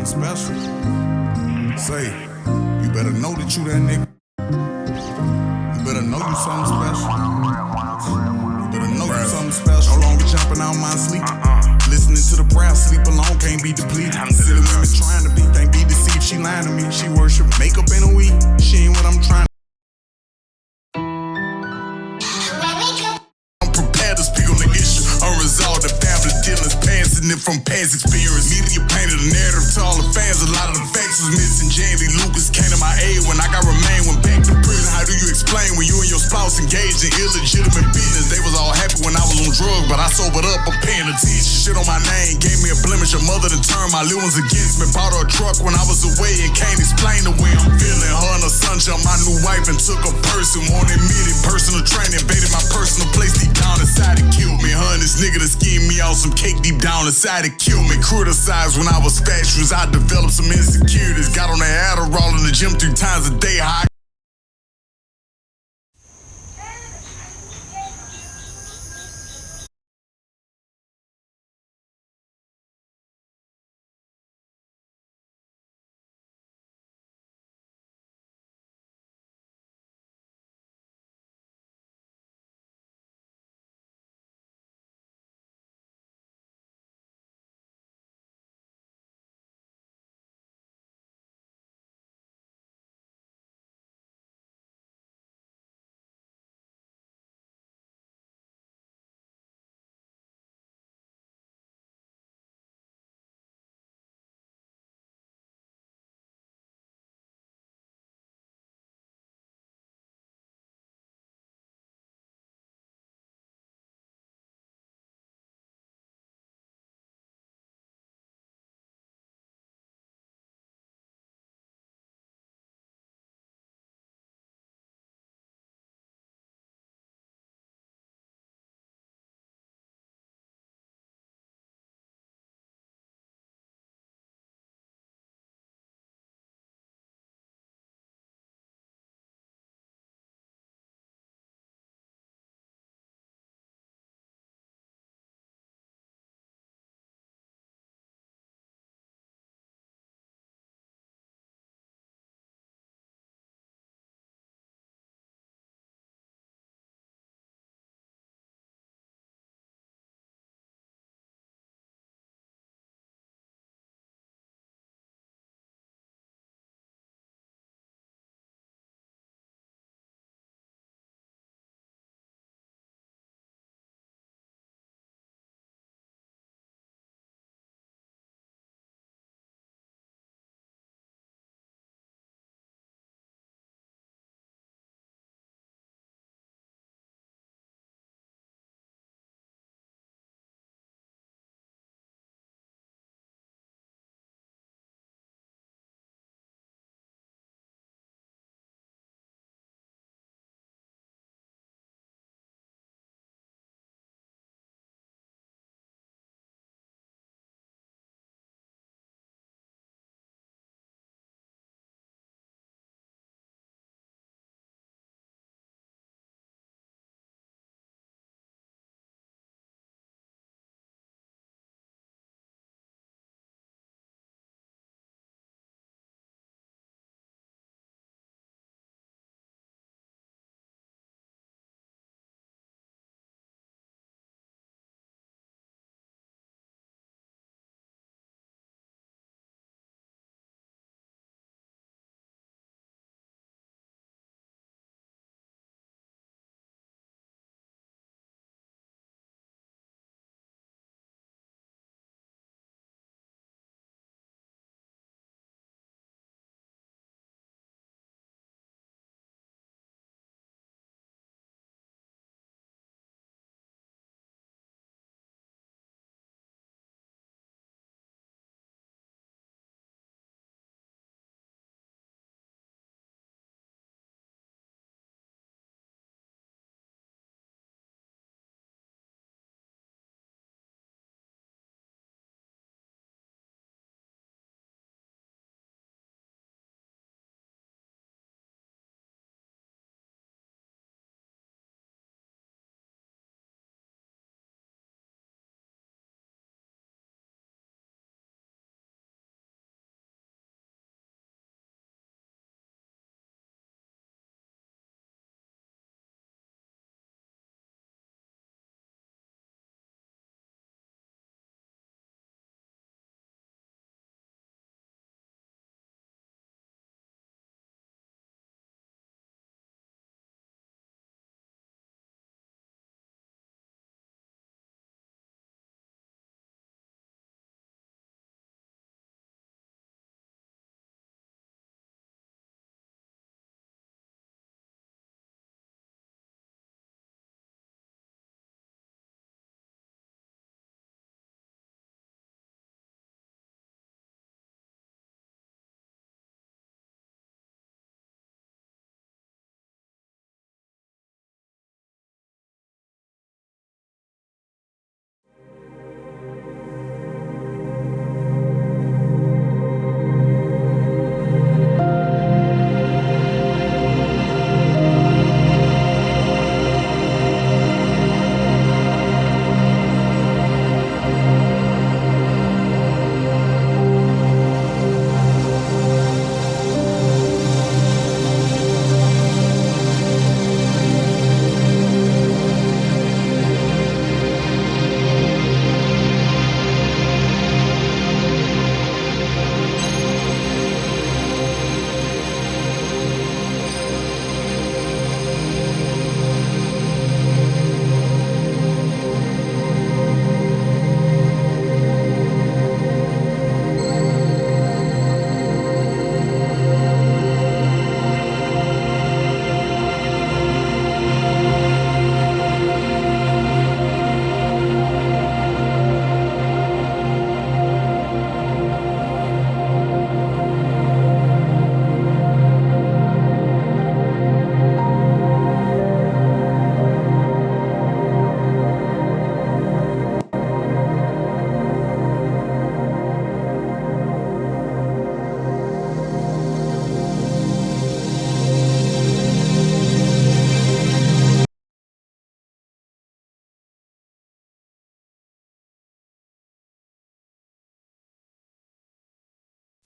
something special. Say, you better know that you that nigga. You better know you something special. You better know you something special. No longer jumping out my sleep. Listening to the prayer, sleep alone, can't be depleted. Silly women trying to be, can't be deceived. She lying to me. She worship makeup in a week. She ain't what I'm trying. I'm prepared to speak on the issue. Unresolved, the family dealings, passing it from past experience. Media painted a narrative to all the fans. A lot of the facts was missing. Jamie Lucas came to my aid when I got remained. Went back to prison. How do you explain when you and your spouse engaged in illegitimate business? They was all happy when I was on drugs, but I sobered up. I'm paying attention. Shit on my name gave me a blemish. Your mother done turned my little ones against me. Bought her a truck when I was away and can't explain the way I'm feeling. Her and her son jumped my new wife and took a person. Won't admit it. Personal training invaded my personal place. Deep down inside it killed me. Her and this nigga that schemed me out some cake deep down inside it killed me. Criticized when I was fatuous. I developed some insecurities. Got on the Adderall in the gym 3 times a day. How I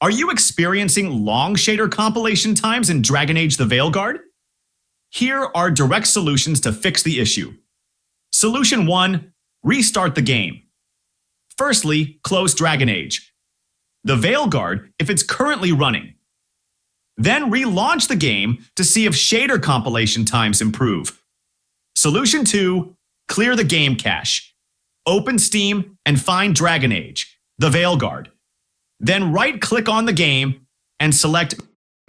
Are you experiencing long shader compilation times in Dragon Age the Veilguard? Here are direct solutions to fix the issue. Solution 1. Restart the game. Firstly, close Dragon Age. The Veilguard if it's currently running. Then relaunch the game to see if shader compilation times improve. Solution 2. Clear the game cache. Open Steam and find Dragon Age, the Veilguard. Then right-click on the game and select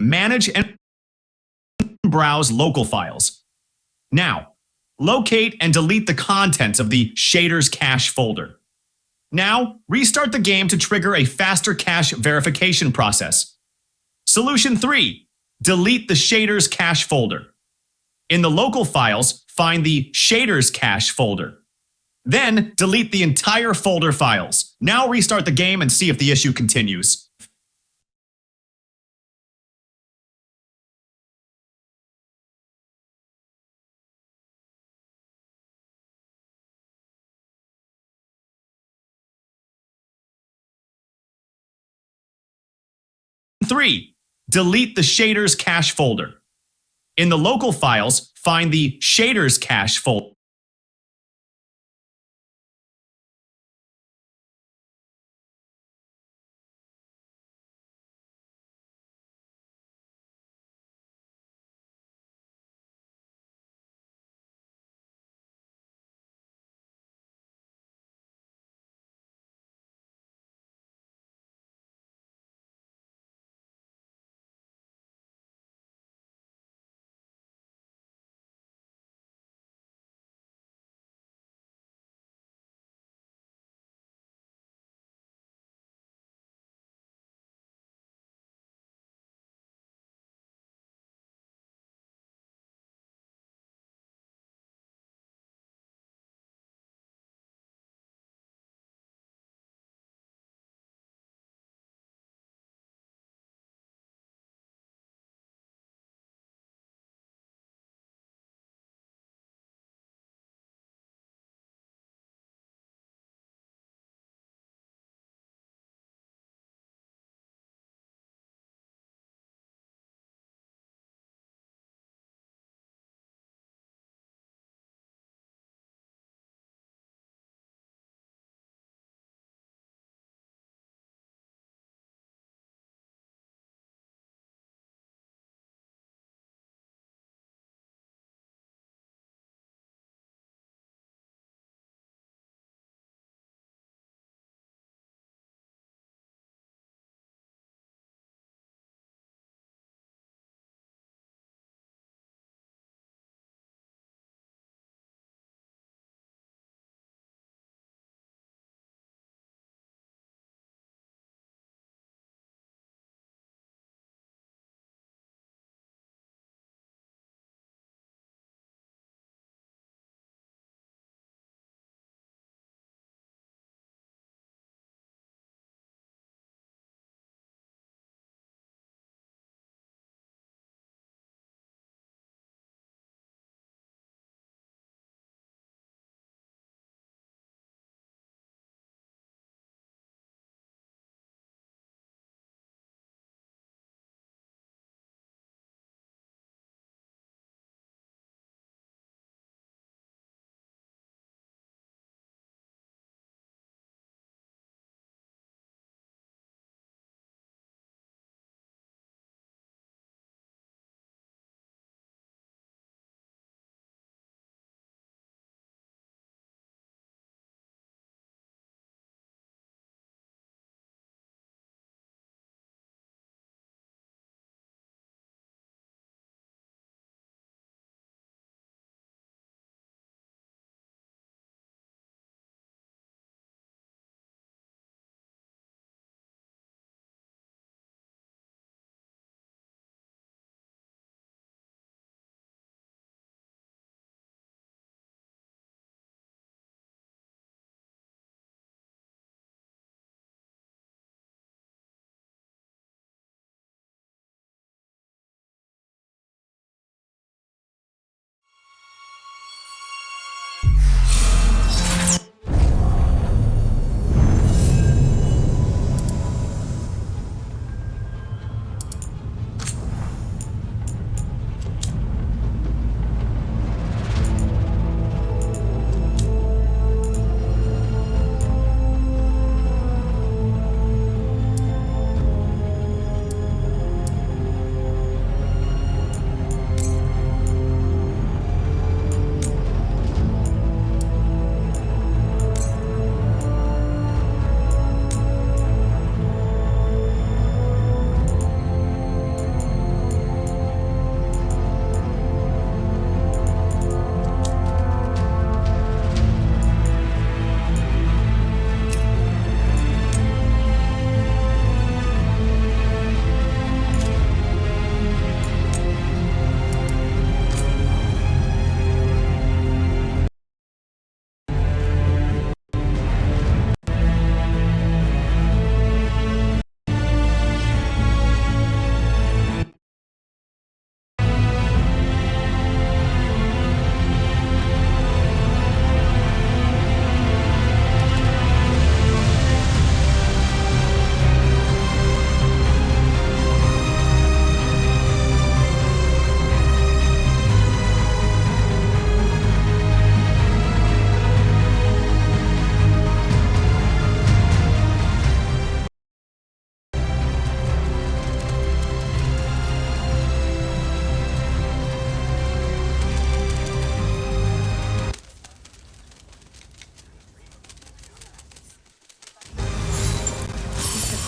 Manage and Browse Local Files. Now, locate and delete the contents of the Shaders Cache folder. Now, restart the game to trigger a faster cache verification process. Solution 3. Delete the Shaders Cache folder. In the local files, find the Shaders Cache folder. Then, delete the entire folder files. Now restart the game and see if the issue continues. Three, delete the Shaders Cache folder. In the local files, find the Shaders Cache folder.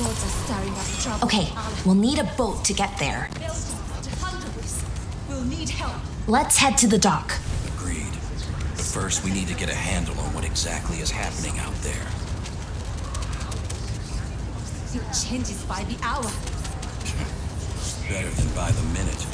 gods are stirring up trouble. Okay, we'll need a boat to get there. We'll need help. Let's head to the dock. Agreed. But first, we need to get a handle on what exactly is happening out there. It changes by the hour. Better than by the minute.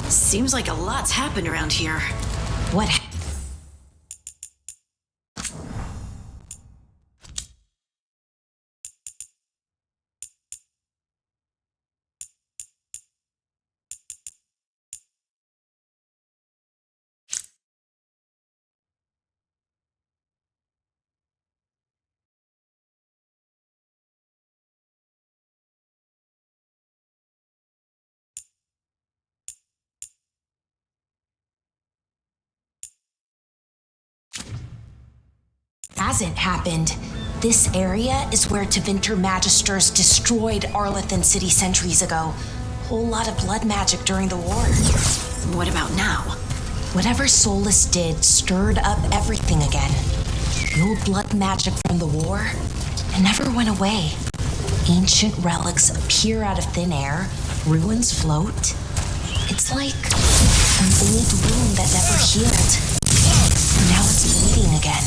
Seems like a lot's happened around here. What? Hasn't happened. This area is where Tevinter Magisters destroyed Arlethan City centuries ago. Whole lot of blood magic during the war. What about now? Whatever Solus did stirred up everything again. The old blood magic from the war, it never went away. Ancient relics appear out of thin air, ruins float. It's like an old wound that never healed. Now it's bleeding again.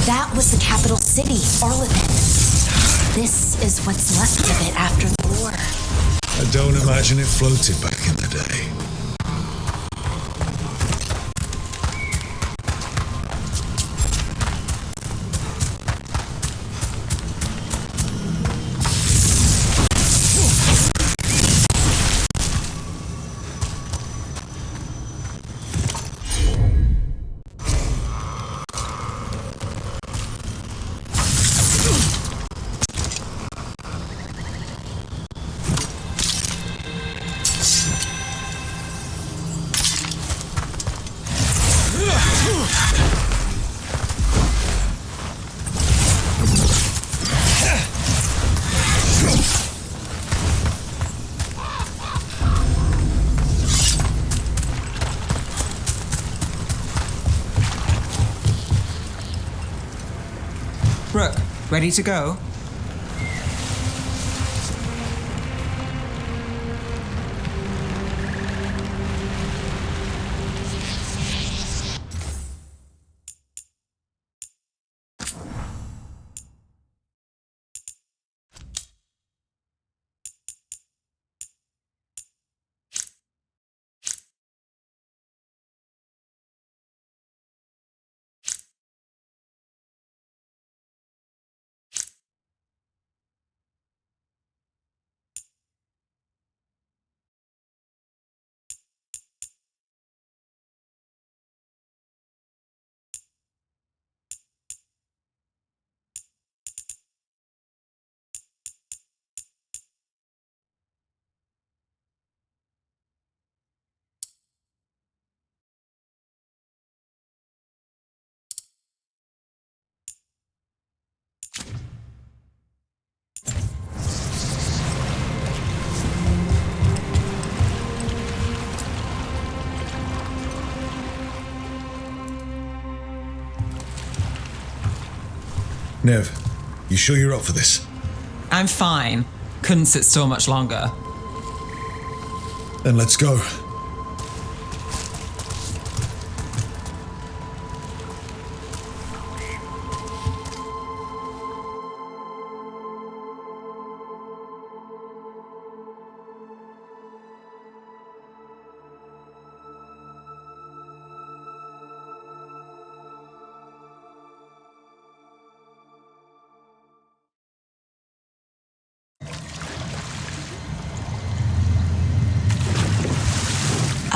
That was the capital city, Arlethan. This is what's left of it after the war. I don't imagine it floated back in the day. Rook, ready to go? Nev, you sure you're up for this? I'm fine. Couldn't sit still much longer. Then let's go.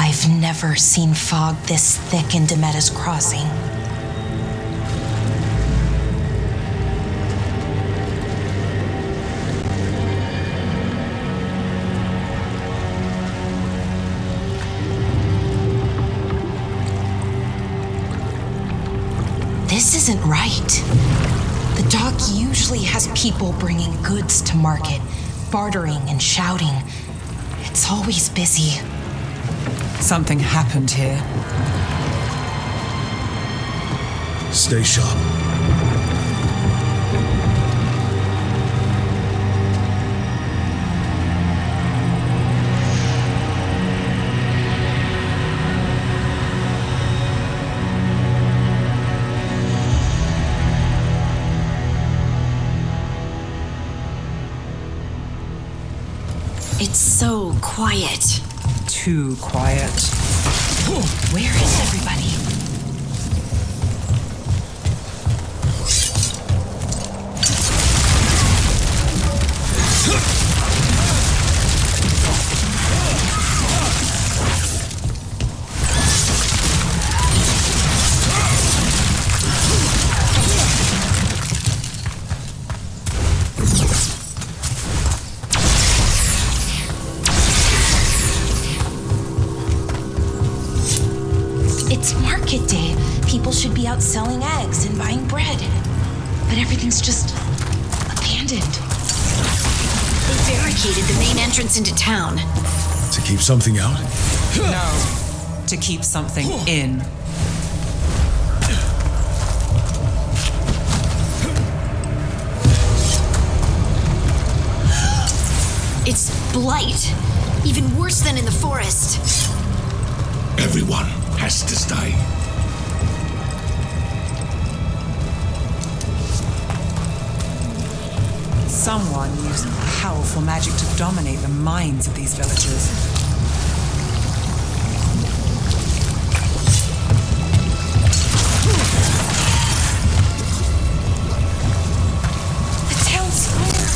I've never seen fog this thick in Demetta's Crossing. This isn't right. The dock usually has people bringing goods to market, bartering and shouting. It's always busy. Something happened here. Stay sharp. It's so quiet. Too quiet. Where is everybody? It's market day. People should be out selling eggs and buying bread. But everything's just abandoned. They barricaded the main entrance into town. To keep something out? No. To keep something in. It's blight. Even worse than in the forest. Everyone has to stay. Someone used powerful magic to dominate the minds of these villagers. The town square.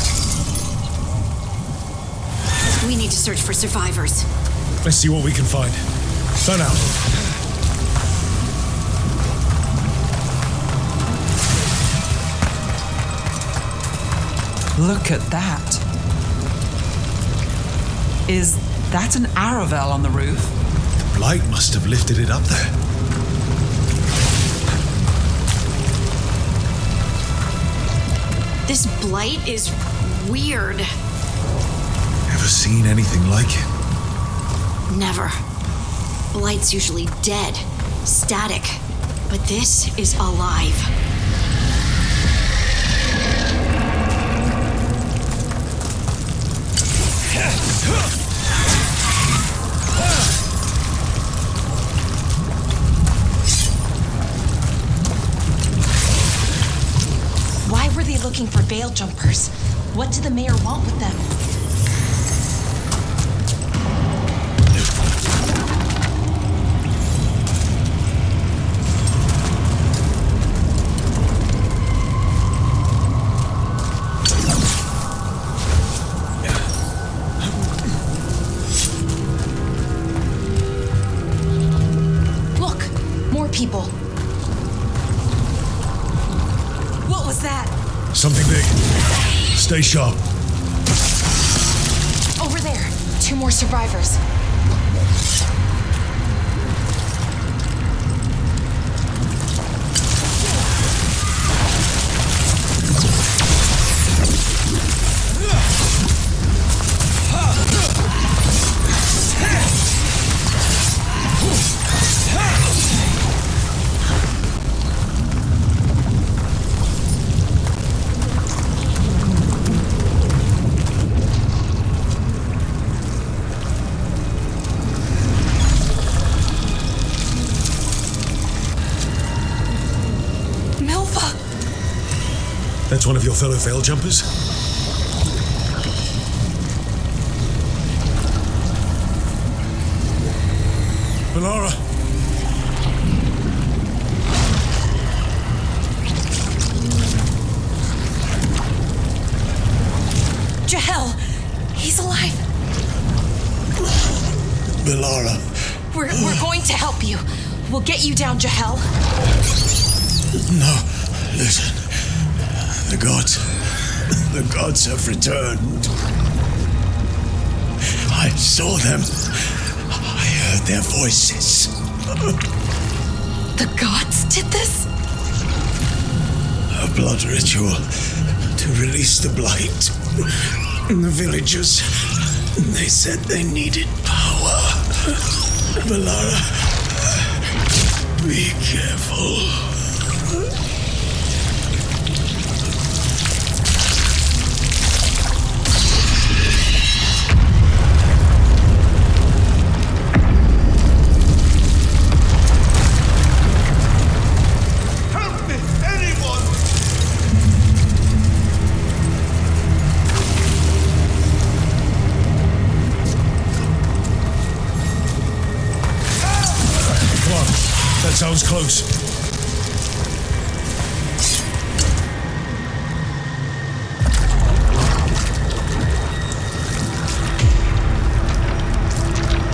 We need to search for survivors. Let's see what we can find. Turn out. Look at that. Is that an Aravel on the roof? The blight must have lifted it up there. This blight is weird. Ever seen anything like it? Never. Blight's usually dead, static, but this is alive. Why were they looking for veil jumpers? What did the mayor want with them? People. What was that? Something big. Stay sharp. Over there. 2 more survivors. That's one of your fellow veil jumpers? Valara! Jahel! He's alive! Valara. We're going to help you. We'll get you down, Jahel. No, listen. The gods have returned. I saw them. I heard their voices. The gods did this? A blood ritual to release the blight. The villagers, they said they needed power. Valara, be careful. That sounds close.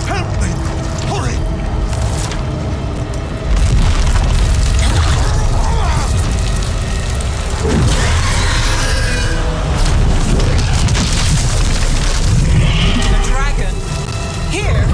Help me! Hurry! The dragon? Here?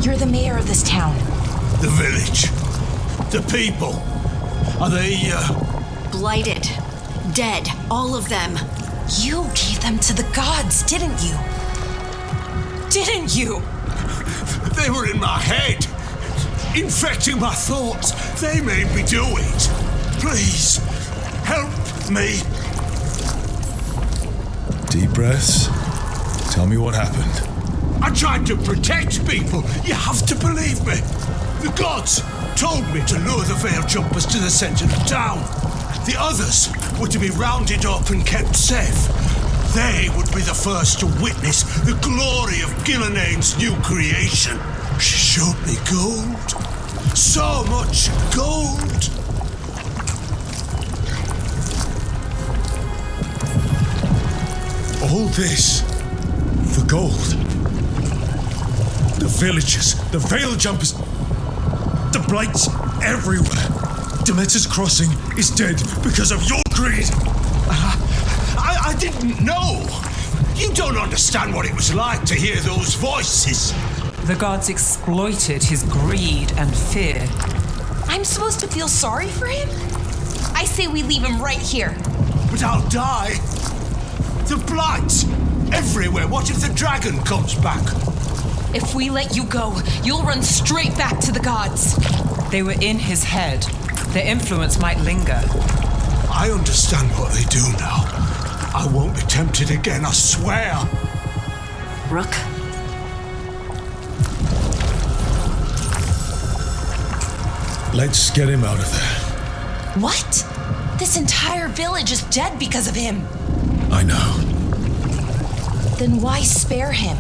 You're the mayor of this town. The village. The people. Are they, Blighted. Dead. All of them. You gave them to the gods, didn't you? Didn't you? They were in my head. Infecting my thoughts. They made me do it. Please, help me. Deep breaths. Tell me what happened. I tried to protect people. You have to believe me. The gods told me to lure the veil jumpers to the center of town. The others were to be rounded up and kept safe. They would be the first to witness the glory of Gillenaine's new creation. She showed me gold. So much gold. All this for gold. The villagers, the veil jumpers, the blights everywhere. Demeter's Crossing is dead because of your greed. I didn't know. You don't understand what it was like to hear those voices. The gods exploited his greed and fear. I'm supposed to feel sorry for him? I say we leave him right here. But I'll die. The blight everywhere. What if the dragon comes back? If we let you go, you'll run straight back to the gods. They were in his head. Their influence might linger. I understand what they do now. I won't be tempted again, I swear. Rook? Let's get him out of there. What? This entire village is dead because of him. I know. Then why spare him?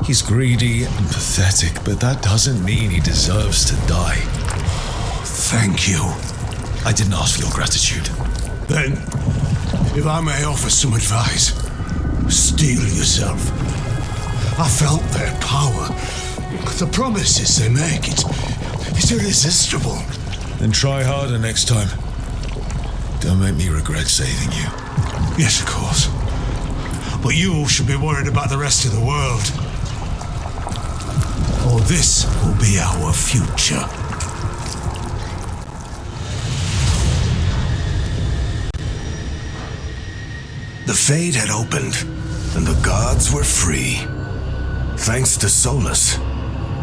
He's greedy and pathetic, but that doesn't mean he deserves to die. Thank you. I didn't ask for your gratitude. Then, if I may offer some advice, steel yourself. I felt their power. The promises they make, it's irresistible. Then try harder next time. Don't make me regret saving you. Yes, of course. But you should be worried about the rest of the world. Or this will be our future. The Fade had opened, and the gods were free. Thanks to Solus,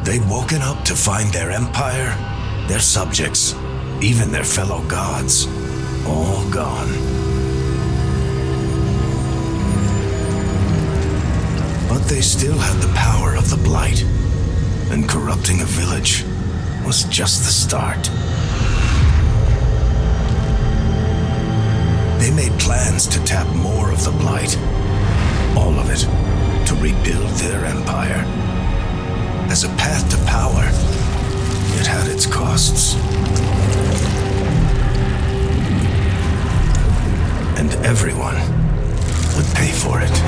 they'd woken up to find their empire, their subjects, even their fellow gods, all gone. But they still had the power of the Blight, and corrupting a village was just the start. They made plans to tap more of the Blight, all of it, to rebuild their empire. As a path to power, it had its costs. And everyone would pay for it.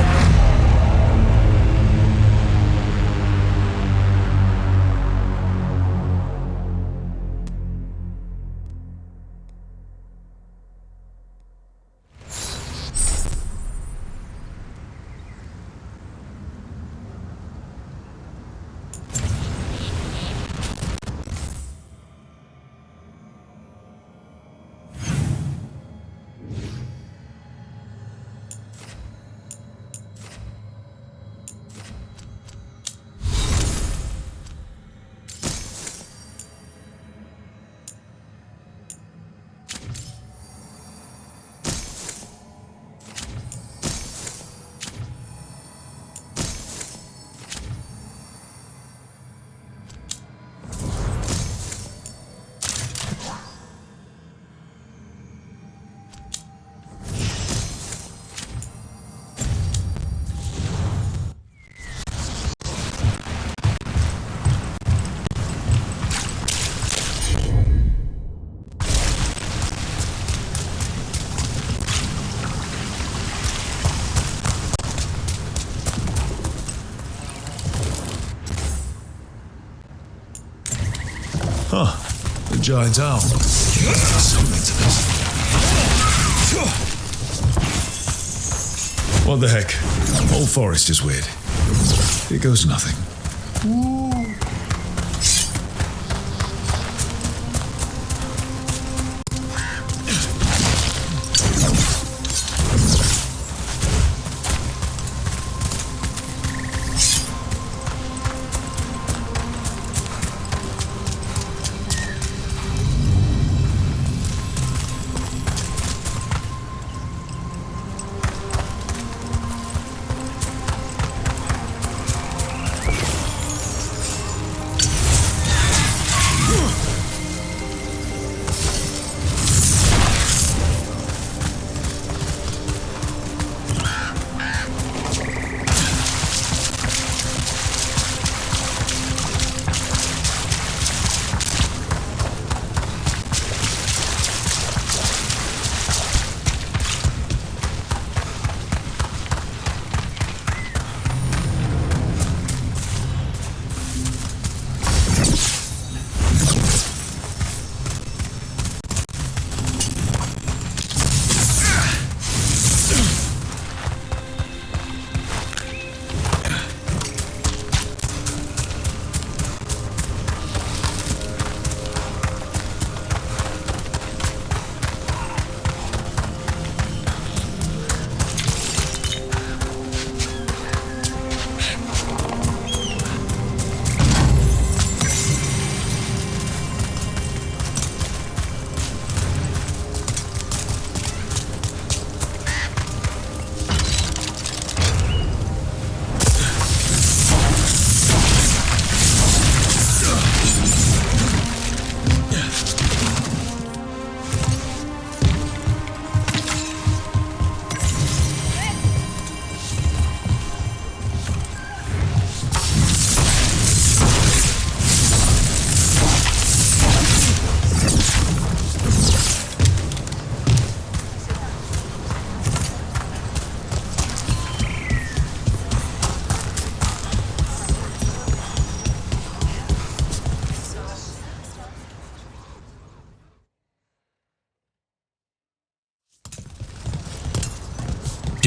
Huh. The giant owl. Something to this. What the heck? Whole forest is weird. Here goes nothing.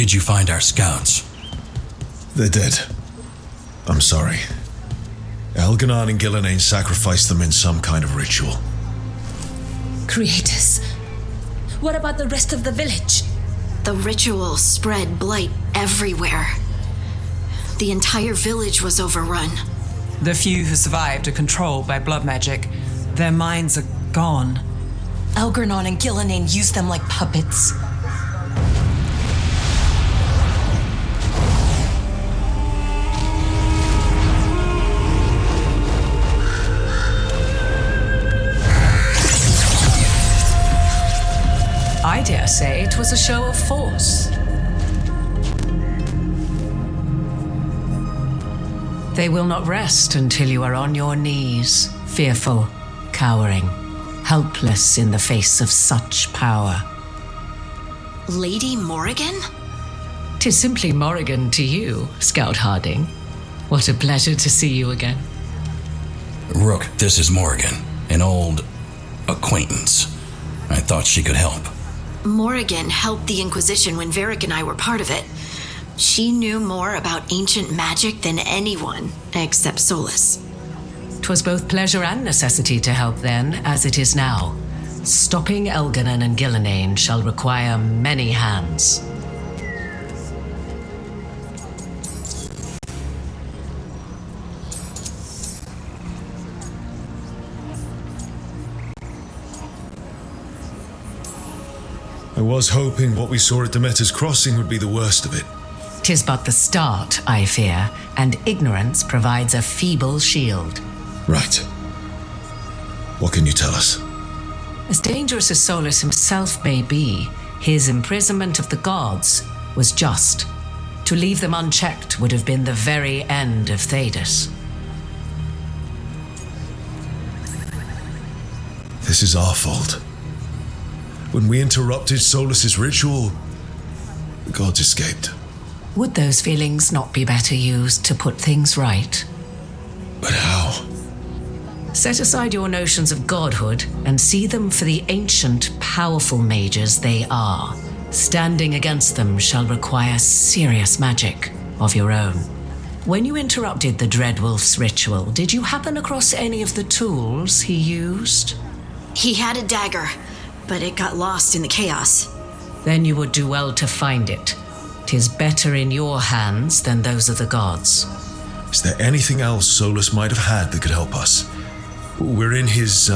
did you find our scouts? They're dead. I'm sorry. Elganon and Gillenane sacrificed them in some kind of ritual. Creators. What about the rest of the village? The ritual spread blight everywhere. The entire village was overrun. The few who survived are controlled by blood magic. Their minds are gone. Elganon and Gillenane used them like puppets. I dare say it was a show of force. They will not rest until you are on your knees, fearful, cowering, helpless in the face of such power. Lady Morrigan? 'Tis simply Morrigan to you, Scout Harding. What a pleasure to see you again. Rook, this is Morrigan, an old acquaintance. I thought she could help. Morrigan helped the Inquisition when Varric and I were part of it. She knew more about ancient magic than anyone, except Solus. 'Twas both pleasure and necessity to help then, as it is now. Stopping Elganon and Gillenane shall require many hands. I was hoping what we saw at Demeter's Crossing would be the worst of it. 'Tis but the start, I fear, and ignorance provides a feeble shield. Right. What can you tell us? As dangerous as Solus himself may be, his imprisonment of the gods was just. To leave them unchecked would have been the very end of Thedas. This is our fault. When we interrupted Solus's ritual, the gods escaped. Would those feelings not be better used to put things right? But how? Set aside your notions of godhood and see them for the ancient, powerful mages they are. Standing against them shall require serious magic of your own. When you interrupted the Dreadwolf's ritual, did you happen across any of the tools he used? He had a dagger, but it got lost in the chaos. Then you would do well to find it. 'Tis better in your hands than those of the gods. Is there anything else Solus might have had that could help us? We're in his,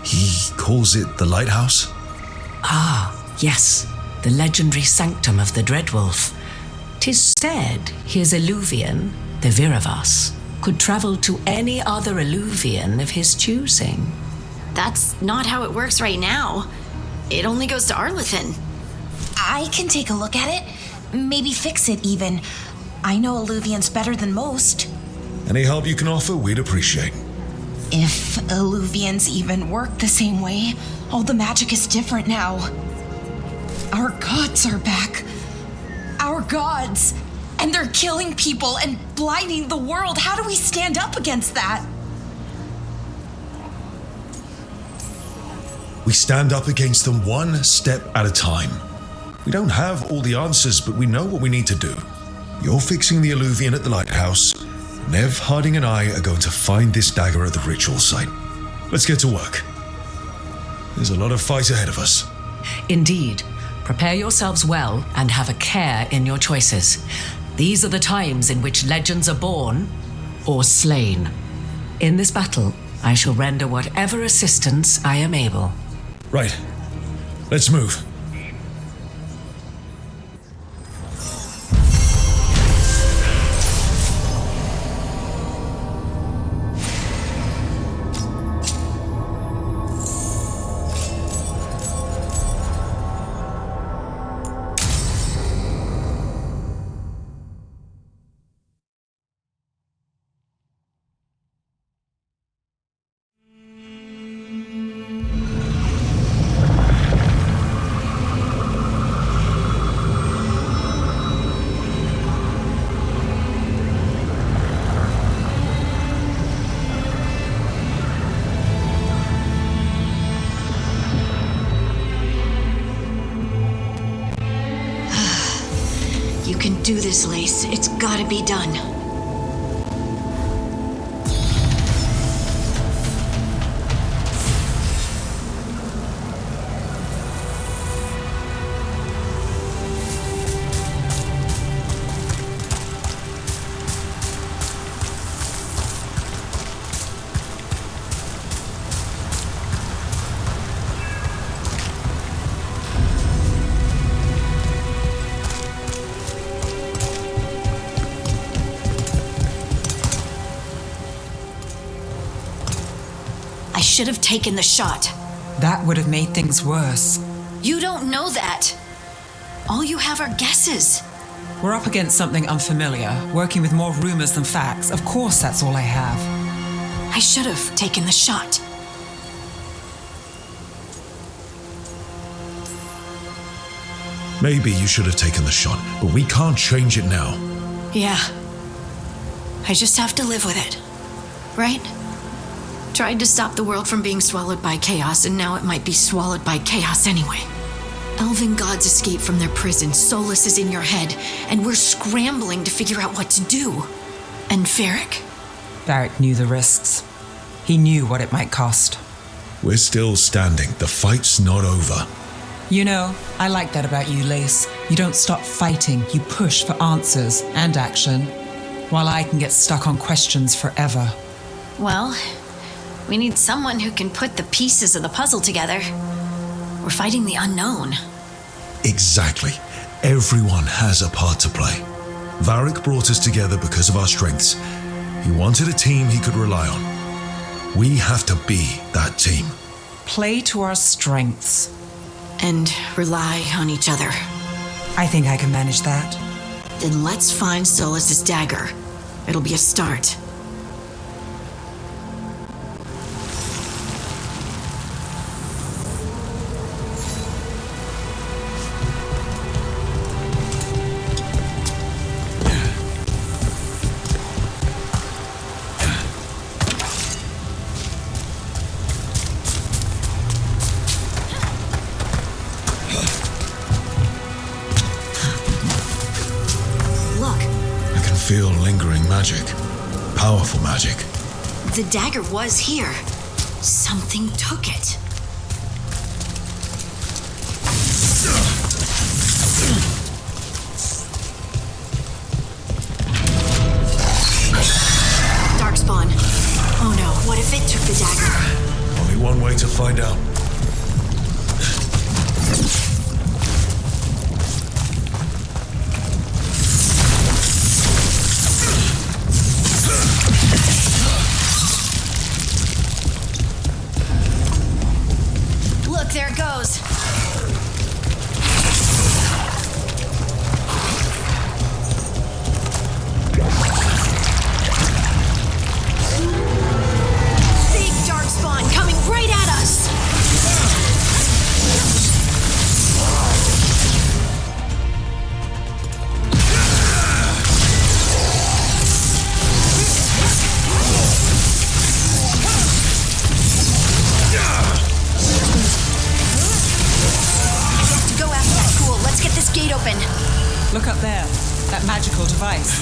he calls it the lighthouse? Ah, yes, the legendary sanctum of the Dreadwolf. 'Tis said his Illuvian, the Viravas, could travel to any other Illuvian of his choosing. That's not how it works right now. It only goes to Arlethan. I can take a look at it. Maybe fix it even. I know Illuvians better than most. Any help you can offer, we'd appreciate. If Illuvians even work the same way, all the magic is different now. Our gods are back. Our gods. And they're killing people and blinding the world. How do we stand up against that? We stand up against them one step at a time. We don't have all the answers, but we know what we need to do. You're fixing the Illuvian at the lighthouse. Nev, Harding, and I are going to find this dagger at the ritual site. Let's get to work. There's a lot of fight ahead of us. Indeed. Prepare yourselves well and have a care in your choices. These are the times in which legends are born or slain. In this battle, I shall render whatever assistance I am able. Right. Let's move. You can do this, Lace. It's gotta be done. I should have taken the shot. That would have made things worse. You don't know that. All you have are guesses. We're up against something unfamiliar, working with more rumors than facts. Of course, that's all I have. I should have taken the shot. Maybe you should have taken the shot, but we can't change it now. Yeah. I just have to live with it. Right? Tried to stop the world from being swallowed by chaos, and now it might be swallowed by chaos anyway. Elven gods escape from their prison, Solus is in your head, and we're scrambling to figure out what to do. And Varric? Varric knew the risks. He knew what it might cost. We're still standing. The fight's not over. You know, I like that about you, Lace. You don't stop fighting, you push for answers and action, while I can get stuck on questions forever. Well, we need someone who can put the pieces of the puzzle together. We're fighting the unknown. Exactly. Everyone has a part to play. Varric brought us together because of our strengths. He wanted a team he could rely on. We have to be that team. Play to our strengths. And rely on each other. I think I can manage that. Then let's find Solus's dagger. It'll be a start. Feel lingering magic. Powerful magic. The dagger was here. Something took it. Darkspawn. Oh no, what if it took the dagger? Only one way to find out. There it goes. Big darkspawn coming right at us. Gate open. Look up there. That magical device.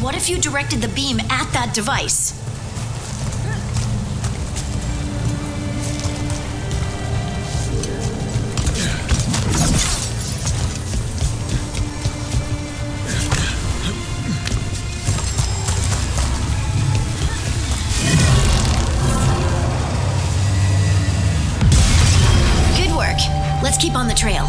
What if you directed the beam at that device? Good work. Let's keep on the trail.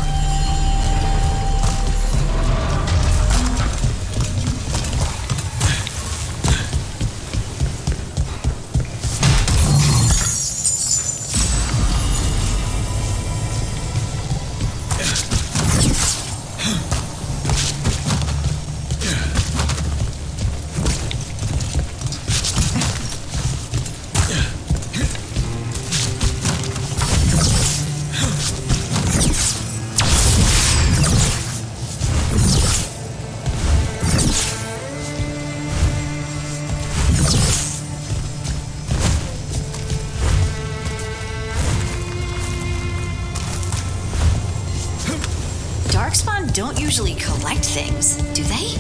Darkspawn don't usually collect things, do they?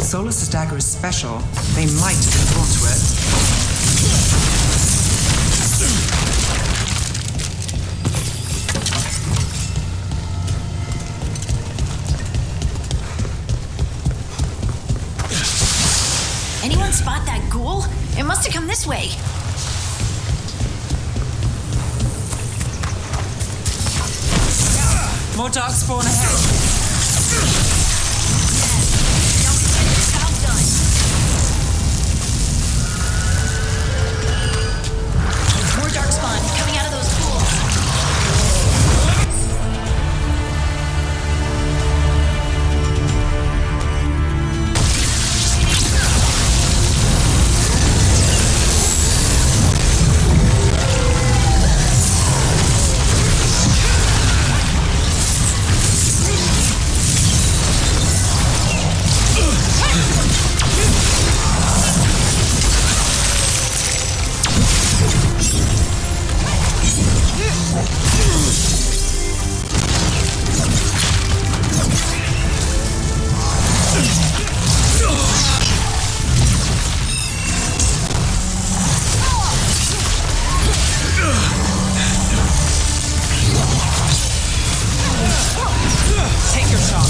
Solus's dagger is special. They might have been drawn to it. Anyone spot that ghoul? It must have come this way. More darkspawn ahead. Now we get the job done. More darkspawn coming out of those pools. Take your shot.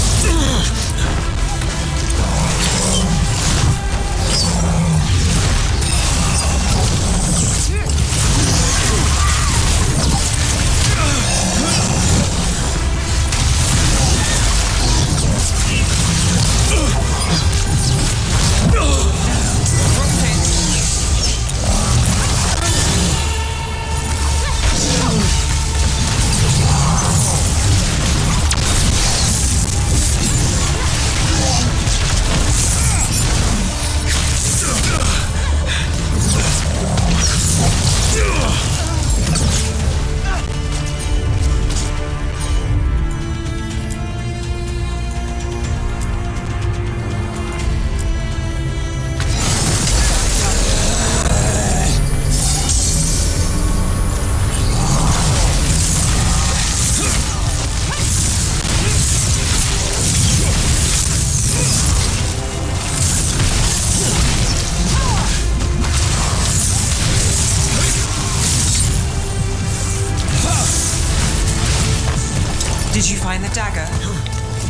Did you find the dagger?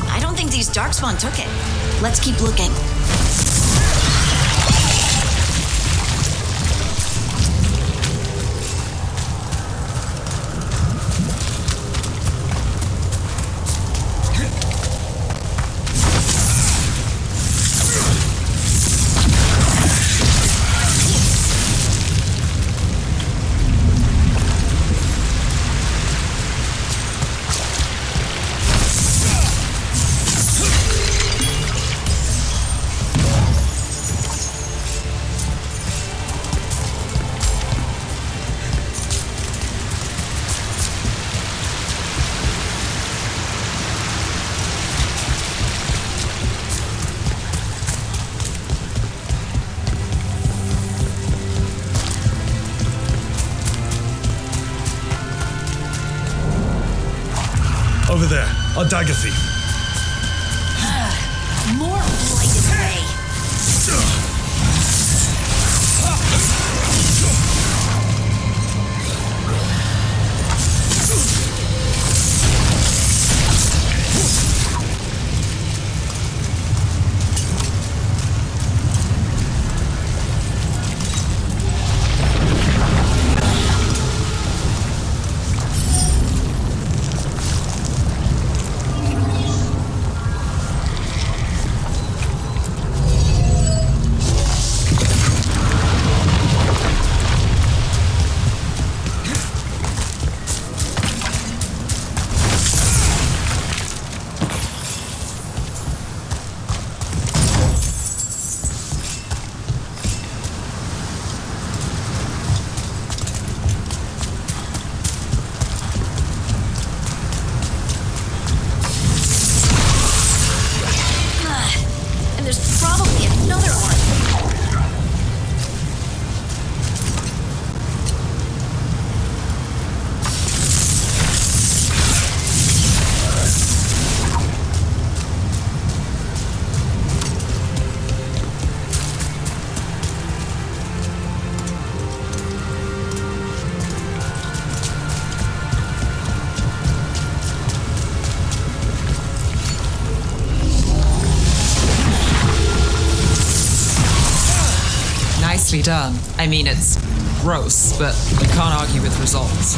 I don't think these darkspawn took it. Let's keep looking. Over there, our dagger thief. More blighted away. Nicely done. I mean, it's gross, but you can't argue with results.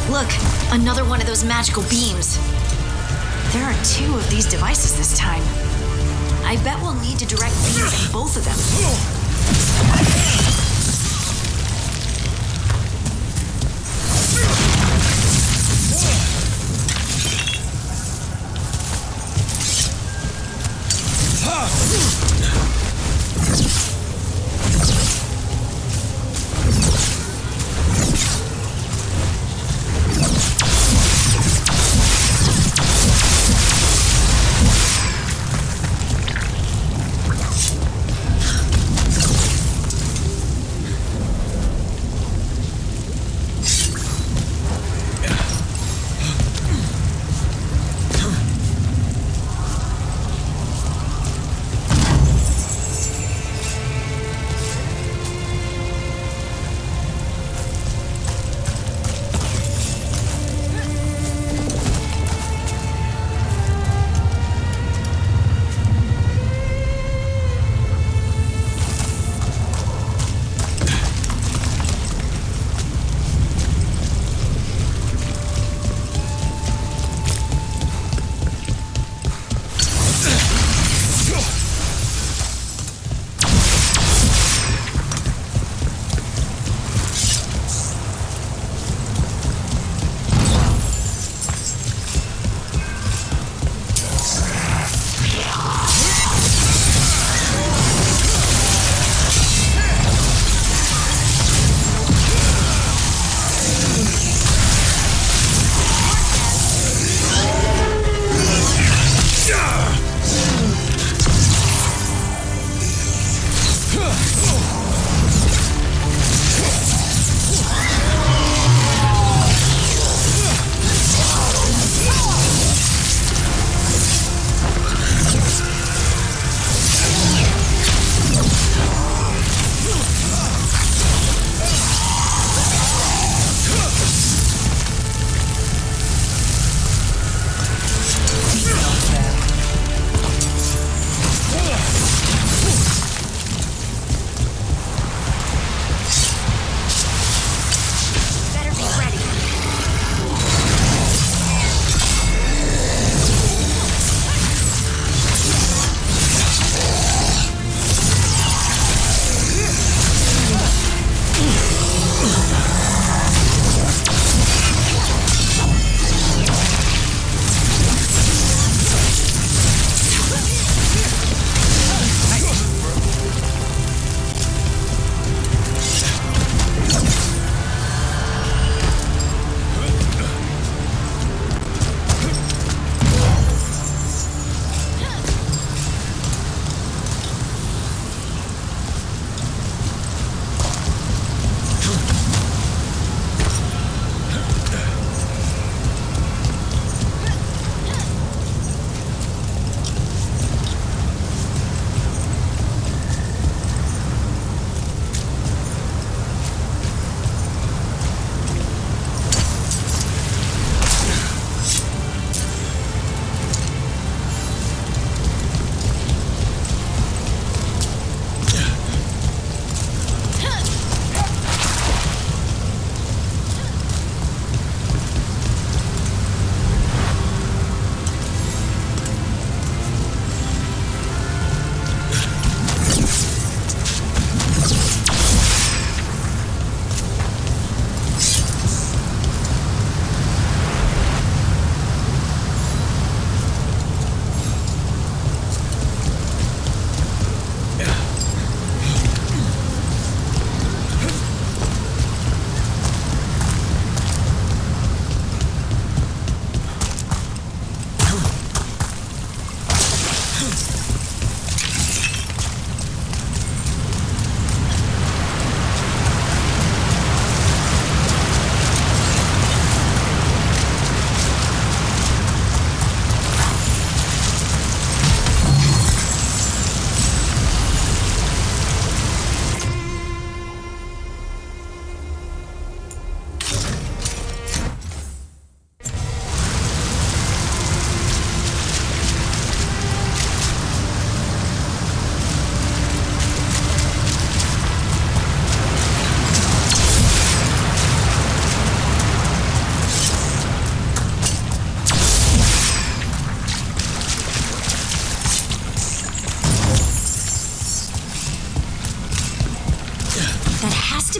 Look, another one of those magical beams. There are 2 of these devices this time. I bet we'll need to direct beams at both of them.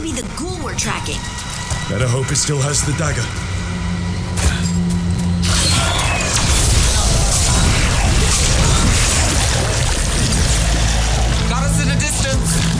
to be the ghoul we're tracking. Better hope it still has the dagger. Got us in the distance.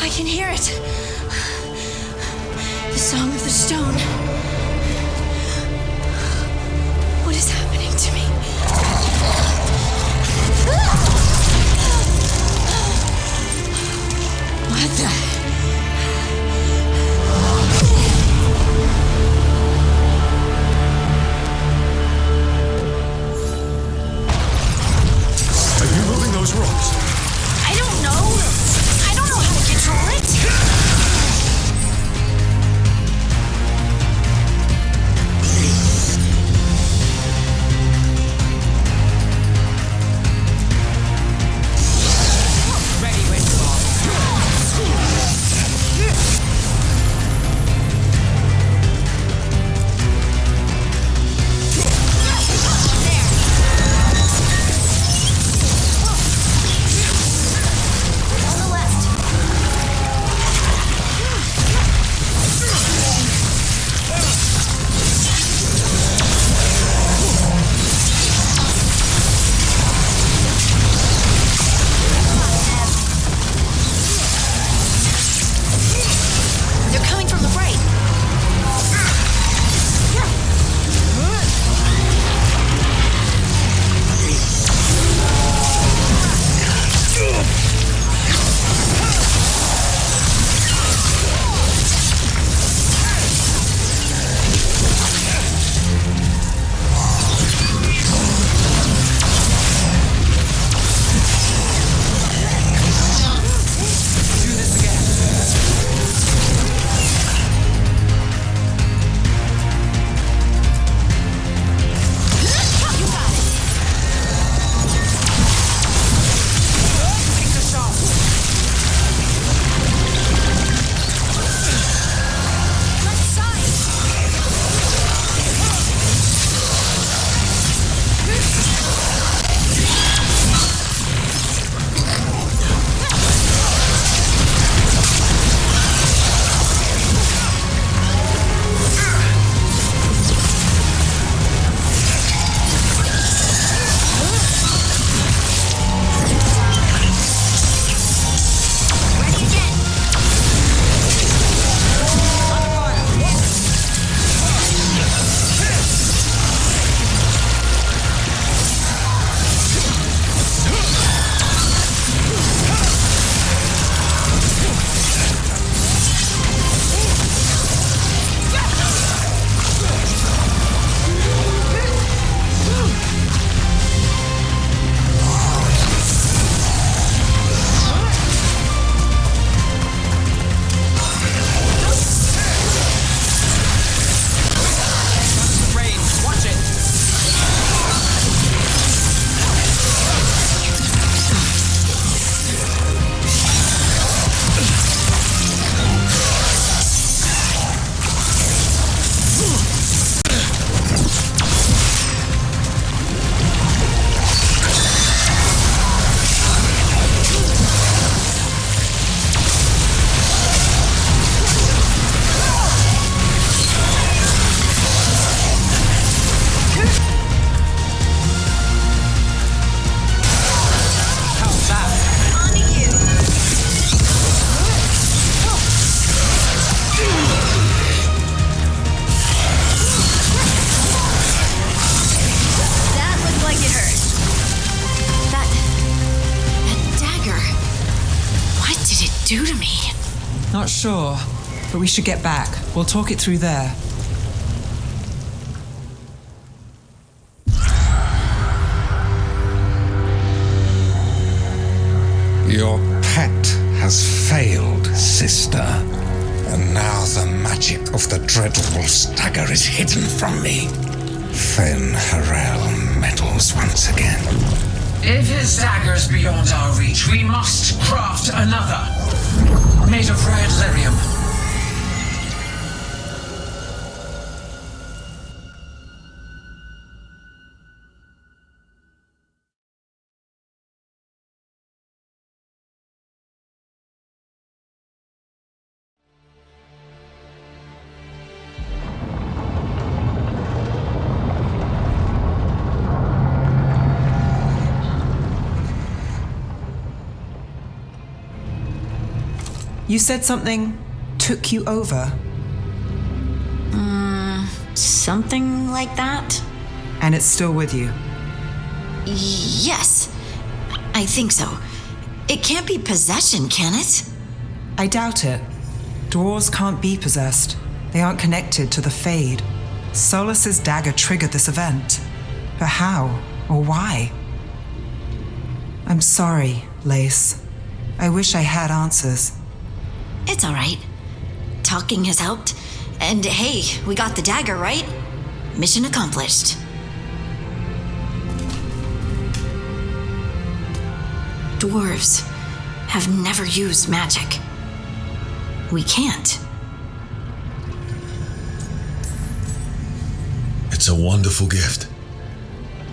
I can hear it. The song of the stone. What is happening to me? What the? Are you moving those rocks? I don't know. I don't know how to control it. Ready when you are. On the left. They're coming from the right. Do this again. You got it. Take the shot. Left side. Ready again. Range. Watch it. How's that? On to you. That looked like it hurt. That dagger. What did it do to me? Not sure, but we should get back. We'll talk it through there. Your pet has failed, sister. And now the magic of the dreadful stagger is hidden from me. Fen Harel meddles once again. If his dagger's beyond our reach, we must craft another. Made of red lyrium. You said something took you over. Something like that? And it's still with you. Yes, I think so. It can't be possession, can it? I doubt it. Dwarves can't be possessed. They aren't connected to the Fade. Solus's dagger triggered this event. But how or why? I'm sorry, Lace. I wish I had answers. It's all right. Talking has helped. And hey, we got the dagger, right? Mission accomplished. Dwarves have never used magic. We can't. It's a wonderful gift.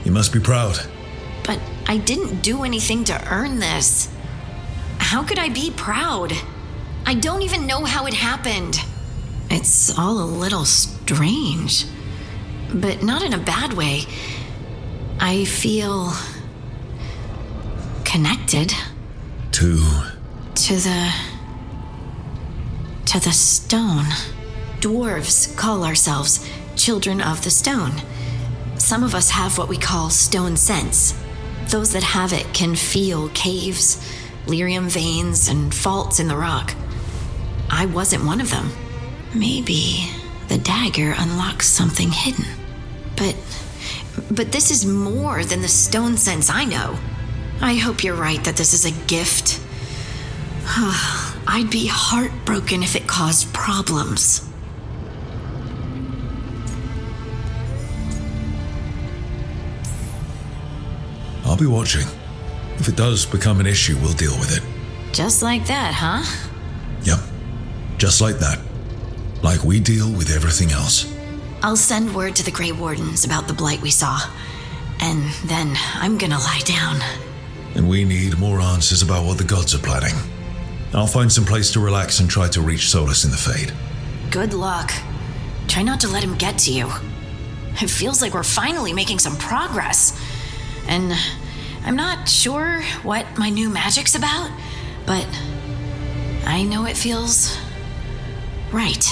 You must be proud. But I didn't do anything to earn this. How could I be proud? I don't even know how it happened. It's all a little strange, but not in a bad way. I feel connected. To the stone. Dwarves call ourselves children of the stone. Some of us have what we call stone sense. Those that have it can feel caves, lyrium veins, and faults in the rock. I wasn't one of them. Maybe the dagger unlocks something hidden. But this is more than the stone sense I know. I hope you're right that this is a gift. I'd be heartbroken if it caused problems. I'll be watching. If it does become an issue, we'll deal with it. Just like that, huh? Yep. Just like that. Like we deal with everything else. I'll send word to the Grey Wardens about the blight we saw. And then I'm gonna lie down. And we need more answers about what the gods are planning. I'll find some place to relax and try to reach Solus in the Fade. Good luck. Try not to let him get to you. It feels like we're finally making some progress. And I'm not sure what my new magic's about, but I know it feels right.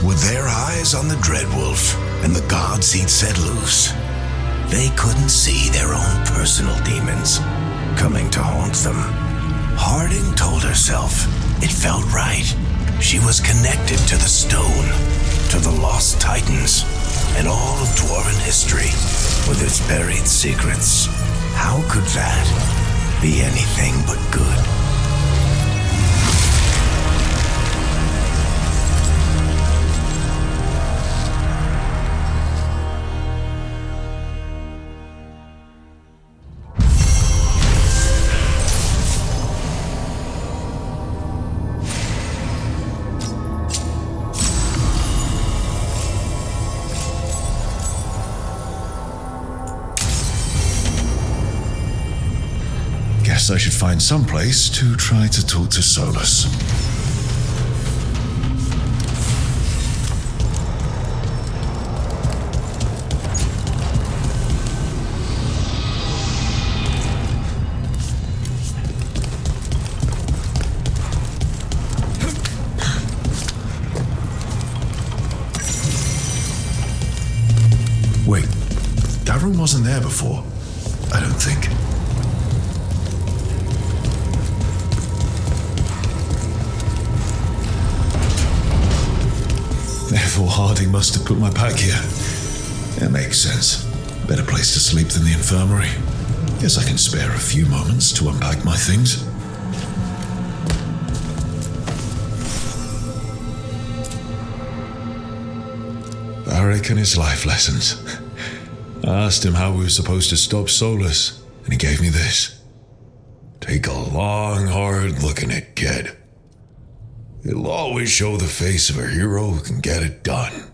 With their eyes on the Dreadwolf and the gods he'd set loose, they couldn't see their own personal demons coming to haunt them. Harding told herself it felt right. She was connected to the stone, to the lost titans, and all of dwarven history with its buried secrets. How could that be anything but good? Guess I should find some place to try to talk to Solus. Wait, that room wasn't there before. I don't think. Therefore, Harding must have put my pack here. It makes sense. Better place to sleep than the infirmary. Guess I can spare a few moments to unpack my things. Barak and his life lessons. I asked him how we were supposed to stop Solus, and he gave me this. Take a long, hard look at it, kid. It'll always show the face of a hero who can get it done.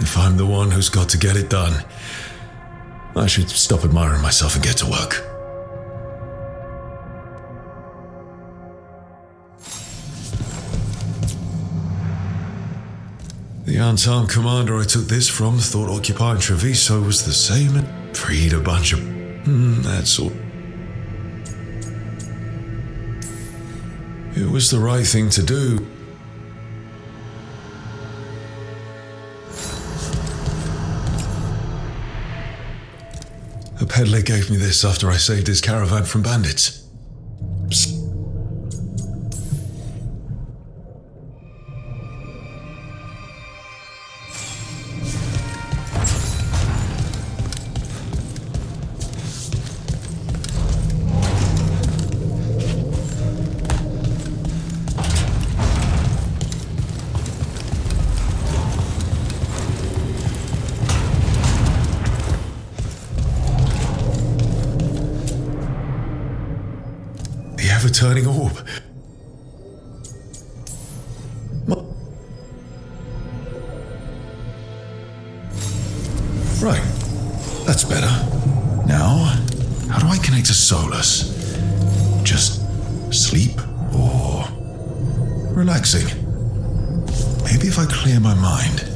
If I'm the one who's got to get it done, I should stop admiring myself and get to work. The unarmed commander I took this from thought occupying Treviso was the same and freed a bunch of... that sort. It was the right thing to do. A peddler gave me this after I saved his caravan from bandits. Psst. Ever-turning orb. Right. That's better. Now, how do I connect to Solus? Just sleep or relaxing? Maybe if I clear my mind.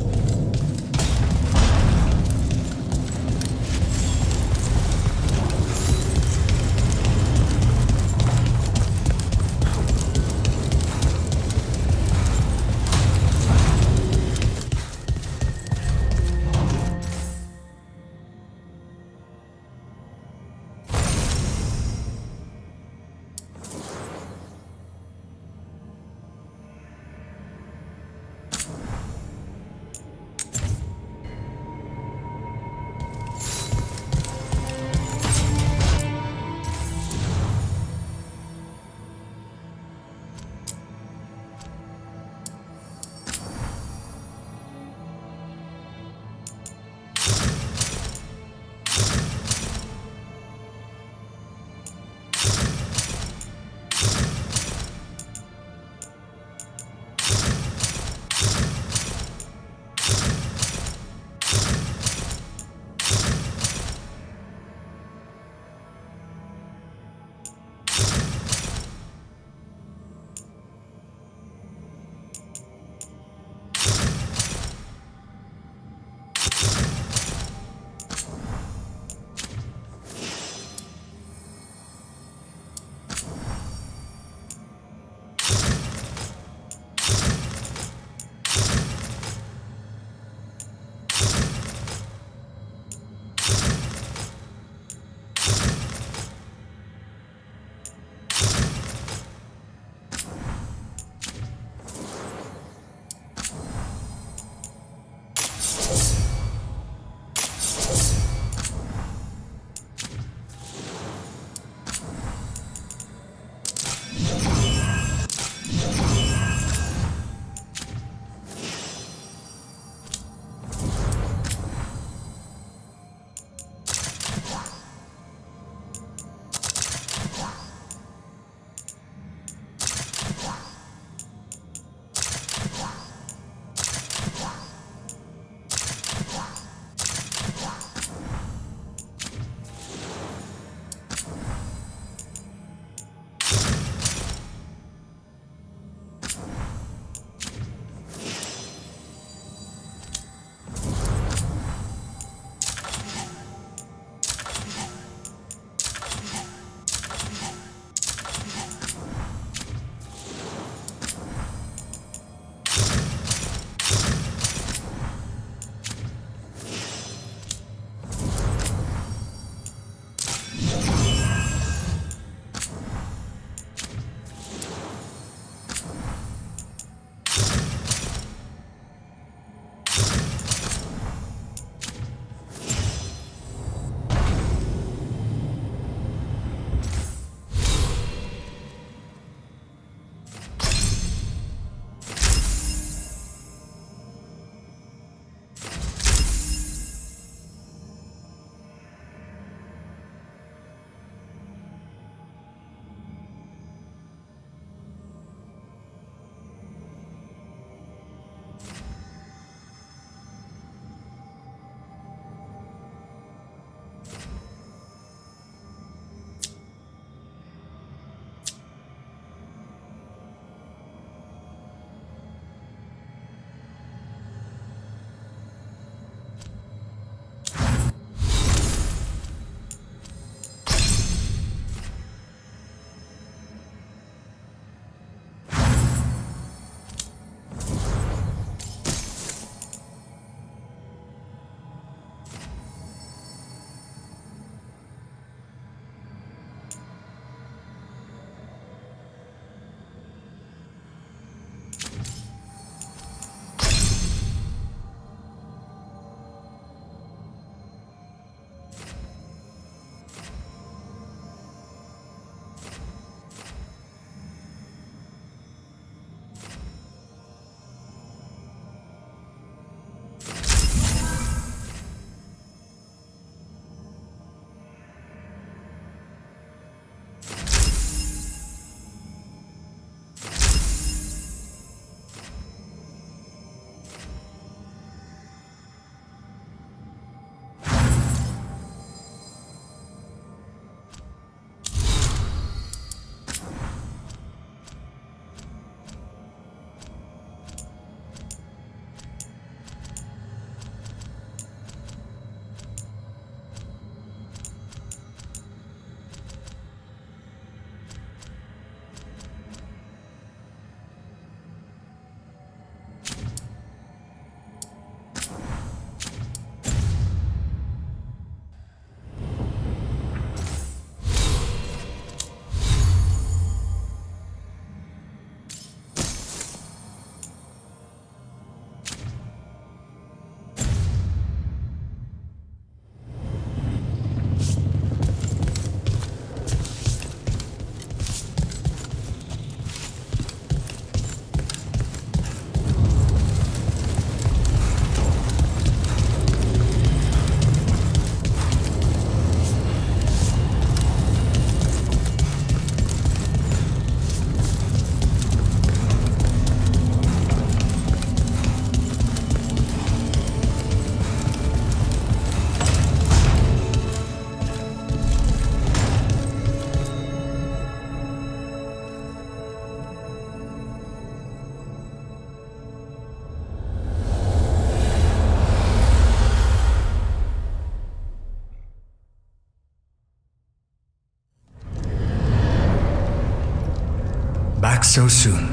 so soon.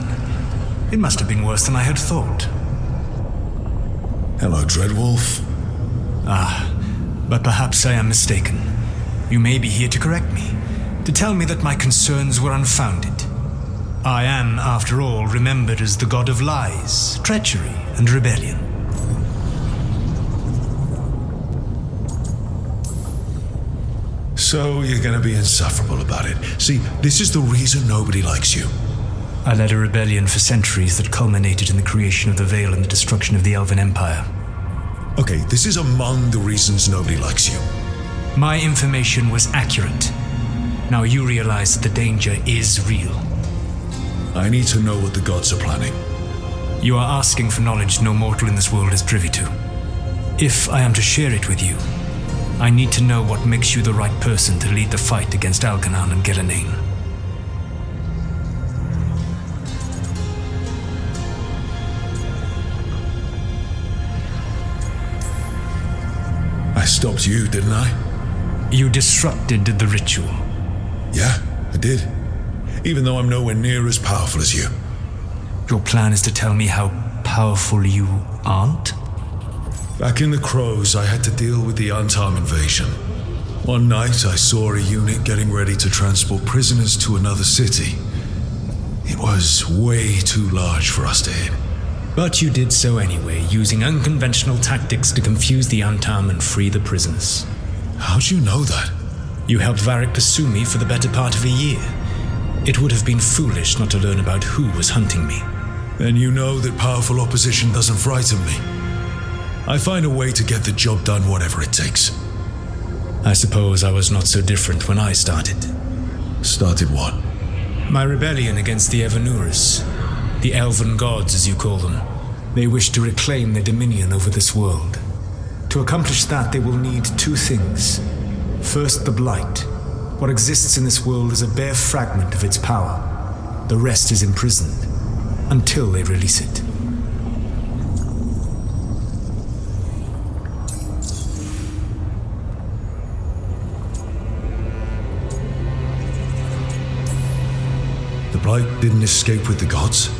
It must have been worse than I had thought. Hello, Dreadwolf. But perhaps I am mistaken. You may be here to correct me, to tell me that my concerns were unfounded. I am, after all, remembered as the god of lies, treachery, and rebellion. So you're gonna be insufferable about it. See, this is the reason nobody likes you. I led a rebellion for centuries that culminated in the creation of the Veil and the destruction of the Elven Empire. Okay, this is among the reasons nobody likes you. My information was accurate. Now you realize that the danger is real. I need to know what the gods are planning. You are asking for knowledge no mortal in this world is privy to. If I am to share it with you, I need to know what makes you the right person to lead the fight against Algernon and Gillenane. I stopped you, didn't I? You disrupted the ritual. Yeah, I did. Even though I'm nowhere near as powerful as you. Your plan is to tell me how powerful you aren't? Back in the Crows, I had to deal with the Antam invasion. One night, I saw a unit getting ready to transport prisoners to another city. It was way too large for us to hit. But you did so anyway, using unconventional tactics to confuse the Antam and free the prisoners. How'd you know that? You helped Varric pursue me for the better part of a year. It would have been foolish not to learn about who was hunting me. Then you know that powerful opposition doesn't frighten me. I find a way to get the job done whatever it takes. I suppose I was not so different when I started. Started what? My rebellion against the Evanuras. The elven gods, as you call them. They wish to reclaim their dominion over this world. To accomplish that, they will need two things. First, the Blight. What exists in this world is a bare fragment of its power. The rest is imprisoned, until they release it. The Blight didn't escape with the gods?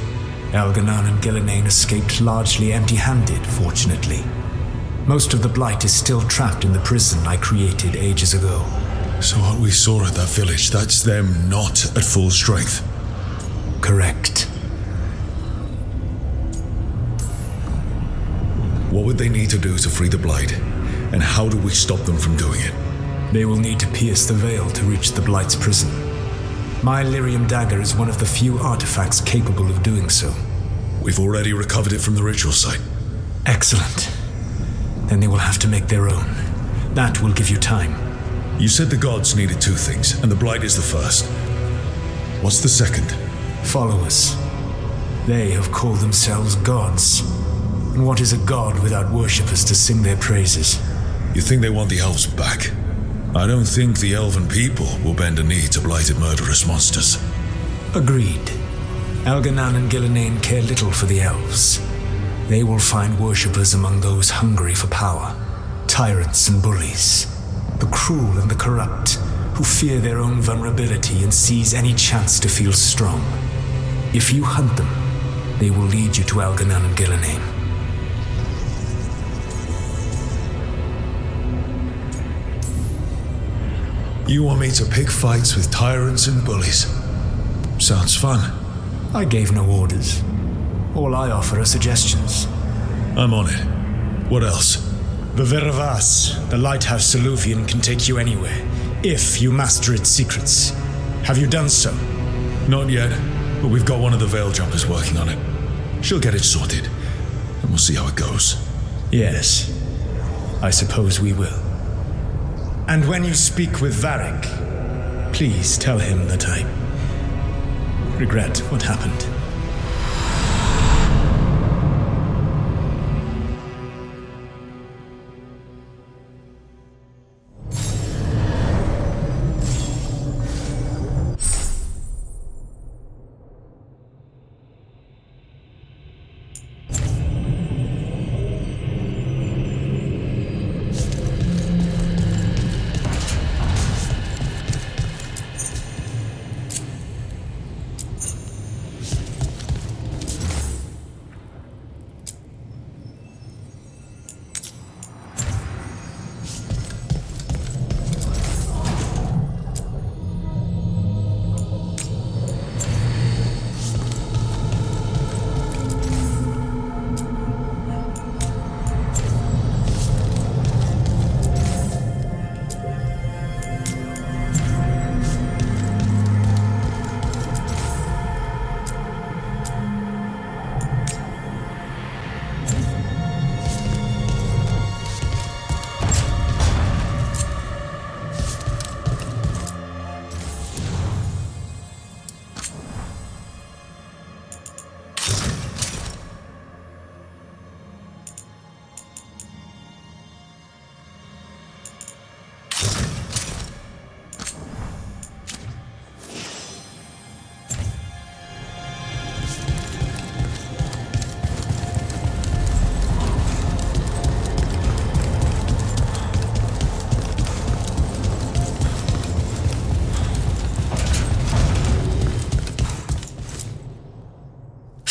Algernon and Gillenane escaped largely empty-handed, fortunately. Most of the Blight is still trapped in the prison I created ages ago. So what we saw at that village, that's them not at full strength? Correct. What would they need to do to free the Blight? And how do we stop them from doing it? They will need to pierce the veil to reach the Blight's prison. My lyrium dagger is one of the few artifacts capable of doing so. We've already recovered it from the ritual site. Excellent. Then they will have to make their own. That will give you time. You said the gods needed two things, and the Blight is the first. What's the second? Followers. They have called themselves gods. And what is a god without worshippers to sing their praises? You think they want the elves back? I don't think the elven people will bend a knee to blighted murderous monsters. Agreed. Algernon and Gillenane care little for the elves. They will find worshippers among those hungry for power. Tyrants and bullies. The cruel and the corrupt, who fear their own vulnerability and seize any chance to feel strong. If you hunt them, they will lead you to Algernon and Gillenane. You want me to pick fights with tyrants and bullies? Sounds fun. I gave no orders. All I offer are suggestions. I'm on it. What else? Viveravas, the lighthouse Soluvian, can take you anywhere, if you master its secrets. Have you done so? Not yet, but we've got one of the Veil Jumpers working on it. She'll get it sorted, and we'll see how it goes. Yes, I suppose we will. And when you speak with Varric, please tell him that I regret what happened.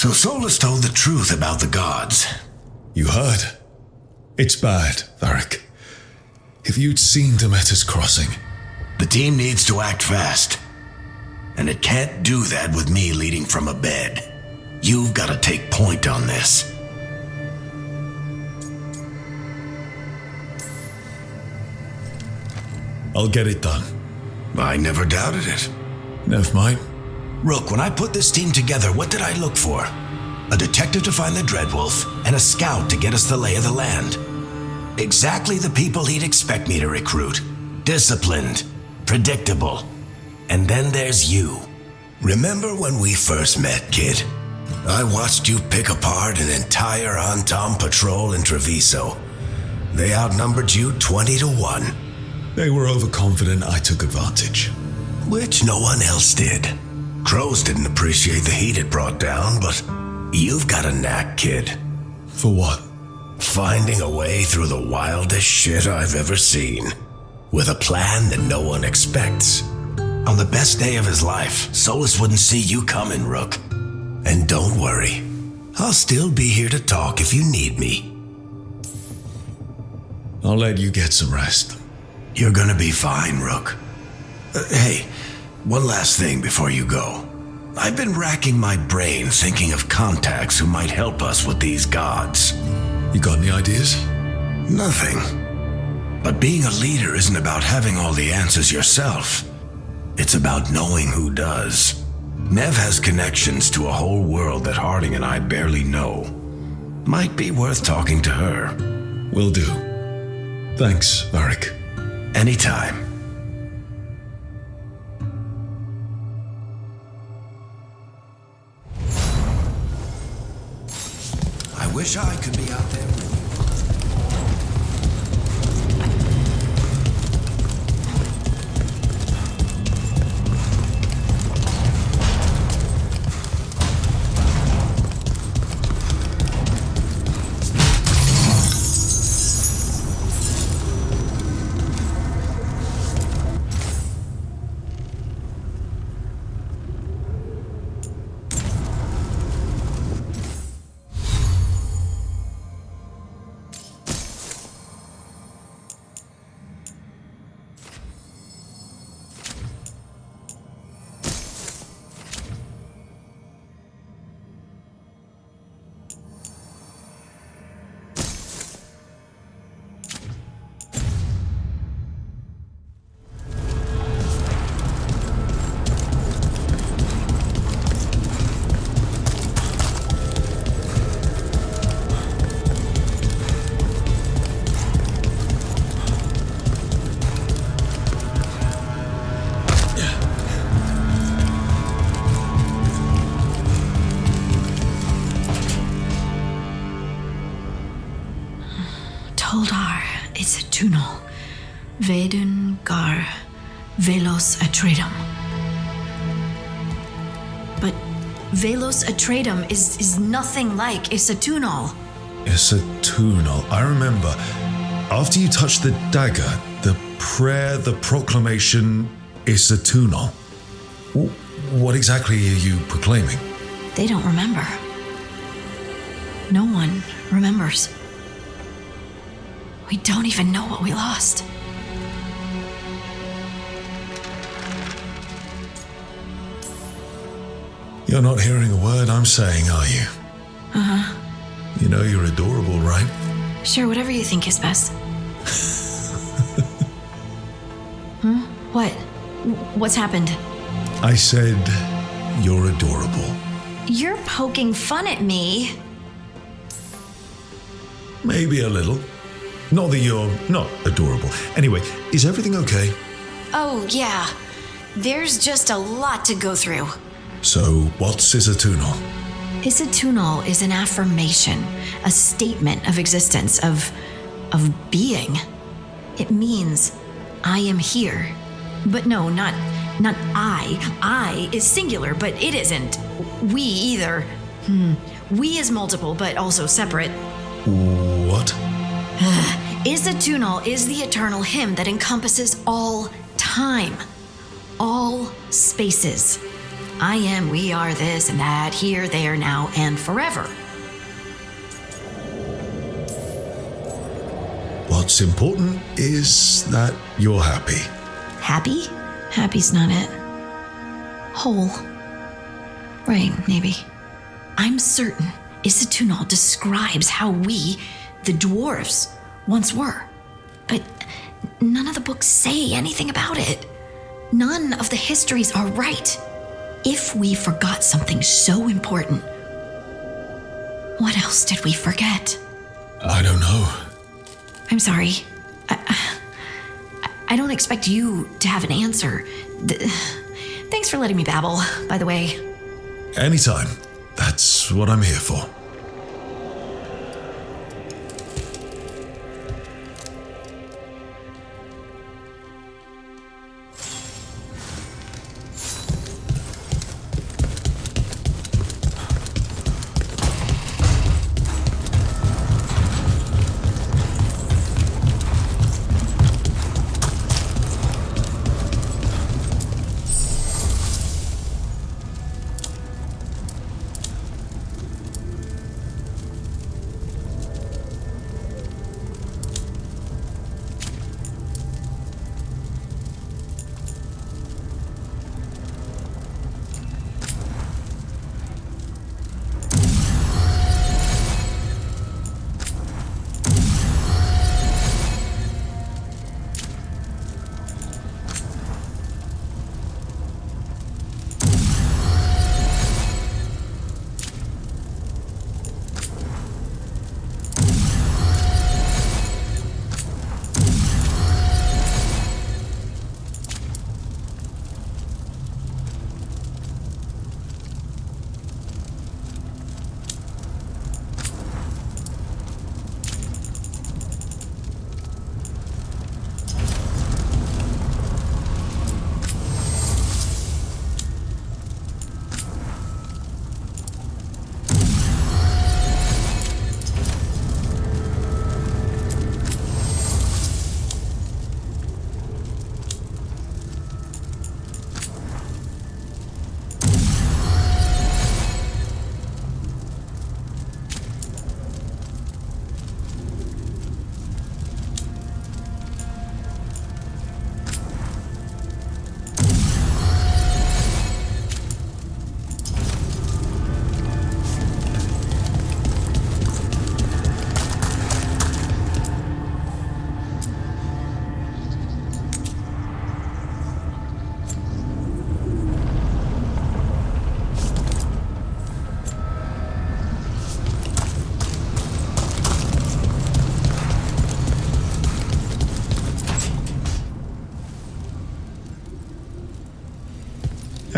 So Solus told the truth about the gods. You heard? It's bad, Varric. If you'd seen Demeter's crossing... The team needs to act fast. And it can't do that with me leading from a bed. You've got to take point on this. I'll get it done. I never doubted it. Never mind. Rook, when I put this team together, what did I look for? A detective to find the Dreadwolf, and a scout to get us the lay of the land. Exactly the people he'd expect me to recruit. Disciplined, predictable. And then there's you. Remember when we first met, kid? I watched you pick apart an entire Antom patrol in Treviso. They outnumbered you 20-1. They were overconfident I took advantage. Which no one else did. Crows didn't appreciate the heat it brought down, but you've got a knack, kid. For what? Finding a way through the wildest shit I've ever seen. With a plan that no one expects. On the best day of his life, Solus wouldn't see you coming, Rook. And don't worry. I'll still be here to talk if you need me. I'll let you get some rest. You're gonna be fine, Rook. Hey, one last thing before you go. I've been racking my brain thinking of contacts who might help us with these gods. You got any ideas? Nothing. But being a leader isn't about having all the answers yourself. It's about knowing who does. Nev has connections to a whole world that Harding and I barely know. Might be worth talking to her. Will do. Thanks, Varric. Anytime. I wish I could be out there with you. Tunal. Veilguard Velos Atreidim. But Velos Atreidim is nothing like Isatunal. Isatunal. I remember. After you touched the dagger, the prayer, the proclamation, Isatunal. What exactly are you proclaiming? They don't remember. No one remembers. We don't even know what we lost. You're not hearing a word I'm saying, are you? Uh-huh. You know you're adorable, right? Sure, whatever you think is best. What? What's happened? I said you're adorable. You're poking fun at me. Maybe a little. Not that you're not adorable. Anyway, is everything okay? Oh, yeah. There's just a lot to go through. So, what's Isatunal? Isatunal is an affirmation, a statement of existence, of being. It means, I am here. But no, not I. I is singular, but it isn't. We either. We is multiple, but also separate. What? Isatunal is the eternal hymn that encompasses all time, all spaces. I am, we are, this and that, here, there, now, and forever. What's important is that you're happy. Happy? Happy's not it. Whole. Right, maybe. I'm certain Isitunal describes how we, the dwarves, once were. But none of the books say anything about it. None of the histories are right. If we forgot something so important, what else did we forget? I don't know. I'm sorry. I don't expect you to have an answer. Thanks for letting me babble, by the way. Anytime. That's what I'm here for.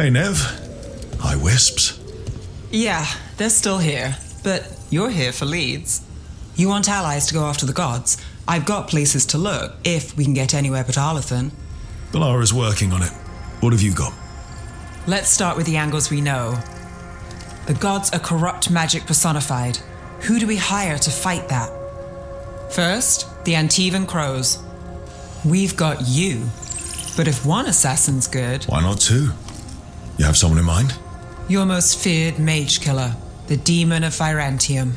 Hey, Nev. Hi, Wisps. Yeah, they're still here, but you're here for leads. You want allies to go after the gods? I've got places to look, if we can get anywhere but Arlathan. Balara's working on it. What have you got? Let's start with the angles we know. The gods are corrupt magic personified. Who do we hire to fight that? First, the Antivan Crows. We've got you. But if one assassin's good... Why not two? You have someone in mind? Your most feared mage killer, the Demon of Virantium.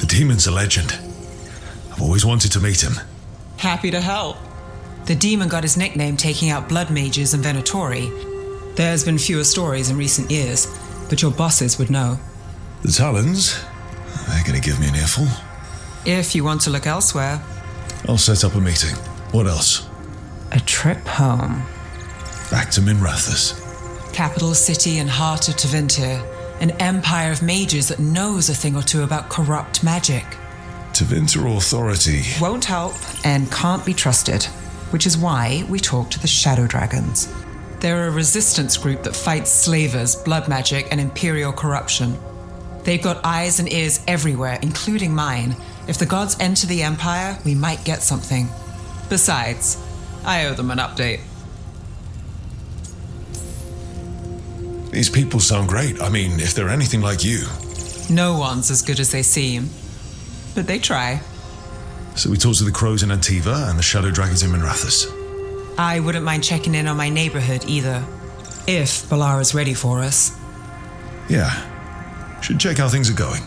The demon's a legend. I've always wanted to meet him. Happy to help. The demon got his nickname taking out blood mages and Venatori. There's been fewer stories in recent years, but your bosses would know. The Talons? They're going to give me an earful. If you want to look elsewhere. I'll set up a meeting. What else? A trip home. Back to Minrathous. Capital city and heart of Tevinter. An empire of mages that knows a thing or two about corrupt magic. Tevinter authority. Won't help and can't be trusted, which is why we talk to the Shadow Dragons. They're a resistance group that fights slavers, blood magic, and imperial corruption. They've got eyes and ears everywhere, including mine. If the gods enter the empire, we might get something. Besides, I owe them an update. These people sound great. I mean, if they're anything like you. No one's as good as they seem. But they try. So we talked to the Crows in Antiva and the Shadow Dragons in Minrathous. I wouldn't mind checking in on my neighborhood either, if Balara's ready for us. Yeah. Should check how things are going.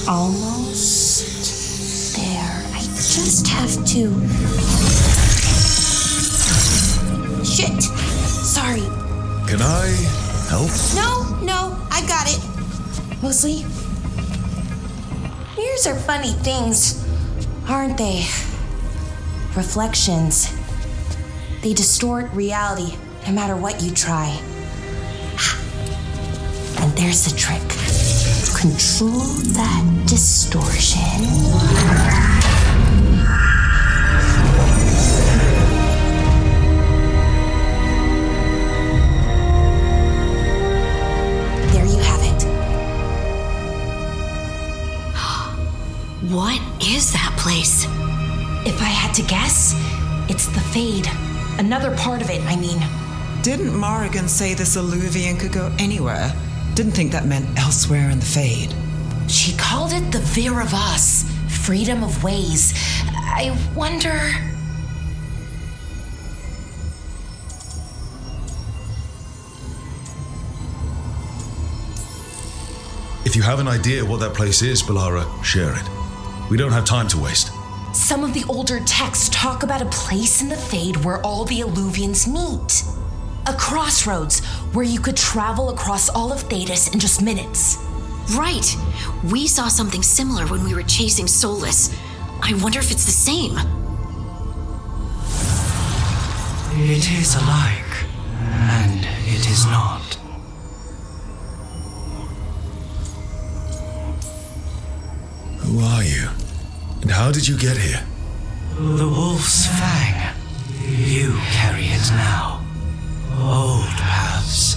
Almost there. I just have to. Shit! Sorry. Can I help? No, I got it. Mostly, mirrors are funny things, aren't they? Reflections. They distort reality no matter what you try. And there's the trick. Control that distortion. There you have it. What is that place? If I had to guess, it's the Fade. Another part of it, I mean. Didn't Morrigan say this Illuvian could go anywhere? Didn't think that meant elsewhere in the Fade. She called it the Vir of Us, freedom of ways. I wonder... If you have an idea what that place is, Balara, share it. We don't have time to waste. Some of the older texts talk about a place in the Fade where all the Illuvians meet. A crossroads where you could travel across all of Thedas in just minutes. Right. We saw something similar when we were chasing Solus. I wonder if it's the same. It is alike, and it is not. Who are you? And how did you get here? The Wolf's Fang. You carry it now. Old paths.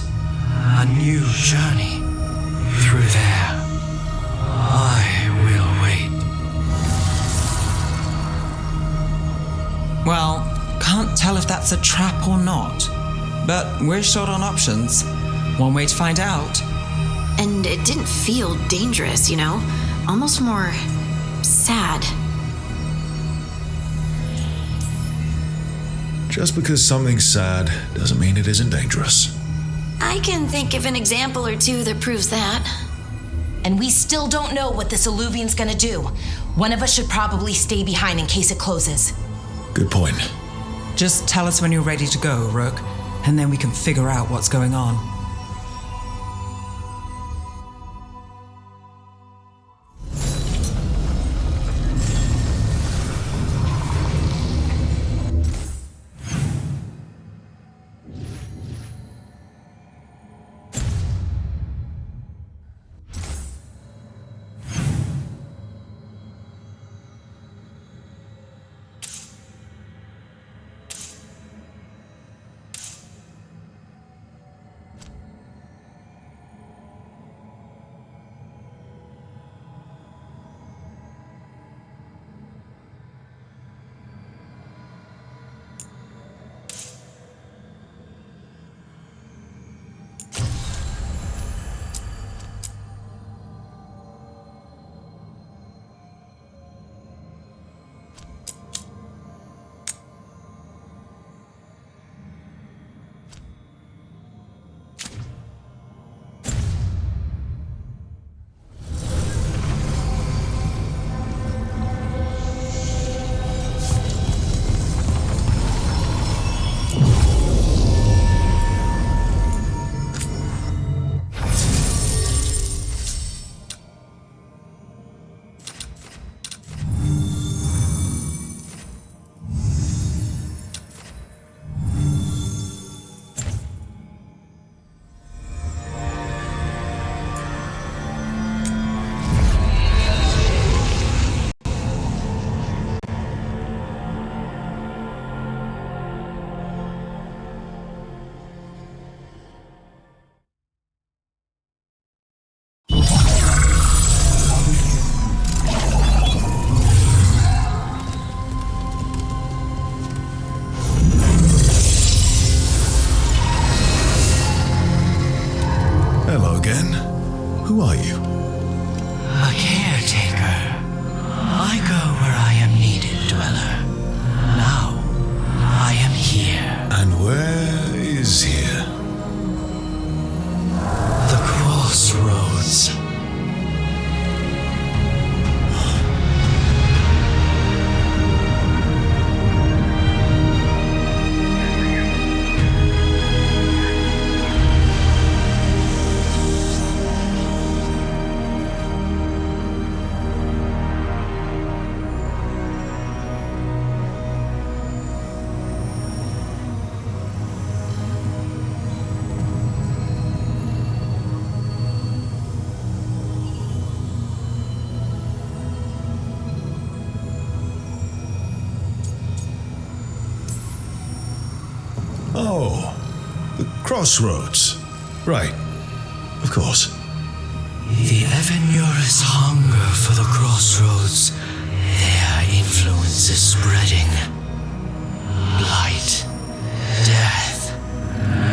A new journey. Through there. I will wait. Well, can't tell if that's a trap or not. But we're short on options. One way to find out. And it didn't feel dangerous, you know? Almost more sad. Just because something's sad doesn't mean it isn't dangerous. I can think of an example or two that proves that. And we still don't know what this Illuvian's gonna do. One of us should probably stay behind in case it closes. Good point. Just tell us when you're ready to go, Rook, and then we can figure out what's going on. Who are you? A caretaker. I go where I am needed, Dweller. Now, I am here. And where is here? The crossroads. Oh, the crossroads. Right. Of course. The Evanurus hunger for the crossroads. Their influence is spreading. Blight, death,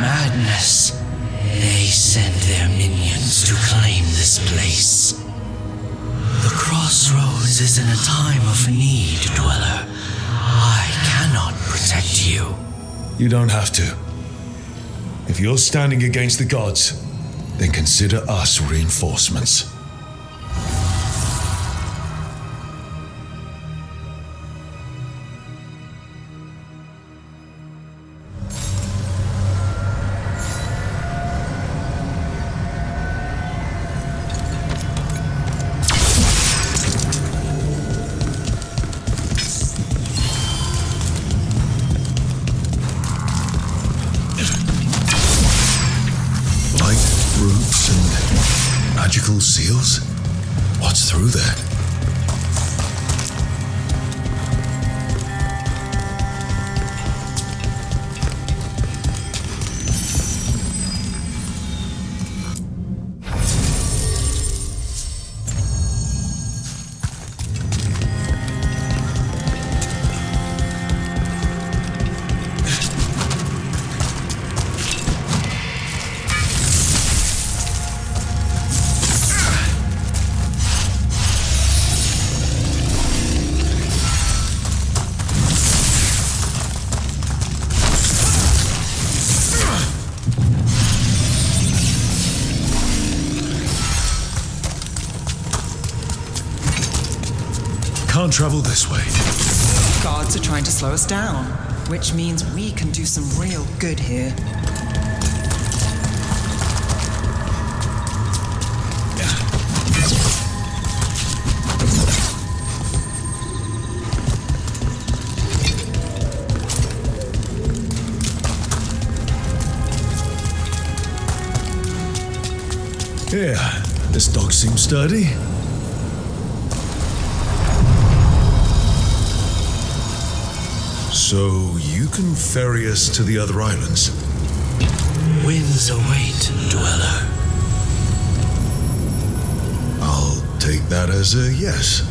madness. They send their minions to claim this place. The crossroads is in a time of need, Dweller. I cannot protect you. You don't have to. If you're standing against the gods, then consider us reinforcements. Roots and magical seals? What's through there? Can't travel this way. Guards are trying to slow us down, which means we can do some real good here. Yeah, this dog seems sturdy. So you can ferry us to the other islands? Winds await, Dweller. I'll take that as a yes.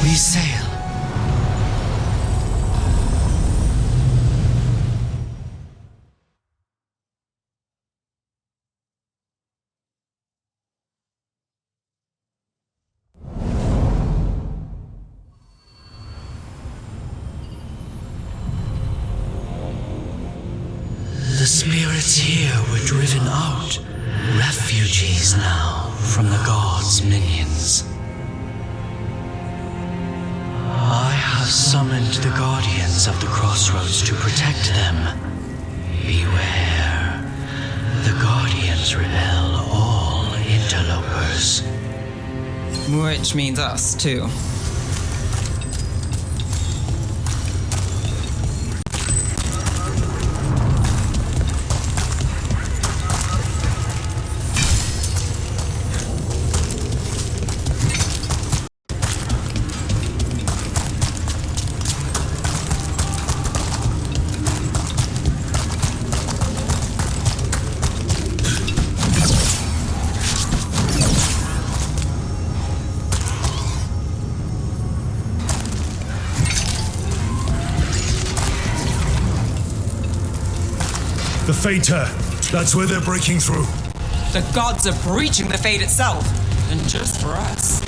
We sail. The spirits here were driven out, refugees now from the gods' minions. I have summoned the guardians of the crossroads to protect them. Beware. The guardians repel all interlopers. Which means us, too. The Fater. That's where they're breaking through. The gods are breaching the fate itself, and just for us.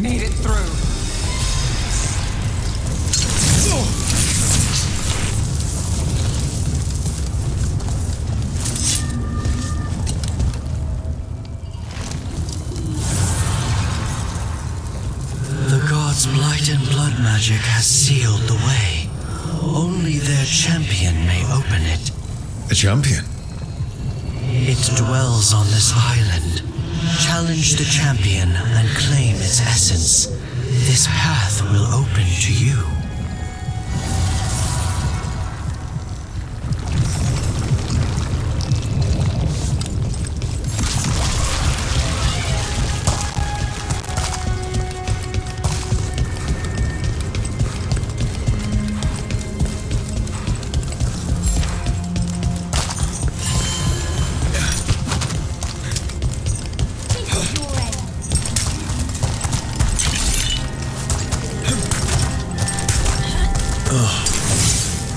Made it through. The gods' blight and blood magic has sealed the way. Only their champion may open it. A champion? It dwells on this island. Challenge the champion and claim its essence. This path will open to you.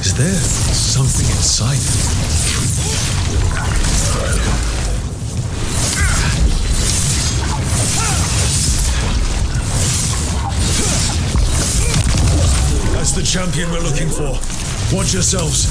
Is there something inside? That's the champion we're looking for. Watch yourselves.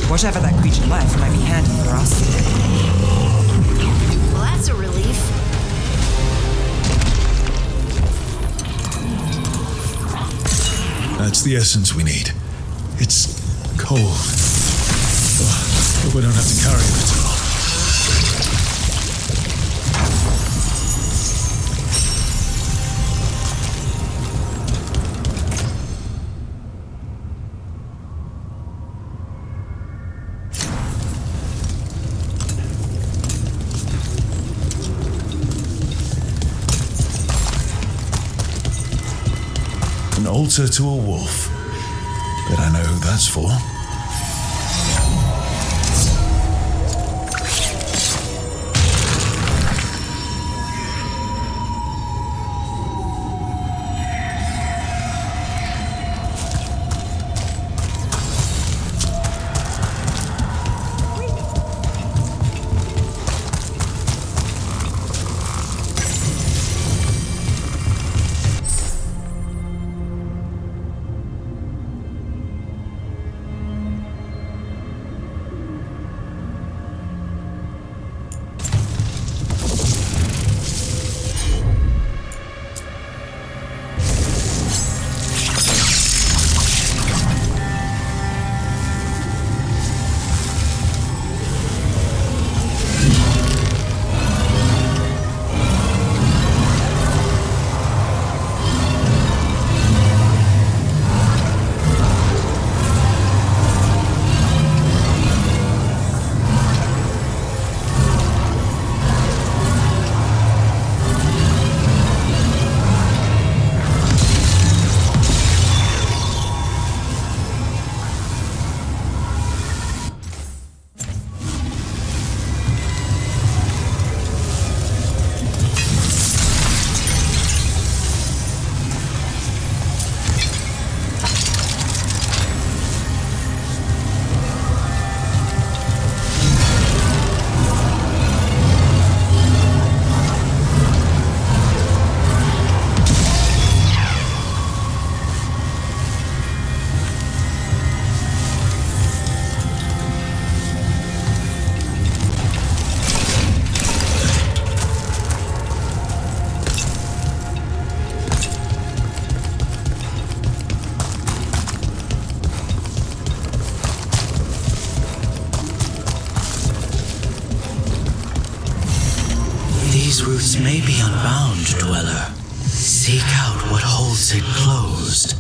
Whatever that creature left might be handy for us. Well, that's a relief. That's the essence we need. It's cold. But we don't have to carry it too long. An altar to a wolf. Bet I know who that's for. These roots may be unbound, Dweller. Seek out what holds it closed.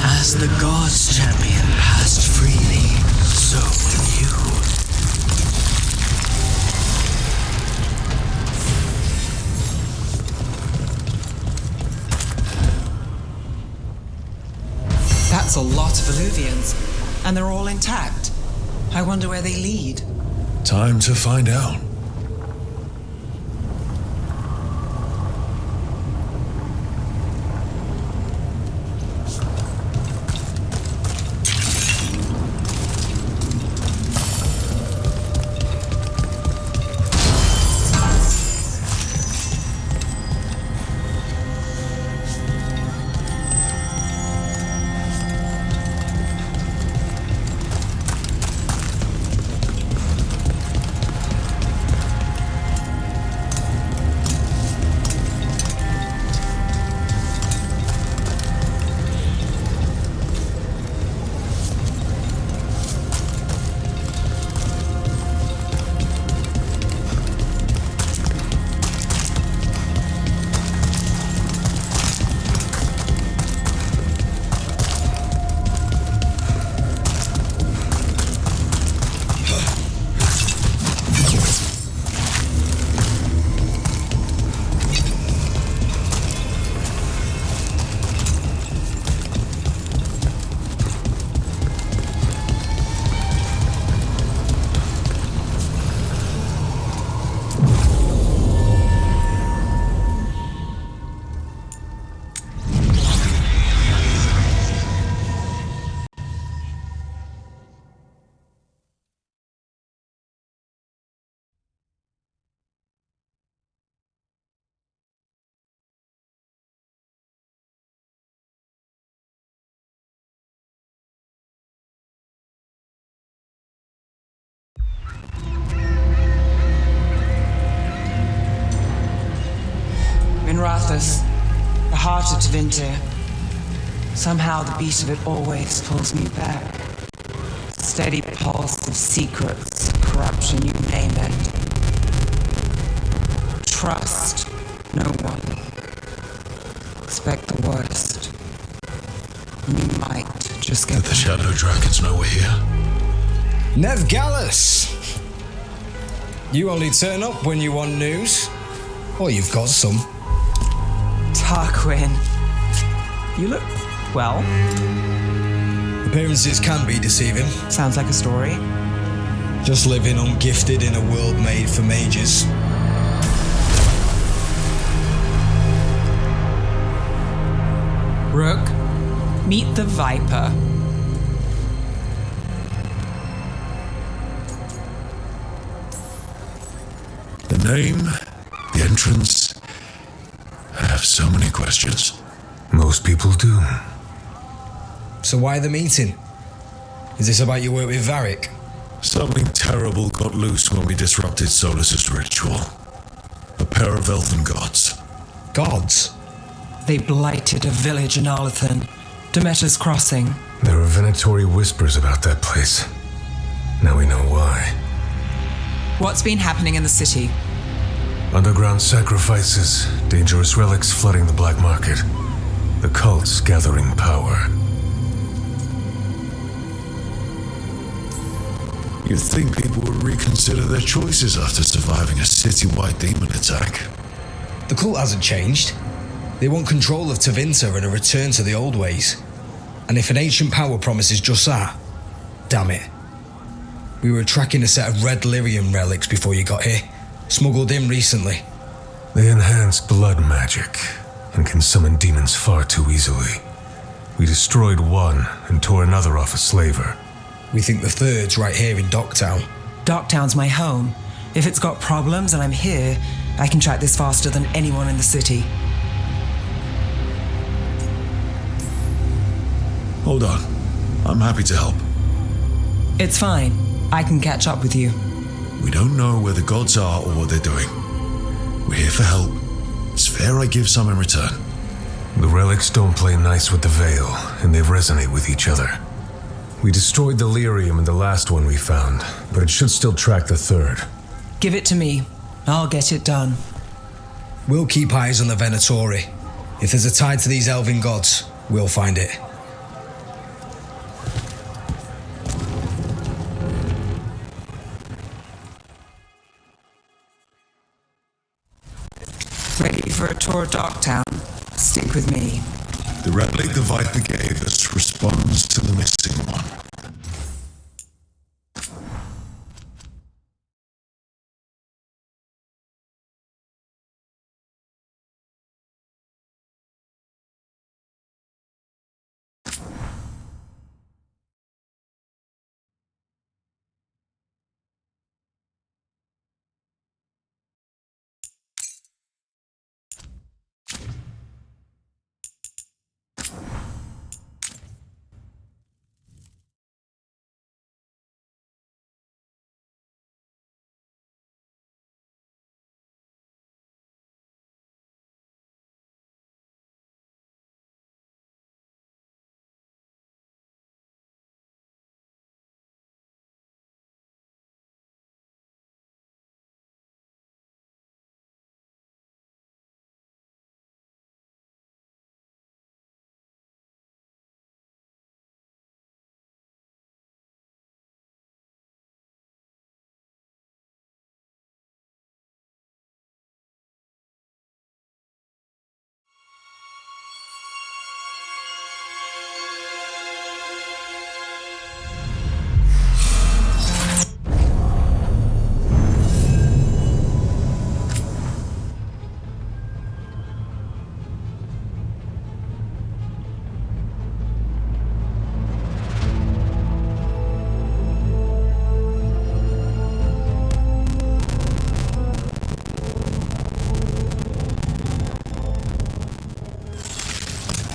As the gods' champion passed freely, so will you. That's a lot of Illuvians, and they're all intact. I wonder where they lead. Time to find out. Arthas, the heart of Tevinter. Somehow the beat of it always pulls me back. Steady pulse of secrets, corruption, you name it. Trust no one. Expect the worst. And you might just get... Did the Shadow Dragons know we're here? Nev Gallus! You only turn up when you want news. Or you've got some. Tarquin. You look... well. Appearances can be deceiving. Sounds like a story. Just living ungifted in a world made for mages. Rook, meet the Viper. The name, the entrance. I have so many questions. Most people do. So why the meeting? Is this about your work with Varric? Something terrible got loose when we disrupted Solus's ritual. A pair of elven gods. Gods? They blighted a village in Arlethan, Demeter's Crossing. There are venatory whispers about that place. Now we know why. What's been happening in the city? Underground sacrifices, dangerous relics flooding the black market. The cults gathering power. You'd think people would reconsider their choices after surviving a city-wide demon attack. The cult hasn't changed. They want control of Tevinter and a return to the old ways. And if an ancient power promises just that, damn it. We were tracking a set of red lyrium relics before you got here. Smuggled in recently. They enhance blood magic and can summon demons far too easily. We destroyed one and tore another off a slaver. We think the third's right here in Docktown. Docktown's my home. If it's got problems and I'm here, I can track this faster than anyone in the city. Hold on. I'm happy to help. It's fine. I can catch up with you. We don't know where the gods are or what they're doing. We're here for help. It's fair I give some in return. The relics don't play nice with the Veil, and they resonate with each other. We destroyed the lyrium in the last one we found, but it should still track the third. Give it to me. I'll get it done. We'll keep eyes on the Venatori. If there's a tie to these elven gods, we'll find it. Ready for a tour of Docktown? Stick with me. The relic the Viper gave us responds to the missing one.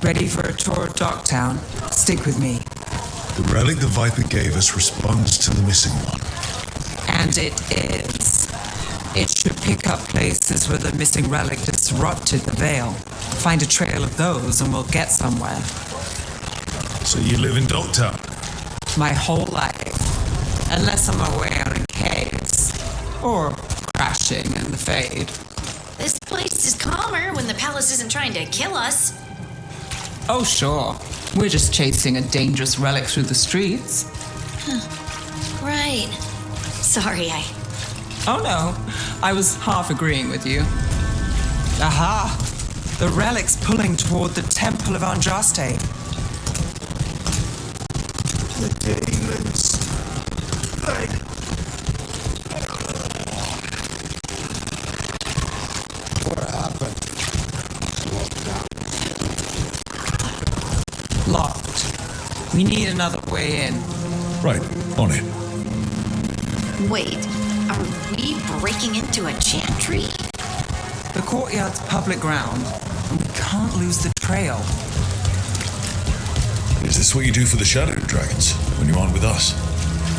Ready for a tour of Docktown? Stick with me. The relic the Viper gave us responds to the missing one. And it is. It should pick up places where the missing relic disrupted the Veil. Find a trail of those and we'll get somewhere. So you live in Dogtown? My whole life. Unless I'm away on a case. Or crashing in the Fade. This place is calmer when the palace isn't trying to kill us. Oh, sure. We're just chasing a dangerous relic through the streets. Right. Sorry, Oh no, I was half agreeing with you. Aha! The relic's pulling toward the Temple of Andraste. The demons. What happened? Locked. We need another way in. Right, on it. Wait, are we breaking into a chantry? The courtyard's public ground, and we can't lose the trail. Is this what you do for the Shadow Dragons when you aren't with us?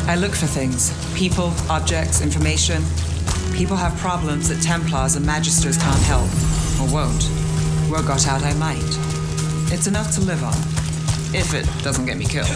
I look for things. People, objects, information. People have problems that Templars and Magisters can't help. Or won't. Word got out I might. It's enough to live on. If it doesn't get me killed.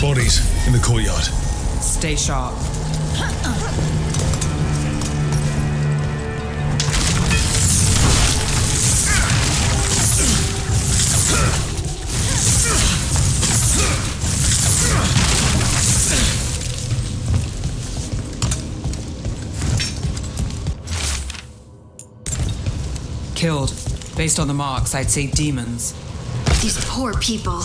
Bodies in the courtyard. Stay sharp. Killed. Based on the marks, I'd say demons. These poor people.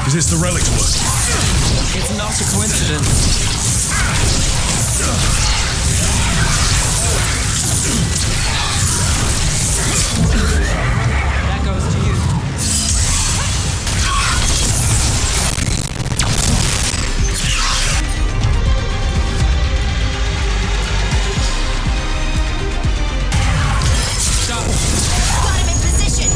Is this the relic's work? It's not a coincidence. That goes to you. Got him in position.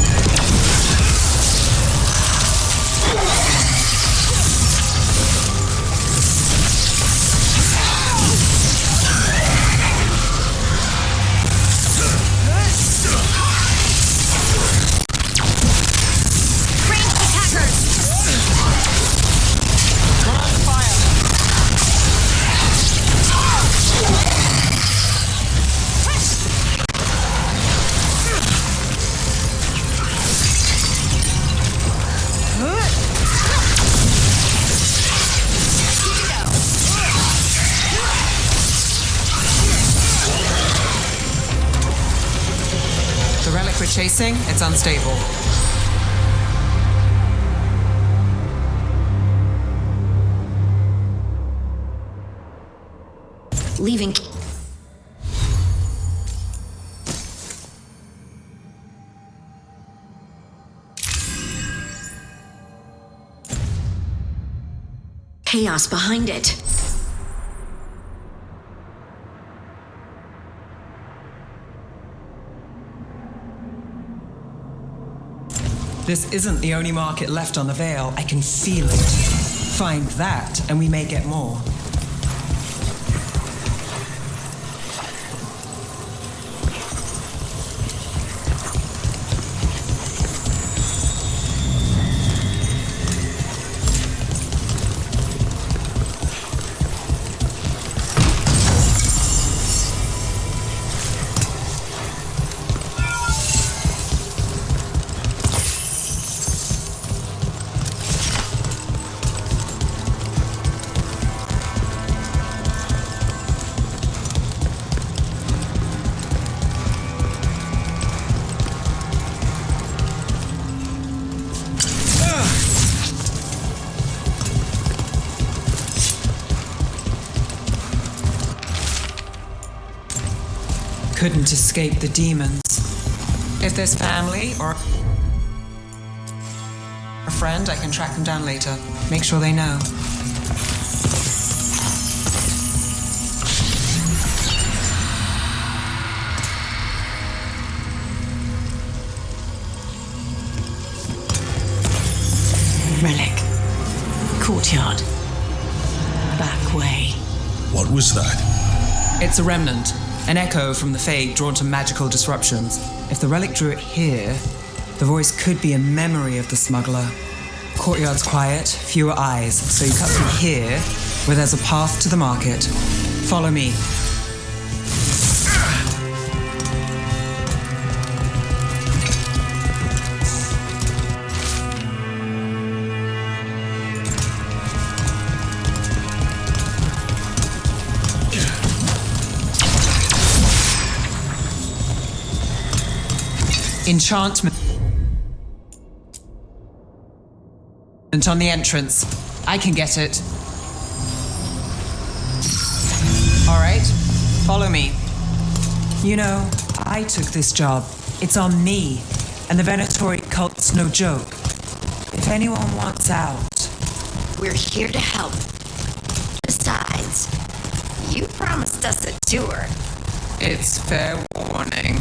We're chasing, it's unstable. Leaving. Chaos behind it. This isn't the only market left on the Veil. I can feel it. Find that, and we may get more. couldn't escape the demons. If there's family or a friend, I can track them down later. Make sure they know. Relic. Courtyard. Back way. What was that? It's a remnant, an echo from the Fade drawn to magical disruptions. If the relic drew it here, the voice could be a memory of the smuggler. Courtyard's quiet, fewer eyes, so you cut through here, where there's a path to the market. Follow me. Enchantment on the entrance. I can get it. All right, follow me. You know, I took this job. It's on me. And the Venatori cult's no joke. If anyone wants out... We're here to help. Besides, you promised us a tour. It's fair warning.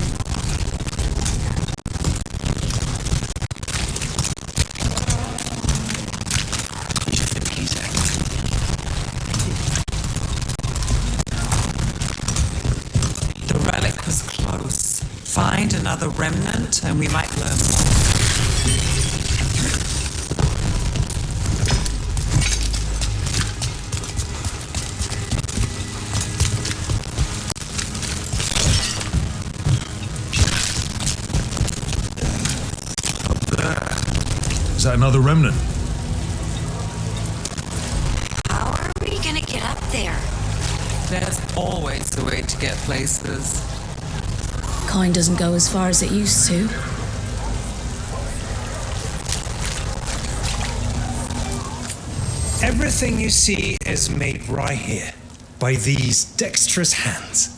Close. Find another remnant and we might learn more. Up there. Is that another remnant? How are we gonna get up there? There's always a way to get places. Coin doesn't go as far as it used to. Everything you see is made right here, by these dexterous hands.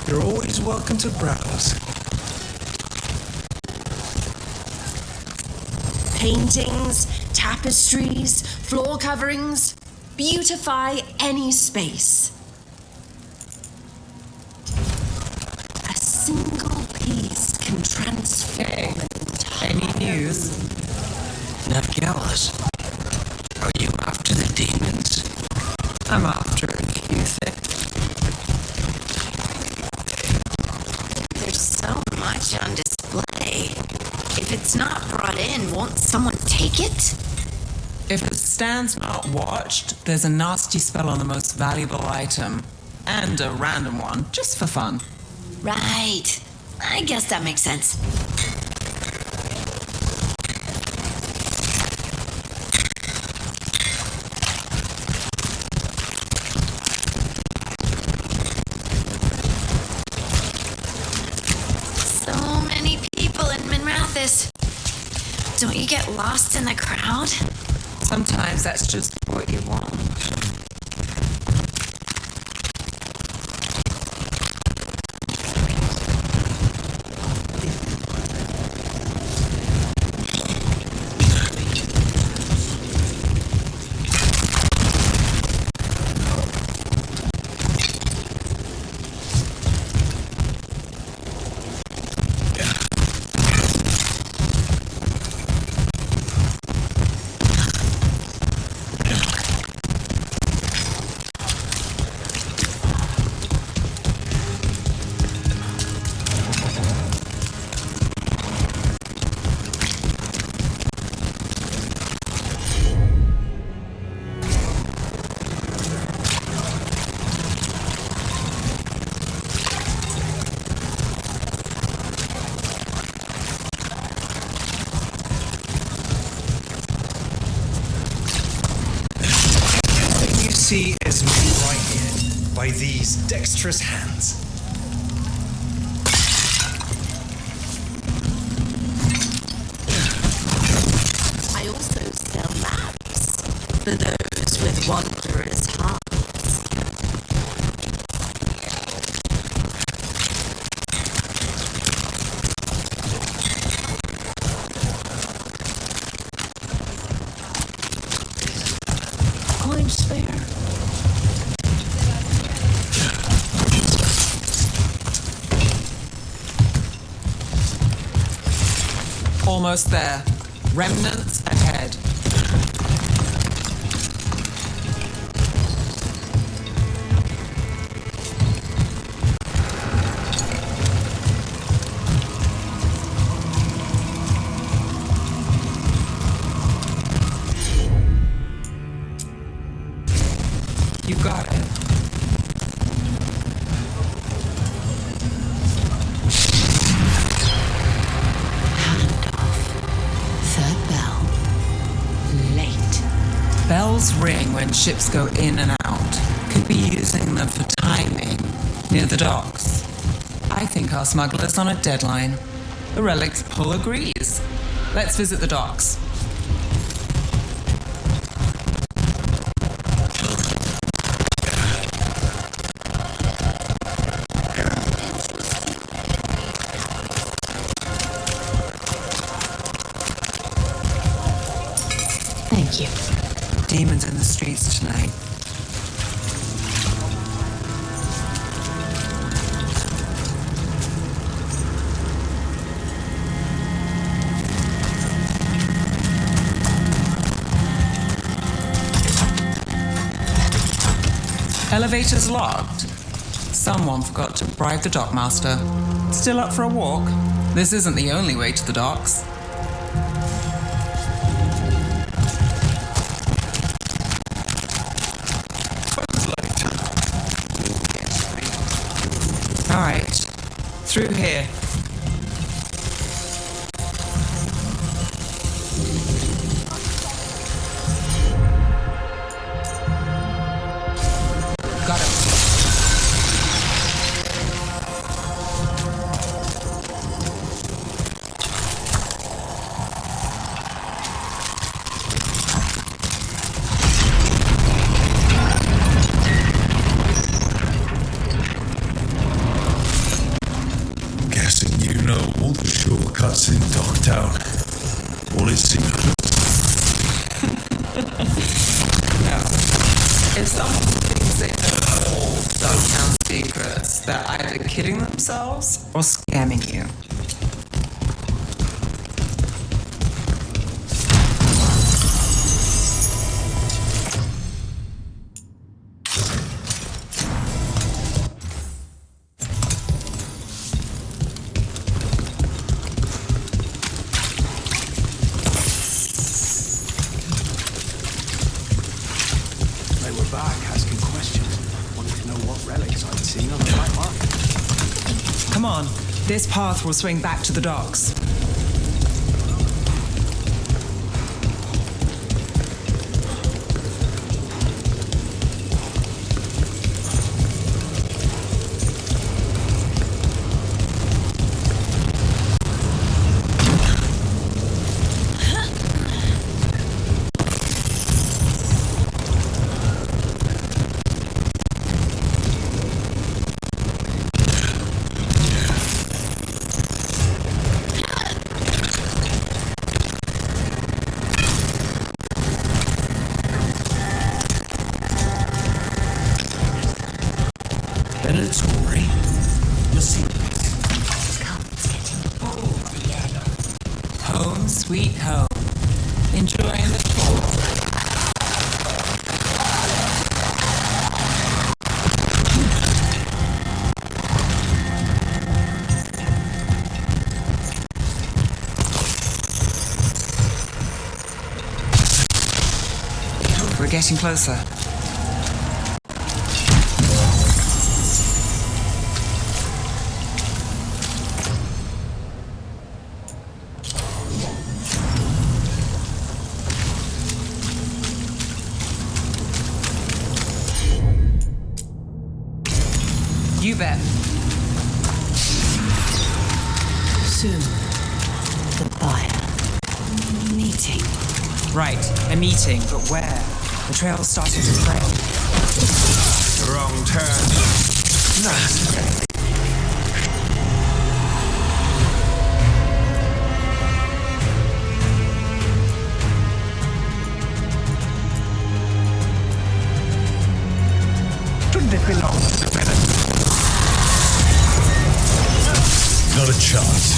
You're always welcome to browse. Paintings, tapestries, floor coverings. Beautify any space. A single piece can transform an entire... Any news? Navgalis, are you after the demons? I'm after a few things. There's so much on display. If it's not brought in, won't someone take it? If it stands not watched, there's a nasty spell on the most valuable item. And a random one, just for fun. Right. I guess that makes sense. So many people in Minrathis. Don't you get lost in the crowd? Sometimes that's just what you want. See is made right here by these dexterous hands. I also sell maps for those with wanderers' hearts. Coin spare. Almost there. Remnants ahead. You got it. Third bell. Late. Bells ring when ships go in and out. Could be using them for timing near the docks. I think our smuggler's on a deadline. The relic's pull agrees. Let's visit the docks. Thank you. Demons in the streets tonight. Elevator's locked. Someone forgot to bribe the dockmaster. Still up for a walk? This isn't the only way to the docks. All right, through here. Got it. Guessing you know all the shortcuts in Dogtown. All its secrets. No. If someone thinks they know all Dogtown secrets, they're either kidding themselves or scamming you. They were back asking questions, wanting to know what relics I'd seen on the black market. Come on, this path will swing back to the docks. predatory. You'll see. Home sweet home. Enjoying the tour. We're getting closer. You bet. Soon, the buyer. Meeting. Right, a meeting, but where? The trail's starting to trail. Wrong turn. Nice. Shouldn't it belong to the better? Not a chance.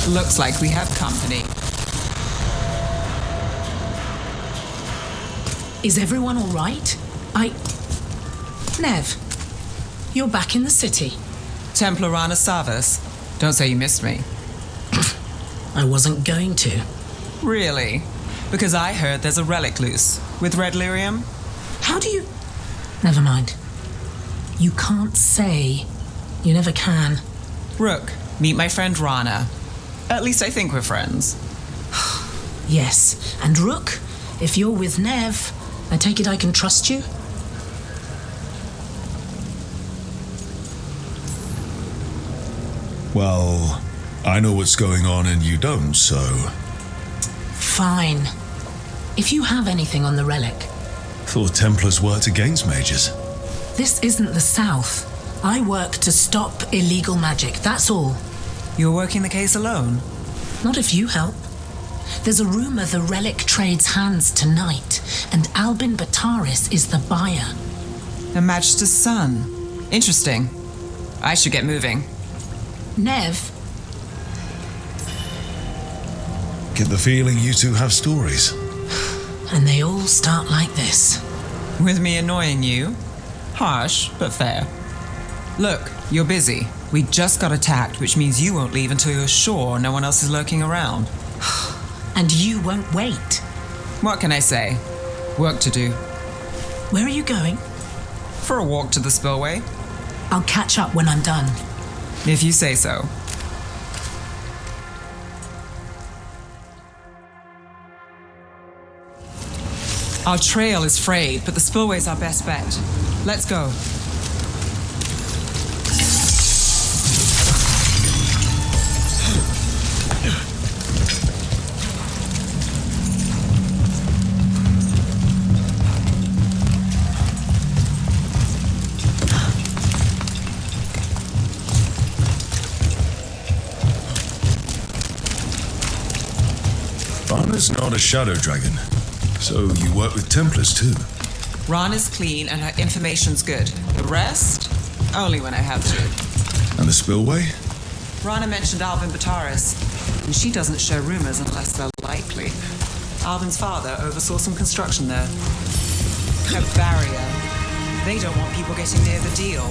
Looks like we have company. Is everyone all right? Nev, you're back in the city. Templar Rana Savas. Don't say you missed me. I wasn't going to. Really? Because I heard there's a relic loose. With red lyrium? How do you... Never mind. You can't say. You never can. Rook, meet my friend Rana. At least I think we're friends. Yes, and Rook, if you're with Nev, I take it I can trust you? Well, I know what's going on and you don't, so... Fine. If you have anything on the relic... Thought Templars worked against mages. This isn't the South. I work to stop illegal magic, that's all. You're working the case alone? Not if you help. There's a rumor the relic trades hands tonight, and Albin Bataris is the buyer. Her Majesty's son. Interesting. I should get moving. Nev? Get the feeling you two have stories. And they all start like this. With me annoying you? Harsh, but fair. Look, you're busy. We just got attacked, which means you won't leave until you're sure no one else is lurking around. And you won't wait. What can I say? Work to do. Where are you going? For a walk to the spillway. I'll catch up when I'm done. If you say so. Our trail is frayed, but the spillway's our best bet. Let's go. Rana's not a shadow dragon, so you work with Templars too. Rana's clean and her information's good. The rest? Only when I have to. And the spillway? Rana mentioned Alvin Bataris, and she doesn't share rumors unless they're likely. Alvin's father oversaw some construction there. A barrier. They don't want people getting near the deal.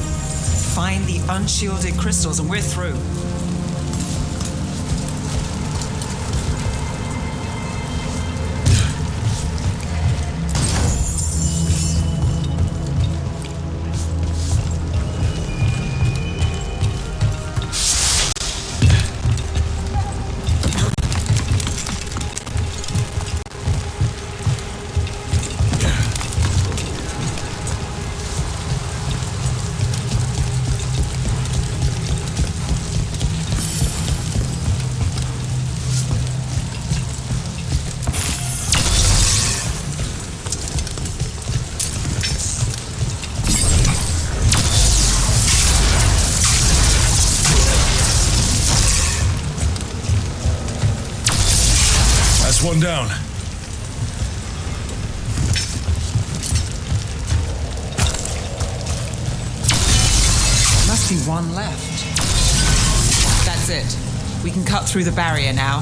Find the unshielded crystals and we're through. That's one down. Must be one left. That's it. We can cut through the barrier now.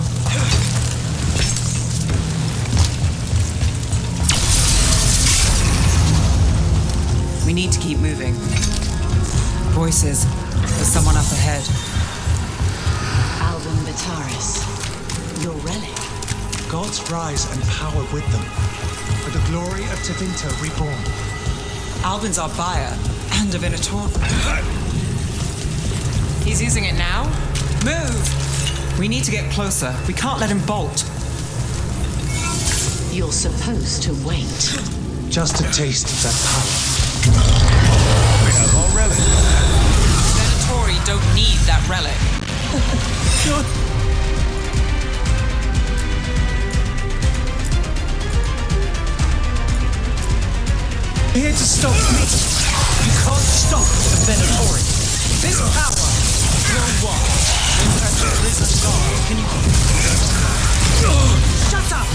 We need to keep moving. Voices. There's someone up ahead. Album Vitaris. Your relic. Gods rise and power with them. For the glory of Tevinter reborn. Albin's our buyer and a Venator. He's using it now? Move! We need to get closer. We can't let him bolt. You're supposed to wait. Just to taste that power. We have our relic. Venatori don't need that relic. Here to stop me. You can't stop the Venatori. This power will what? Can you... Shut up!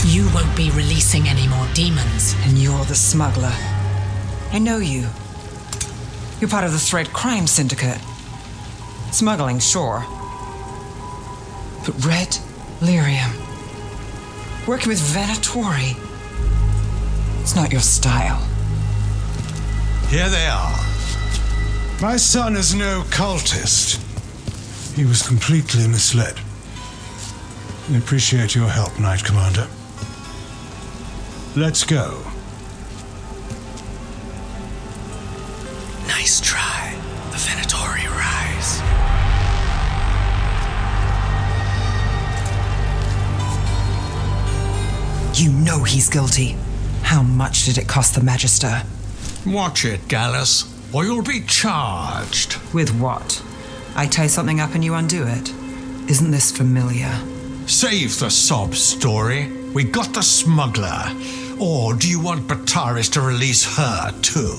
You won't be releasing any more demons. And you're the smuggler. I know you. You're part of the Thread Crime Syndicate. Smuggling, sure. But Red Lyrium. Working with Venatori. It's not your style. Here they are. My son is no cultist. He was completely misled. I appreciate your help, Knight Commander. Let's go. Nice try. The Venatori rise. You know he's guilty. How much did it cost the Magister? Watch it, Gallus, or you'll be charged. With what? I tie something up and you undo it. Isn't this familiar? Save the sob story. We got the smuggler. Or do you want Bataris to release her too?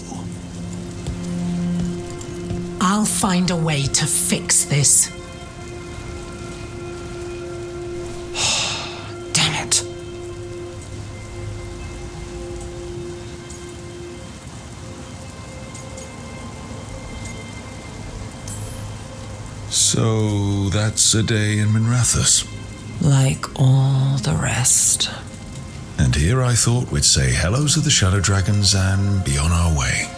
I'll find a way to fix this. Damn it. So that's a day in Minrathous. Like all the rest. And here I thought we'd say hello to the Shadow Dragons and be on our way.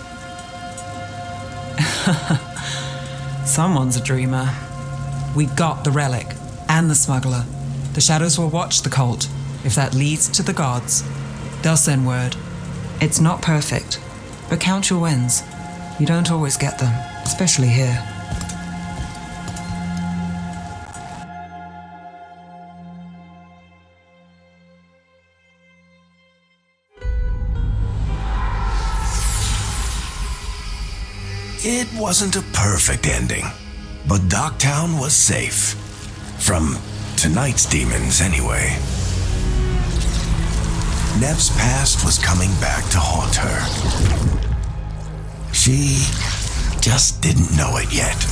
Someone's a dreamer. We got the relic and the smuggler. The shadows will watch the cult. If that leads to the gods, they'll send word. It's not perfect, but count your wins. You don't always get them, especially here. It wasn't a perfect ending, but Docktown was safe. From tonight's demons, anyway. Nev's past was coming back to haunt her. She just didn't know it yet.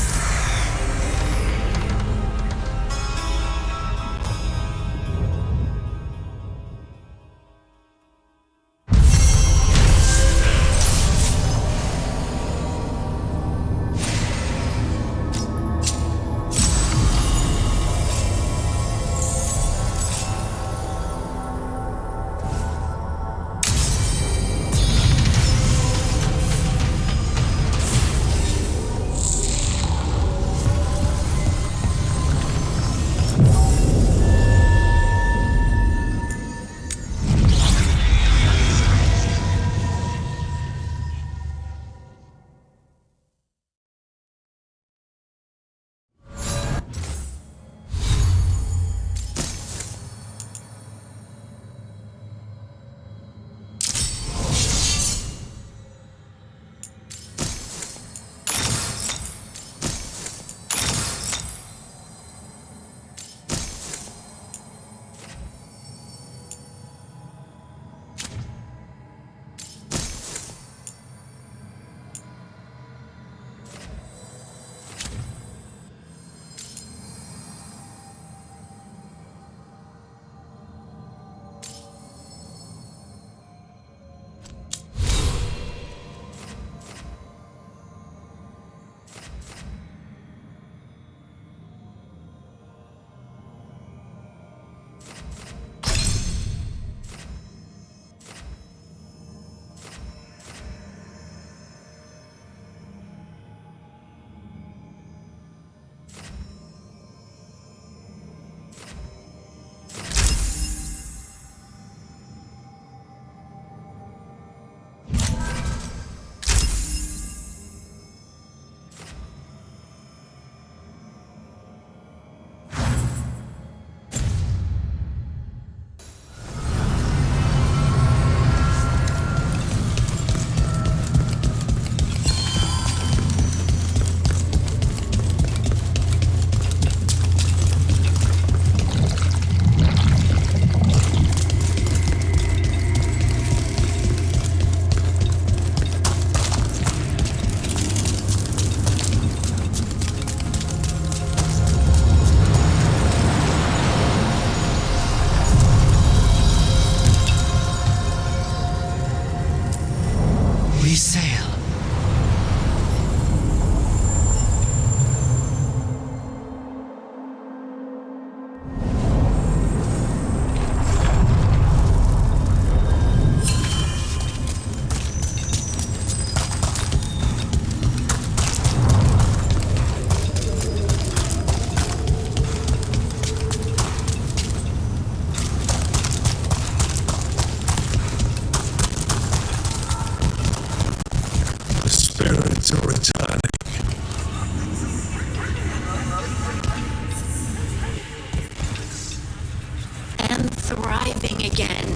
Thriving again.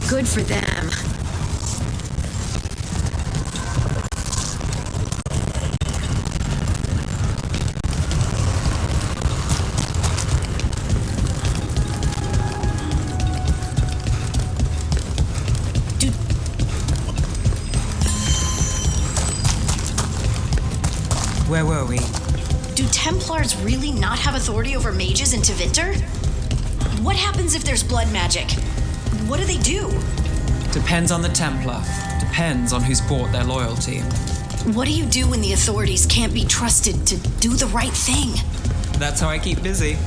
Good for them. Where were we? Do Templars really not have authority over mages in Tevinter? What happens if there's blood magic? What do they do? Depends on the Templar. Depends on who's bought their loyalty. What do you do when the authorities can't be trusted to do the right thing? That's how I keep busy.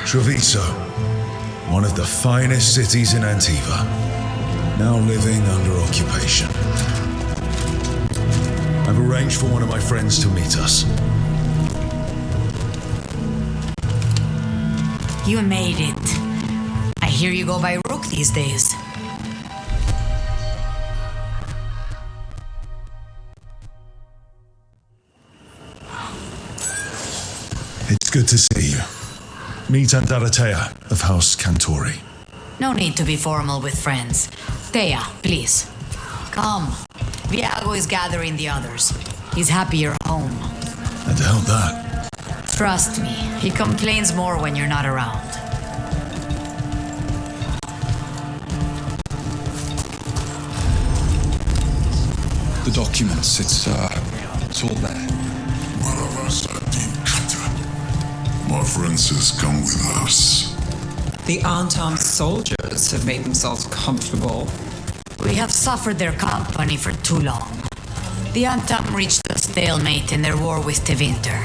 Treviso, one of the finest cities in Antiva, now living under occupation. I've arranged for one of my friends to meet us. You made it. I hear you go by Rook these days. It's good to see you. Meet Andaratea of House Cantori. No need to be formal with friends. Thea, please. Come. Viago is gathering the others. He's happier home. I doubt that. Trust me, he complains more when you're not around. The documents, it's all there. My friend says come with us. The unarmed soldiers have made themselves comfortable. We have suffered their company for too long. The Antam reached a stalemate in their war with Tevinter.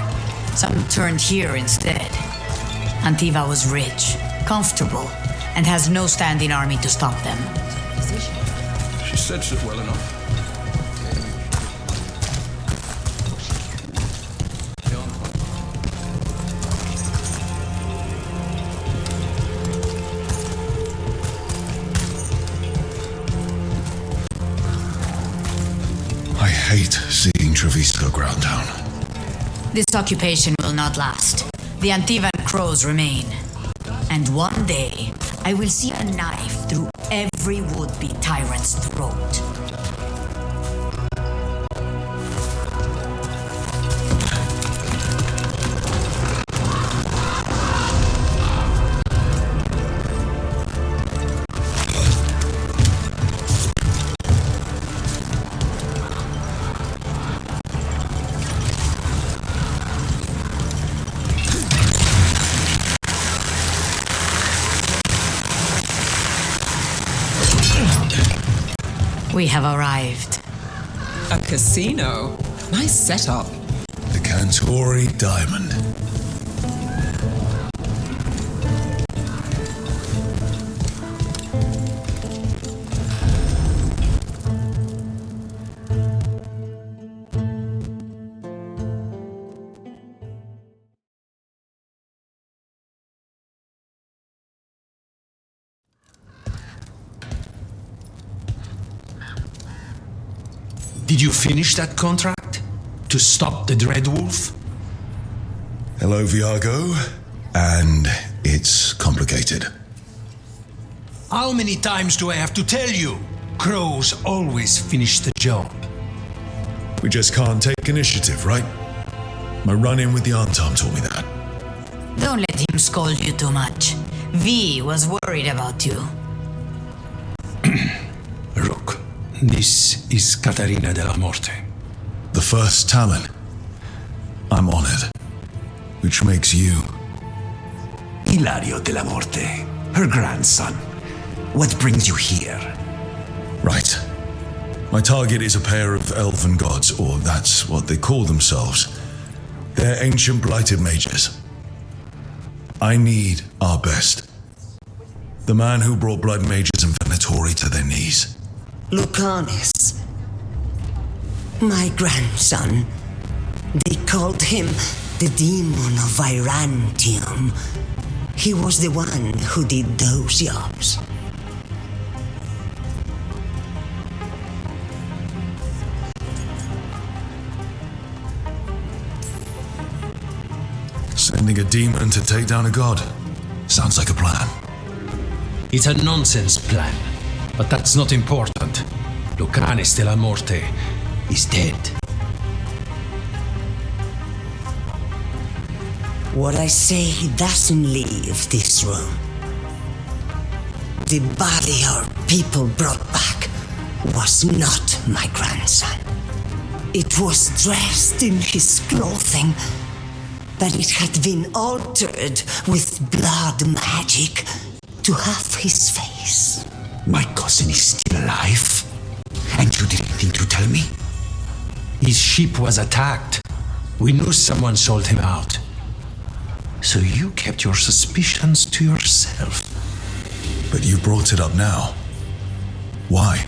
Some turned here instead. Antiva was rich, comfortable, and has no standing army to stop them. She said it well enough. I hate seeing Treviso ground down. This occupation will not last. The Antivan crows remain. And one day, I will see a knife through every would-be tyrant's throat. We have arrived. A casino? Nice setup. The Cantori Diamond. Did you finish that contract? To stop the Dread Wolf? Hello, Viago. And it's complicated. How many times do I have to tell you? Crows always finish the job. We just can't take initiative, right? My run-in with the Antam told me that. Don't let him scold you too much. V was worried about you. Rook, this is Catarina de la Morte. The first Talon. I'm honored. Which makes you... Hilario de la Morte, her grandson. What brings you here? Right. My target is a pair of elven gods, or that's what they call themselves. They're ancient blighted mages. I need our best. The man who brought blood mages and Venatori to their knees. Lucanis. My grandson. They called him the Demon of Virantium. He was the one who did those jobs. Sending a demon to take down a god. Sounds like a plan. It's a nonsense plan, but that's not important. Lucanis de la Morte is dead. What I say doesn't leave this room. The body our people brought back was not my grandson. It was dressed in his clothing, but it had been altered with blood magic to have his face. My cousin is still alive? And you didn't think to tell me? His ship was attacked. We knew someone sold him out. So you kept your suspicions to yourself. But you brought it up now. Why?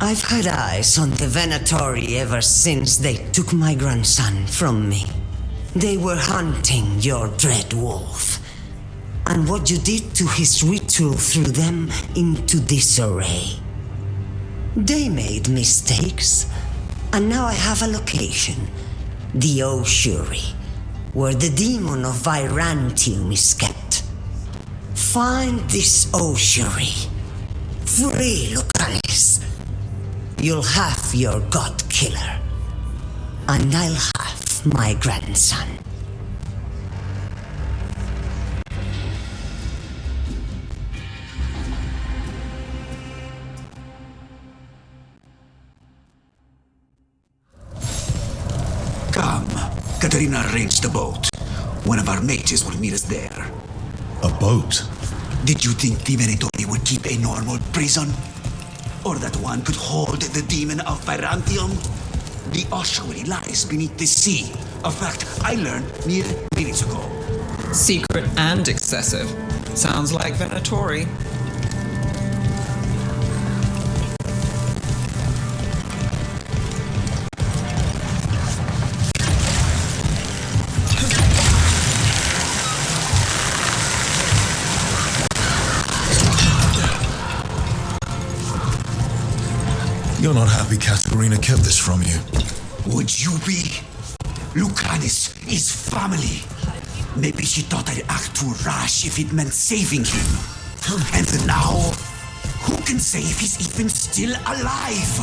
I've had eyes on the Venatori ever since they took my grandson from me. They were hunting your dread wolf. And what you did to his ritual threw them into disarray. They made mistakes, and now I have a location. The Ossuary, where the demon of Virantium is kept. Find this Ossuary. Free Lucanis. You'll have your god killer. And I'll have my grandson. Come. Katerina arranged the boat. One of our mages will meet us there. A boat? Did you think the Venatori would keep a normal prison? Or that one could hold the demon of Virantium? The ossuary lies beneath the sea. A fact I learned mere minutes ago. Secret and excessive. Sounds like Venatori. You're not happy Katerina kept this from you. Would you be? Lucanis is family. Maybe she thought I'd act too rash if it meant saving him. And now, who can say if he's even still alive?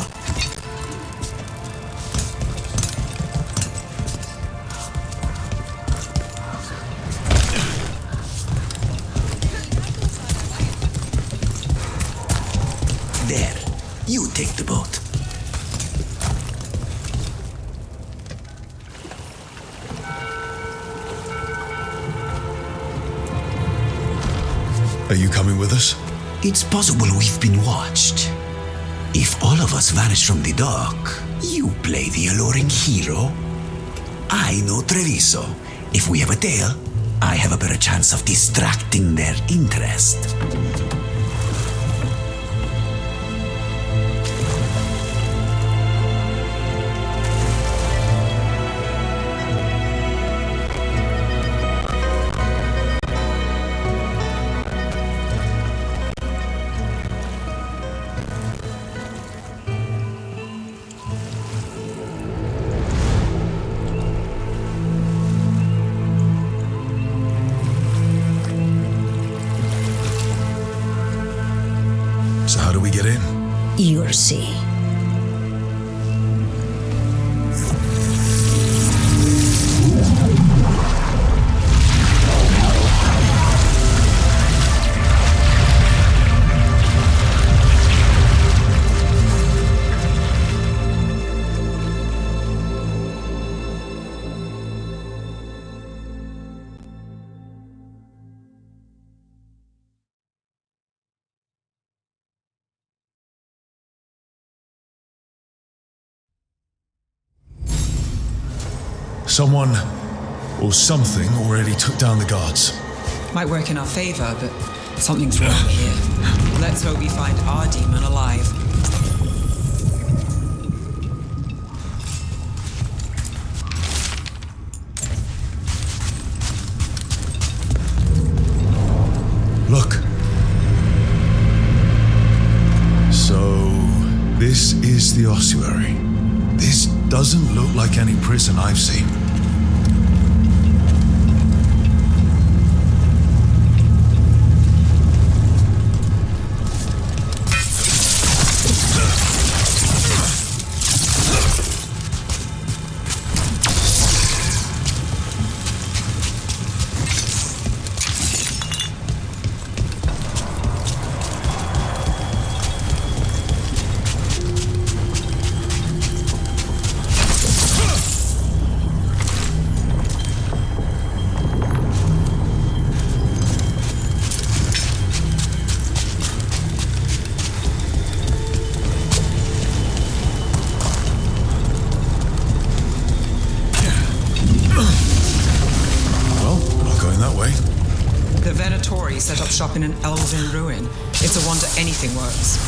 There, you take the boat. Are you coming with us? It's possible we've been watched. If all of us vanish from the dock, you play the alluring hero. I know Treviso. If we have a tail, I have a better chance of distracting their interest. So how do we get in? You'll see. Someone or something already took down the guards. Might work in our favor, but something's wrong here. Let's hope we find our demon alive. Look. So, this is the ossuary. This doesn't look like any prison I've seen. Veilguard set up shop in an elven ruin. It's a wonder anything works.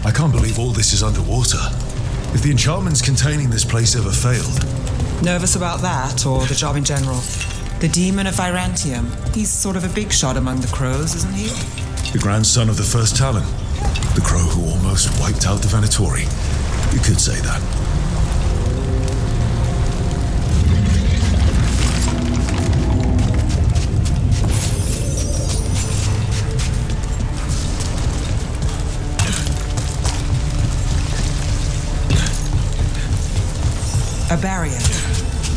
I can't believe all this is underwater. If the enchantments containing this place ever failed... Nervous about that, or the job in general? The demon of Virantium. He's sort of a big shot among the crows, isn't he? The grandson of the first Talon. The crow who almost wiped out the Venatori. You could say that. A barrier.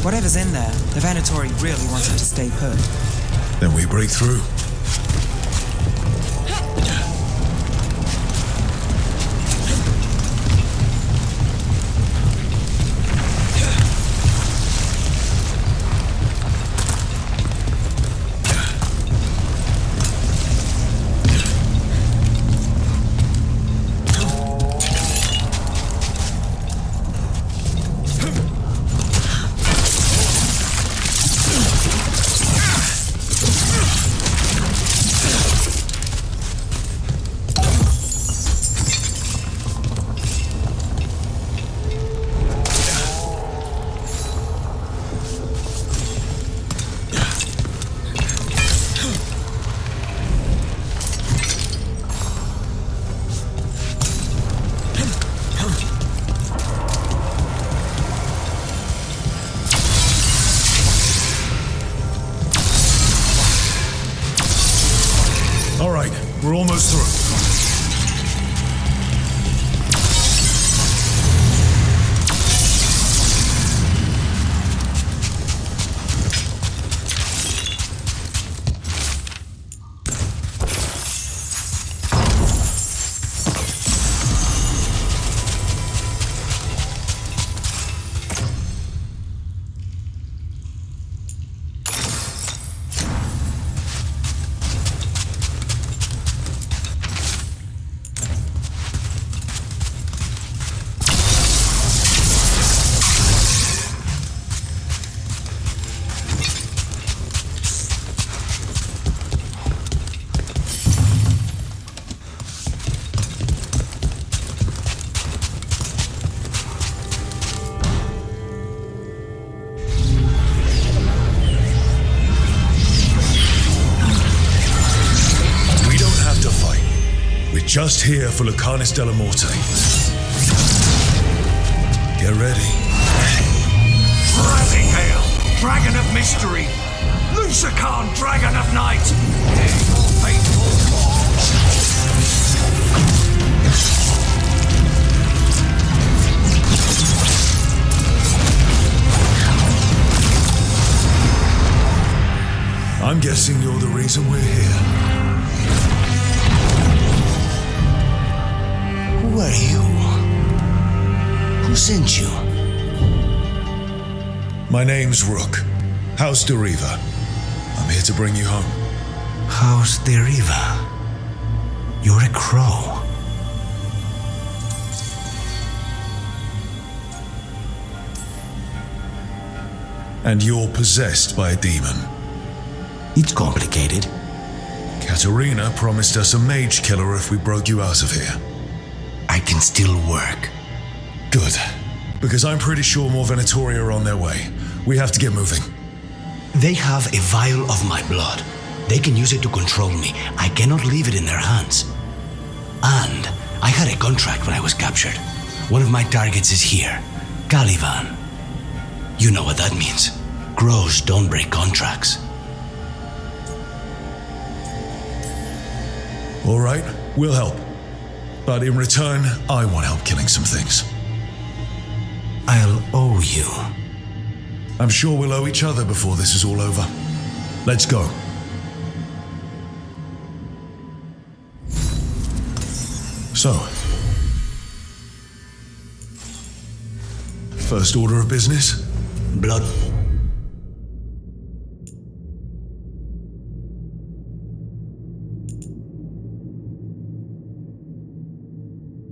Whatever's in there, the Venatori really wants it to stay put. Then we break through. We're almost through. Just here for Lucanus de la Morte. Get ready. Bloody hell! Dragon of mystery! Lucican, dragon of night! Faithful I'm guessing you're the reason we're here. Who are you? Who sent you? My name's Rook. House de Riva. I'm here to bring you home. House de Riva? You're a crow. And you're possessed by a demon. It's complicated. Katerina promised us a mage killer if we broke you out of here. I can still work. Good. Because I'm pretty sure more Venatori are on their way. We have to get moving. They have a vial of my blood. They can use it to control me. I cannot leave it in their hands. And I had a contract when I was captured. One of my targets is here, Caliban. You know what that means. Crows don't break contracts. All right, we'll help. But in return, I want help killing some things. I'll owe you. I'm sure we'll owe each other before this is all over. Let's go. So, first order of business? Blood.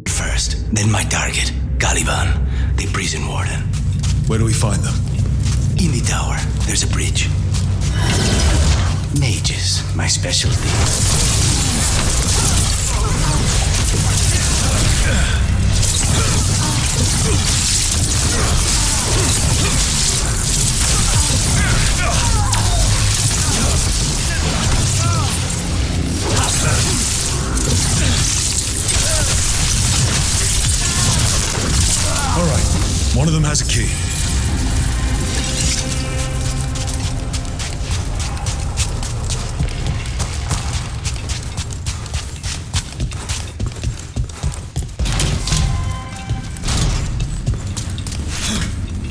First, then my target, Caliban, the prison warden. Where do we find them? In the tower, there's a bridge. Mages, my specialty. All right, one of them has a key.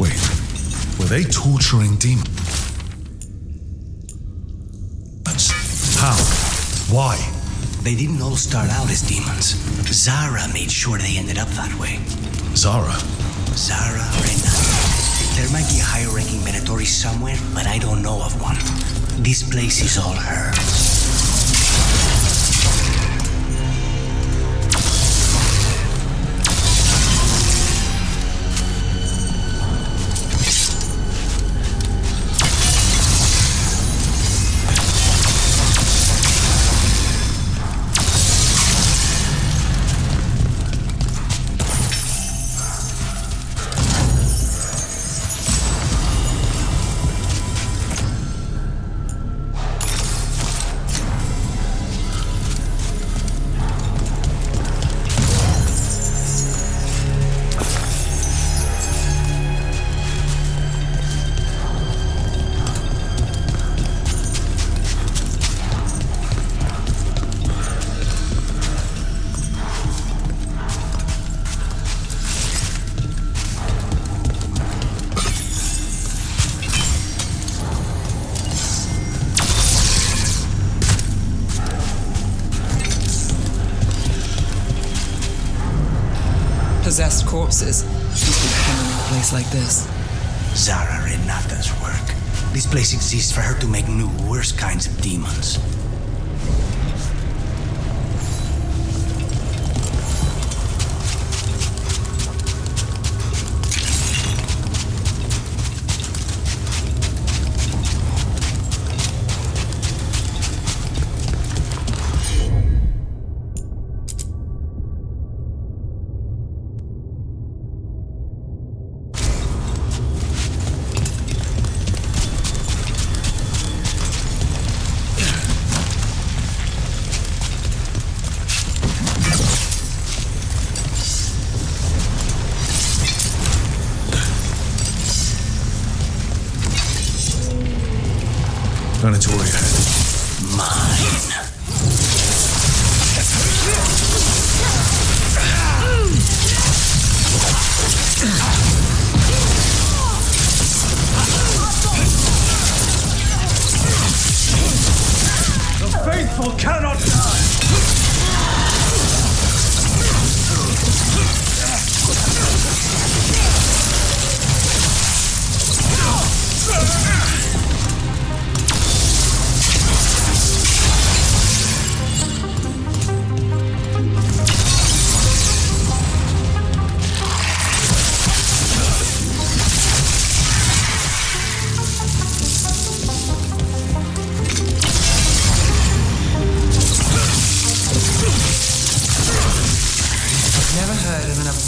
Wait, were they torturing demons? How? Why? They didn't all start out as demons. Zara made sure they ended up that way. Zara? Zara Renata. There might be a higher-ranking Venatori somewhere, but I don't know of one. This place is all hers. Possessed corpses. Must be common in a place like this. Zara Renata's work. This place exists for her to make new, worse kinds of demons. Venatori ahead. Mine. The faithful cannot die!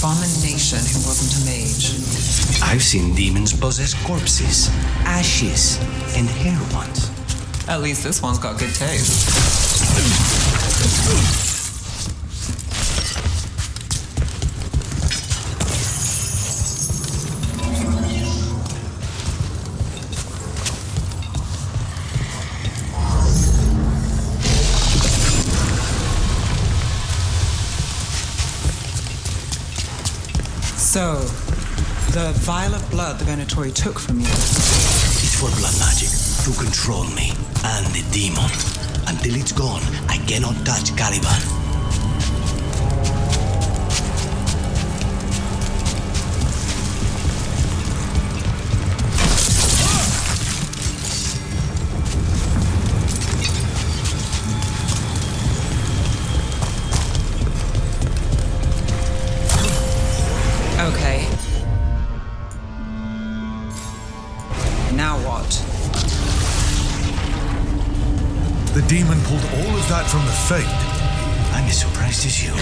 Abomination who wasn't a mage. I've seen demons possess corpses, ashes, and hair ones. At least this one's got good taste. So, the vial of blood the Venatori took from you. It's for blood magic, to control me, and the demon. Until it's gone, I cannot touch Caliban. Okay. Now what? all of that from the Fade? I'm as surprised as you.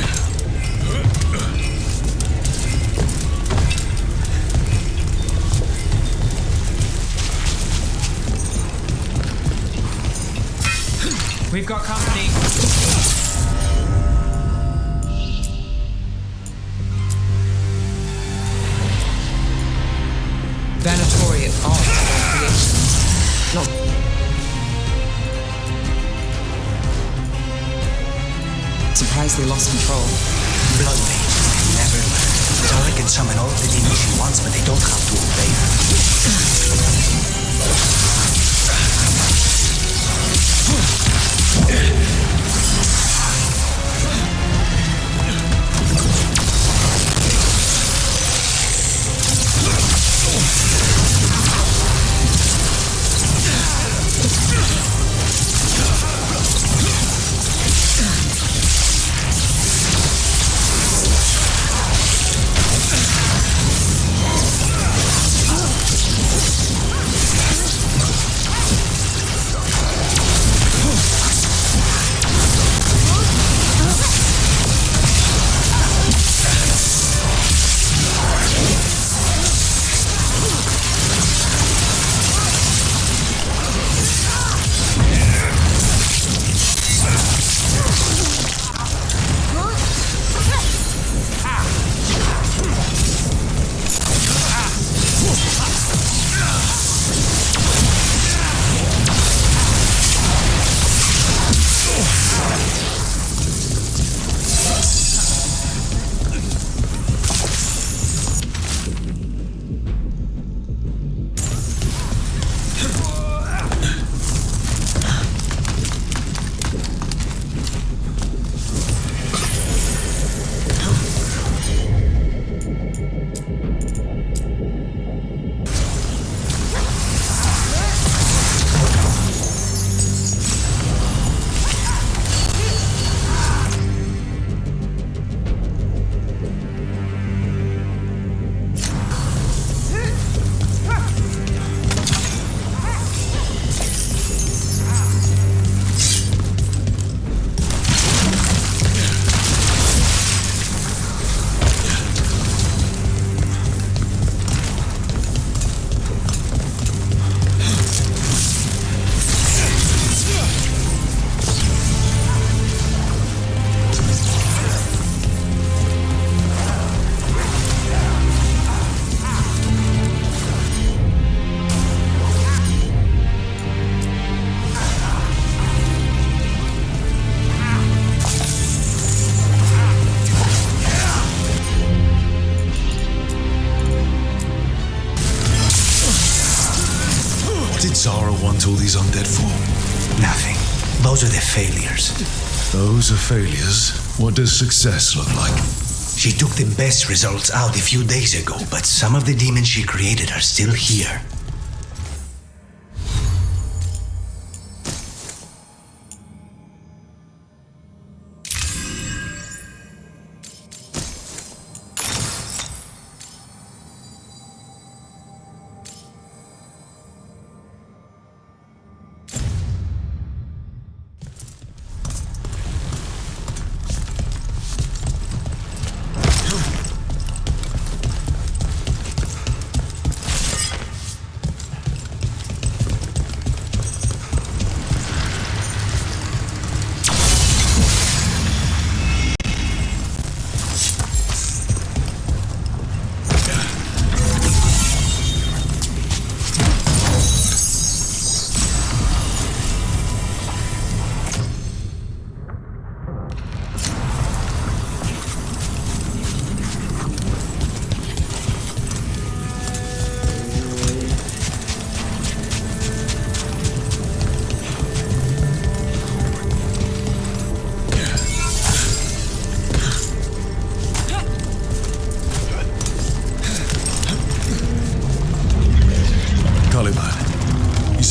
We've got company. Venatori at art or creations. Not. Surprised they lost control. Blood mages, they never learn. Tara can summon all the demons she wants, but they don't have to obey her. Zara want all these undead for? Nothing. Those are the failures. Those are failures? What does success look like? She took the best results out a few days ago, but some of the demons she created are still here.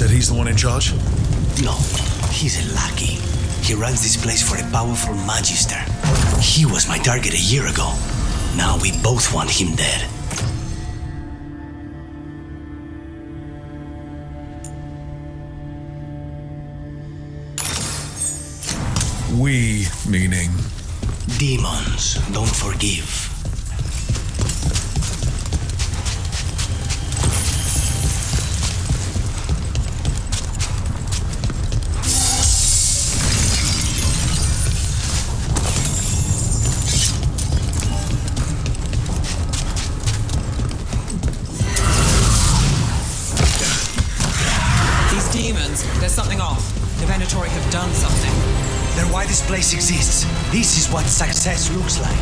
He's the one in charge? No, he's a lackey. He runs this place for a powerful magister. He was my target a year ago. Now we both want him dead. We, meaning? Demons don't forgive. These demons, there's something off. The Venatori have done something. They're why this place exists. This is what success looks like.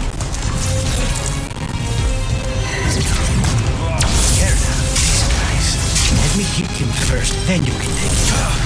Here now, these guys. Let me hit him first, then you can take it.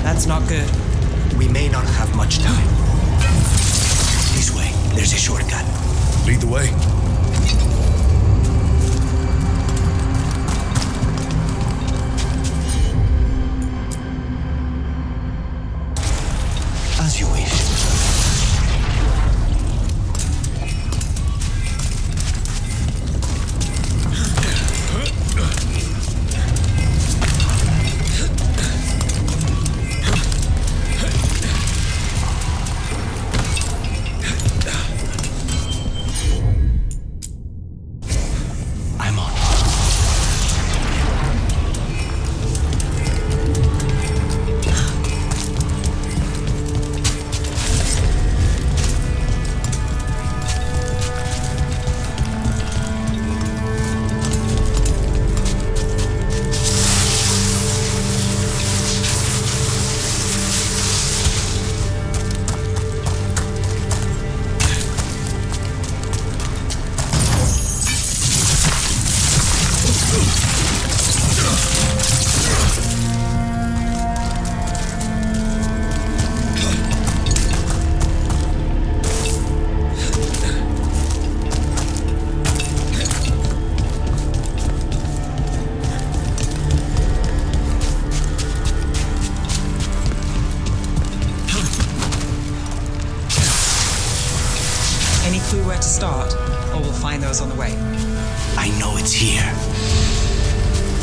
That's not good. We may not have much time. This way, there's a shortcut. Lead the way. As you wish. where to start, or we'll find those on the way. I know it's here.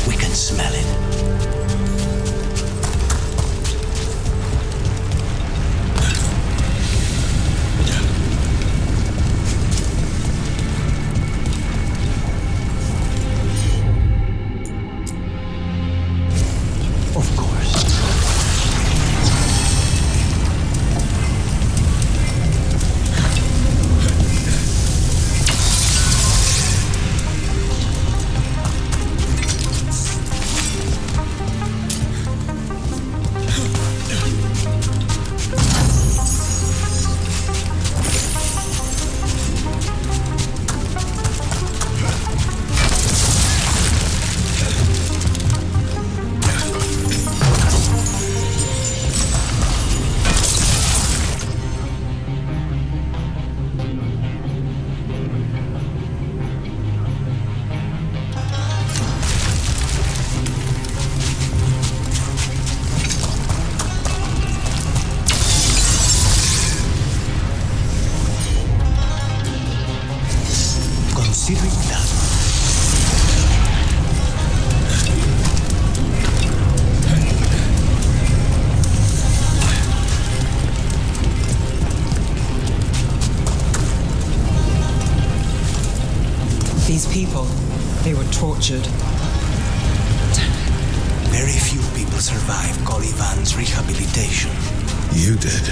We can smell it. Of course. Consider it done. These people, they were tortured. Very few people survive Calivan's rehabilitation. You did.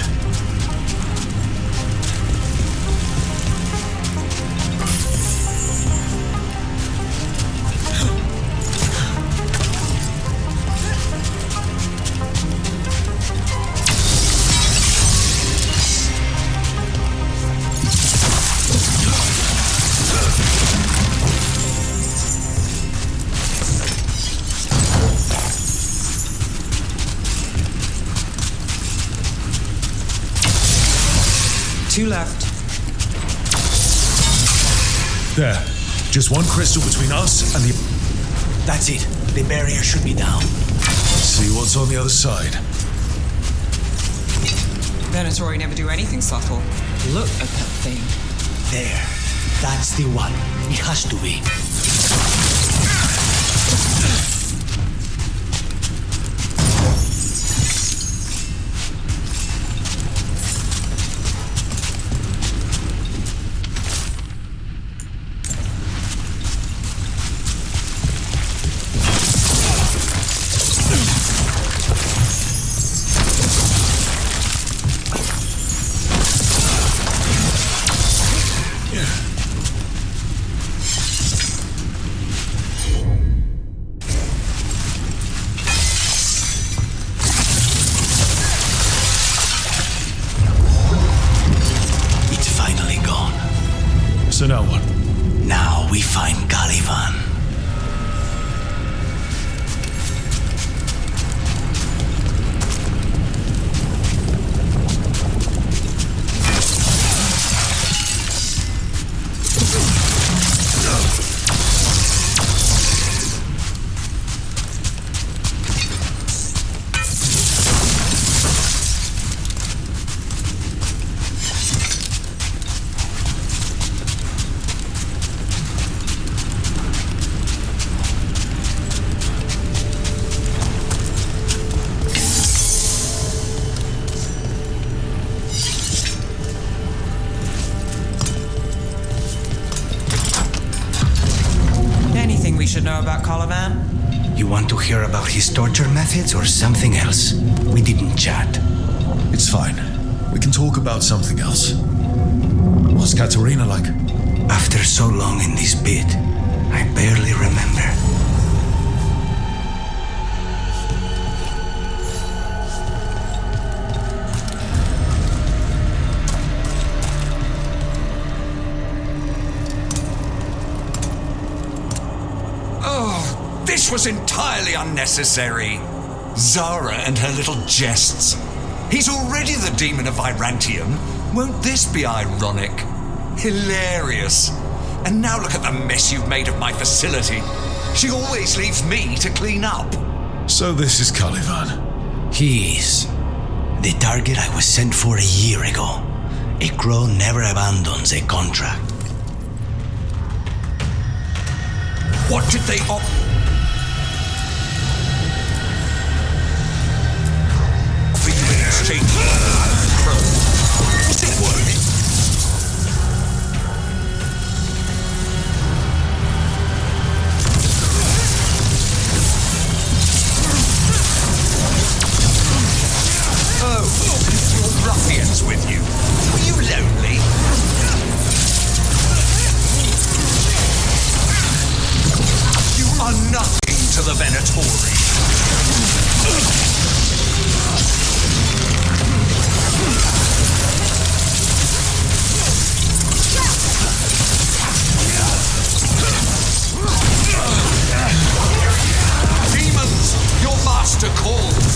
Two left. There. Just one crystal between us and the... That's it. The barrier should be down. See what's on the other side. Venatori never do anything subtle. Look at that thing. There. That's the one. It has to be. So now what? Now we find Calivan. We should know about Calivan? You want to hear about his torture methods or something else? We didn't chat. It's fine. We can talk about something else. What's Katerina like? After so long in this pit, I barely remember. This was entirely unnecessary. Zara and her little jests. He's already the demon of Virantium. Won't this be ironic? Hilarious. And now look at the mess you've made of my facility. She always leaves me to clean up. So this is Calivan. He is. The target I was sent for a year ago. A crow never abandons a contract. What did they offer? For you in exchange for Crow. Was it worth it? Oh, your ruffians with you. Were you lonely? You are nothing to the Venatori. Demons, your master calls.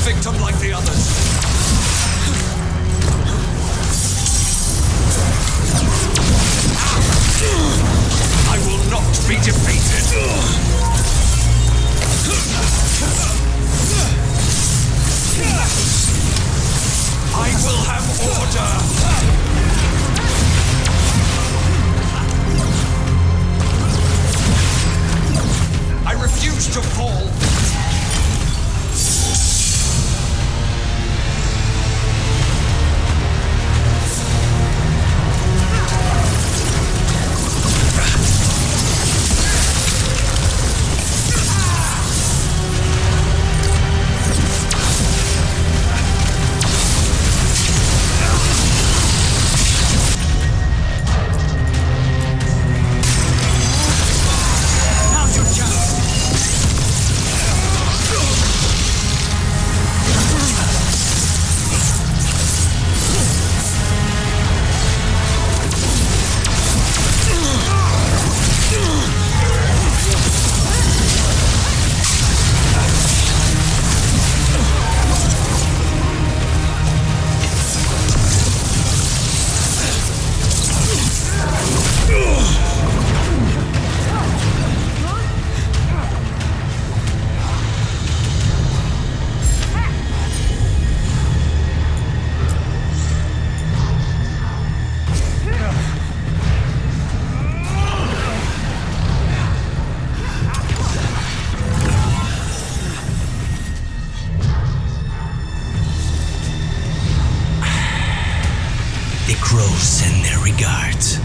Victim like the others. I will not be defeated. I will have order. I refuse to fall. Crows send their regards.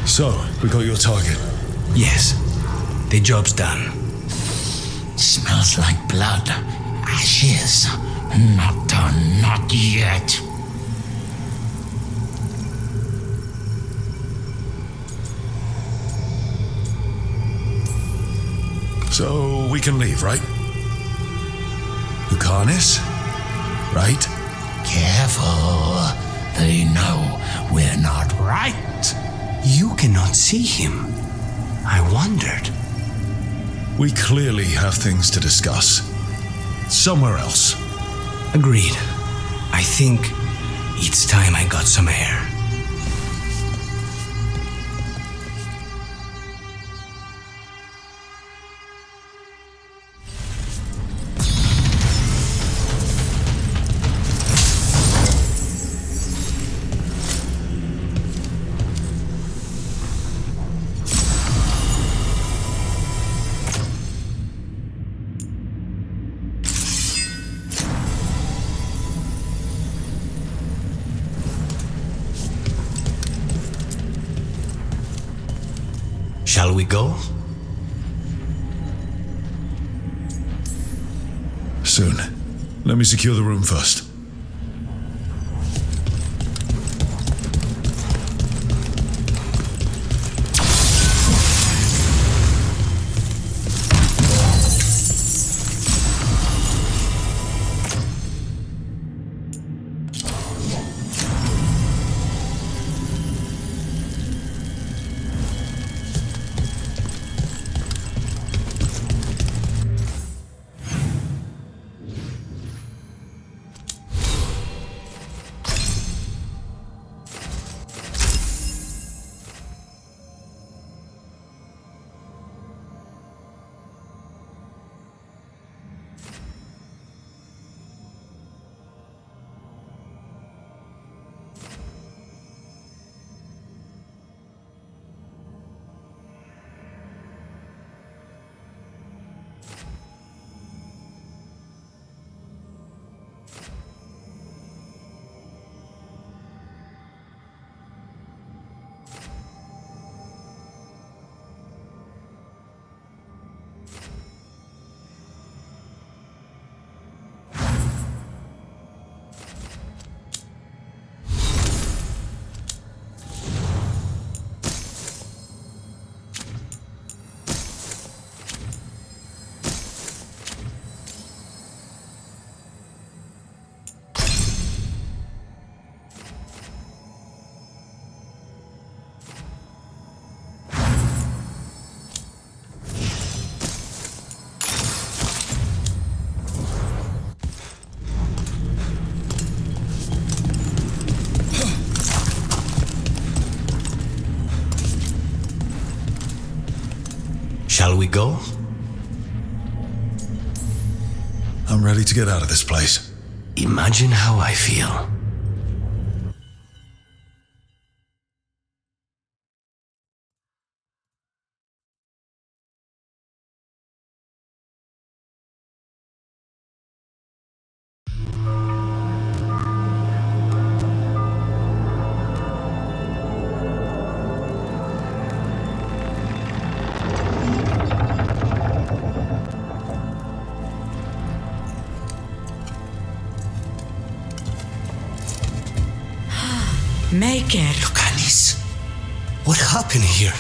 So, we got your target? Yes. The job's done. Smells like blood. Ashes. Not done, not yet. So we can leave, right? Lucanis? Right? Careful. They know we're not right. You cannot see him. I wondered. We clearly have things to discuss. Somewhere else. Agreed. I think it's time I got some air. Shall we go? Soon. Let me secure the room first. Shall we go? I'm ready to get out of this place. Imagine how I feel. Make it. Lucanis, what happened here?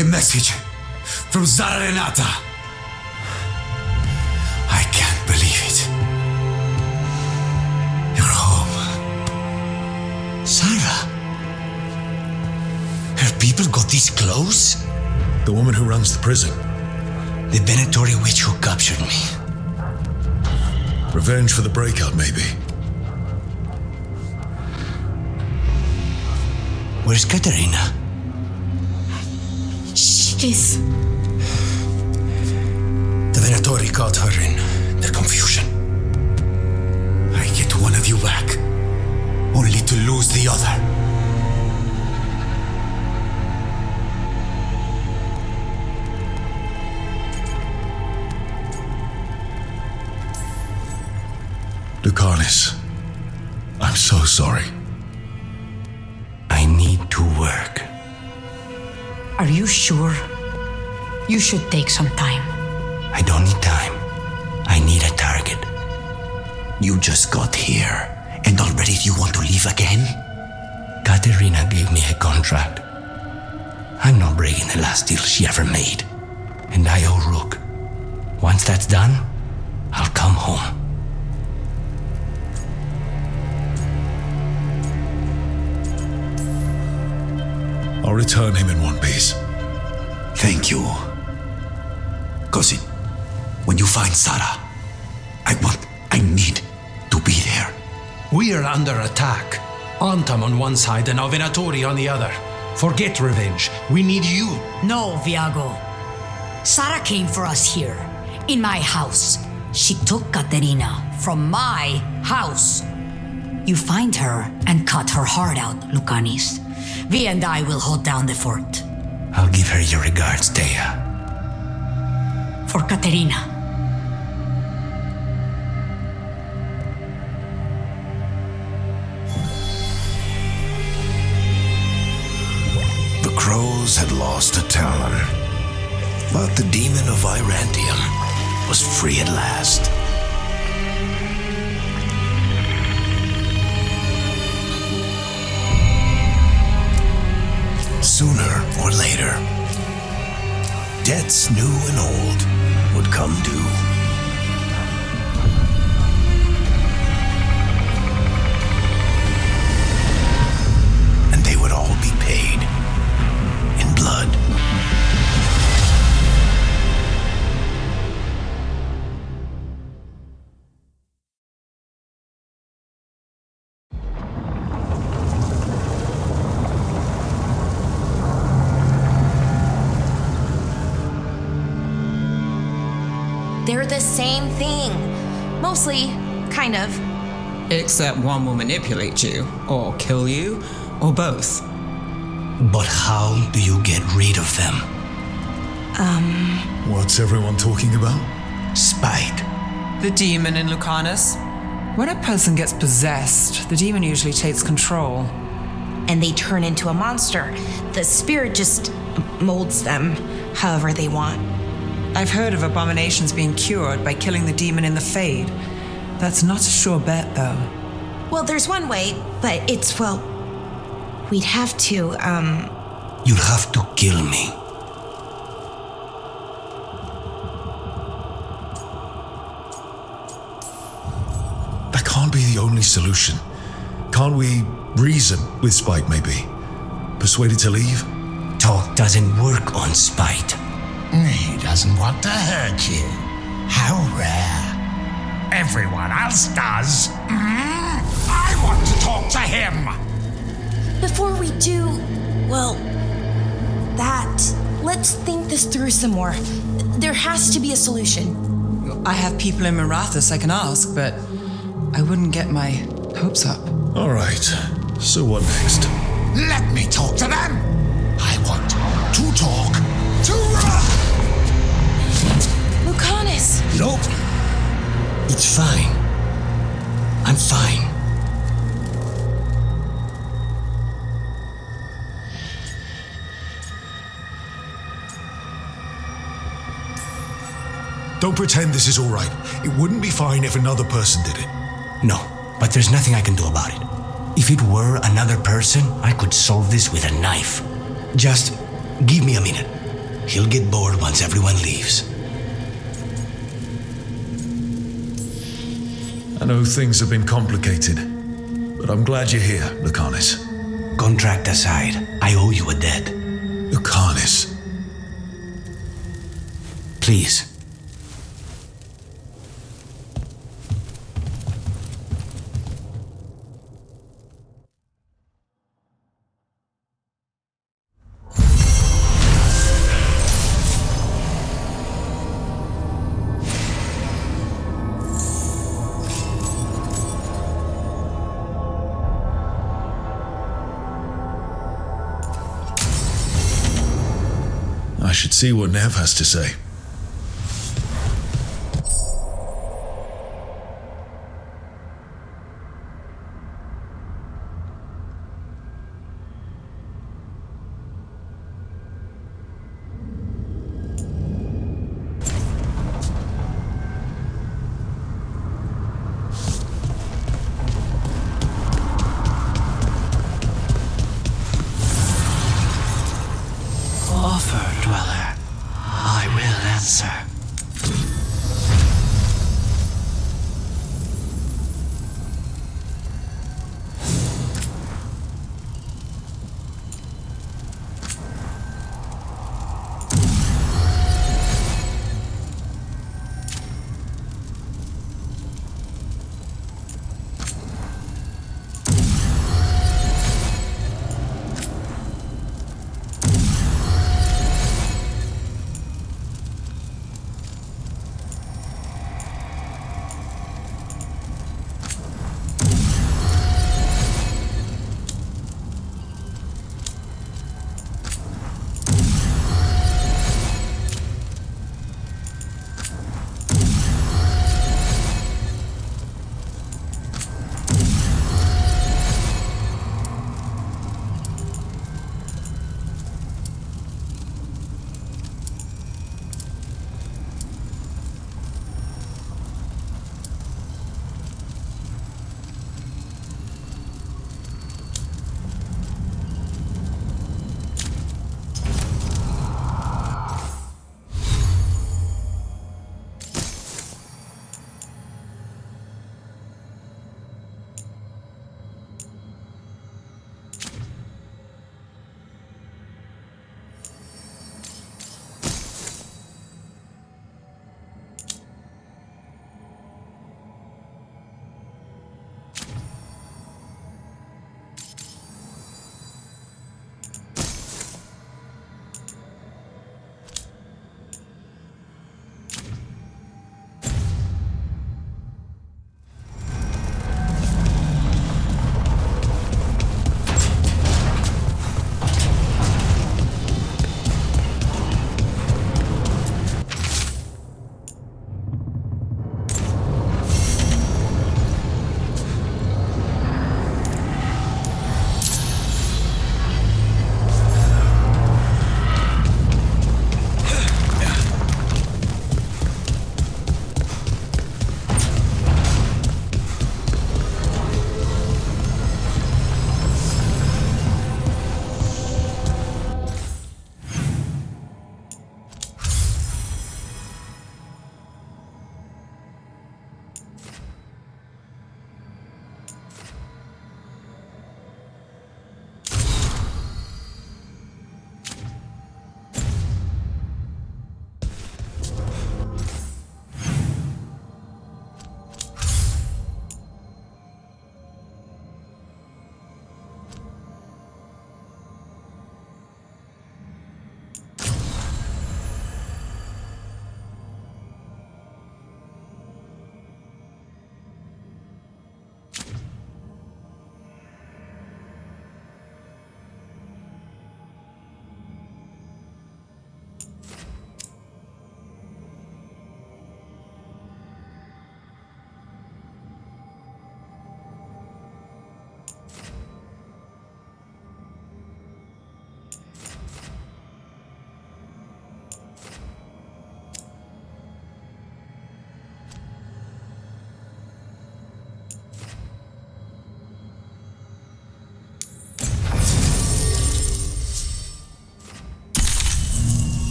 A message from Zara Renata. I can't believe it. You're home. Sarah? Her people got this close? The woman who runs the prison. The Venatori witch who captured me. Revenge for the breakout, maybe. Where's Katerina? She's... The Venatori caught her in their confusion. I get one of you back, only to lose the other. Lucanis, I'm so sorry. I need to work. Are you sure? You should take some time. I don't need time. I need a target. You just got here, and already you want to leave again? Katerina gave me a contract. I'm not breaking the last deal she ever made. And I owe Rook. Once that's done, I'll come home. I'll return him in one piece. Thank you. Cousin, when you find Sarah, I need to be there. We are under attack. Antam on one side and Venatori on the other. Forget revenge. We need you. No, Viago. Sarah came for us here, in my house. She took Katerina from my house. You find her and cut her heart out, Lucanis. Vi and I will hold down the fort. I'll give her your regards, Dea. For Katerina. The crows had lost a talon, but the demon of Irantium was free at last. Sooner or later, debts new and old would come due. And they would all be paid in blood. They're the same thing. Mostly, kind of. Except one will manipulate you, or kill you, or both. But how do you get rid of them? What's everyone talking about? Spite. The demon in Lucanus. When a person gets possessed, the demon usually takes control. And they turn into a monster. The spirit just molds them however they want. I've heard of abominations being cured by killing the demon in the Fade. That's not a sure bet, though. Well, there's one way, but it's, well, we'd have to, You'll have to kill me. That can't be the only solution. Can't we reason with Spite, maybe? Persuade it to leave? Talk doesn't work on Spite. He doesn't want to hurt you. How rare. Everyone else does. I want to talk to him. before we do, well, let's think this through some more. There has to be a solution. I have people in Marathas I can ask, but I wouldn't get my hopes up. All right. So what next? Let me talk to them. I want to talk to Lucanus! Nope. It's fine. I'm fine. Don't pretend this is all right. It wouldn't be fine if another person did it. No, but there's nothing I can do about it. If it were another person, I could solve this with a knife. Just give me a minute. He'll get bored once everyone leaves. I know things have been complicated, but I'm glad you're here, Lucanus. Contract aside, I owe you a debt. Lucanus. Please. I should see what Nev has to say.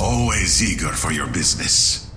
Always eager for your business.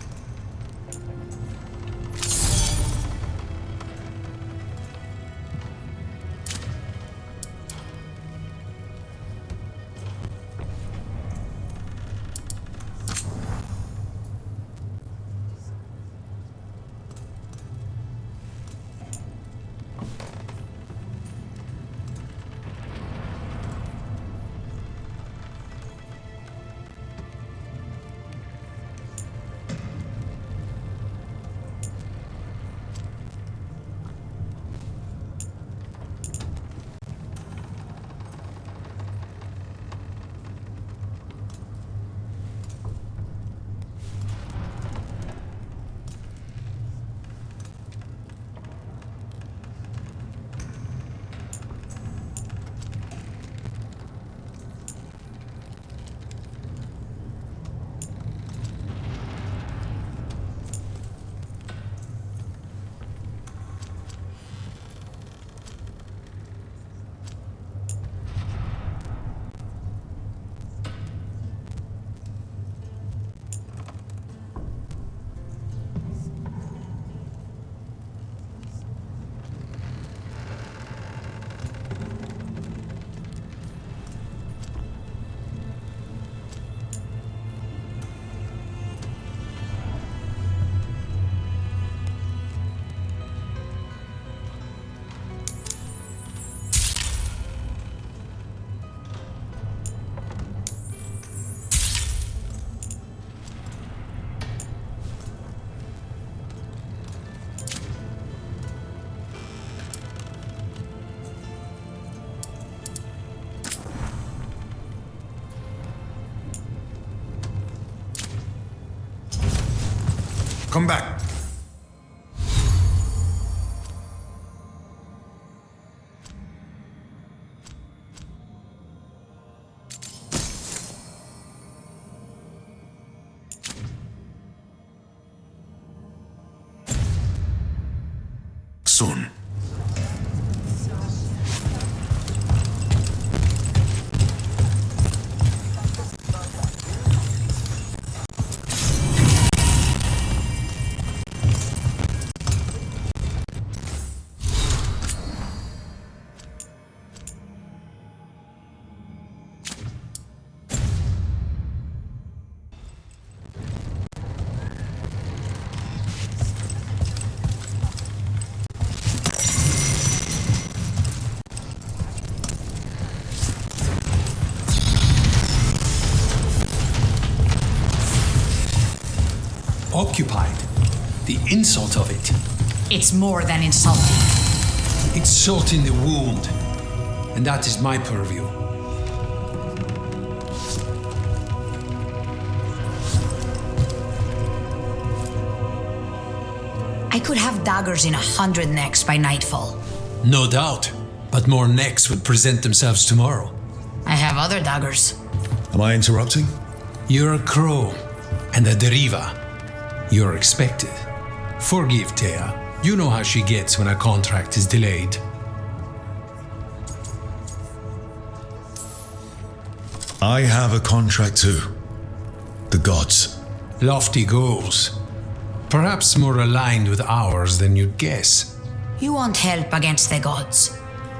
Come back. soon. Occupied. The insult of it. It's more than insulting. It's salt in the wound. And that is my purview. I could have daggers in 100 necks by nightfall. No doubt. But more necks would present themselves tomorrow. I have other daggers. Am I interrupting? You're a crow. And a deriva. You're expected. Forgive Thea. You know how she gets when a contract is delayed. I have a contract too. The gods. Lofty goals. Perhaps more aligned with ours than you'd guess. You want help against the gods.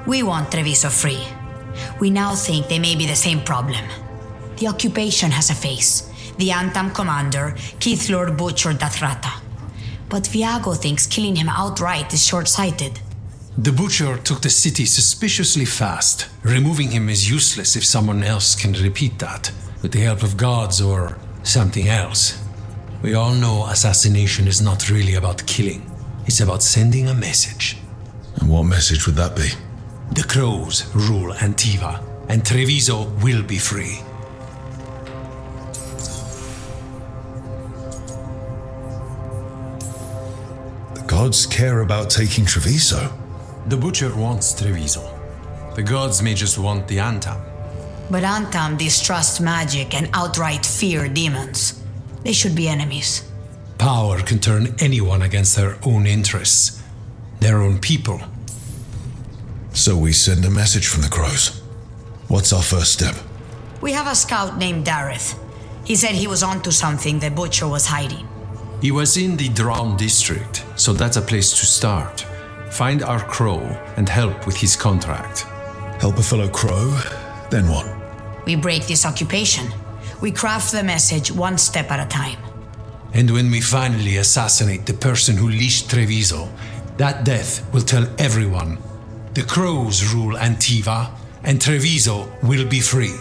We want Treviso free. We now think they may be the same problem. The occupation has a face. The Antam commander, Keith Lord Butcher Dathrata. But Viago thinks killing him outright is short-sighted. The Butcher took the city suspiciously fast. Removing him is useless if someone else can repeat that, with the help of gods or something else. We all know assassination is not really about killing. It's about sending a message. And what message would that be? The crows rule Antiva, and Treviso will be free. Gods care about taking Treviso. The Butcher wants Treviso. The gods may just want the Antam. But Antam distrust magic and outright fear demons. They should be enemies. Power can turn anyone against their own interests, their own people. So we send a message from the crows. What's our first step? We have a scout named Dareth. He said he was onto something the Butcher was hiding. He was in the Drown district, so that's a place to start. Find our crow and help with his contract. Help a fellow crow? Then what? We break this occupation. We craft the message one step at a time. And when we finally assassinate the person who leashed Treviso, that death will tell everyone. The crows rule Antiva, and Treviso will be free.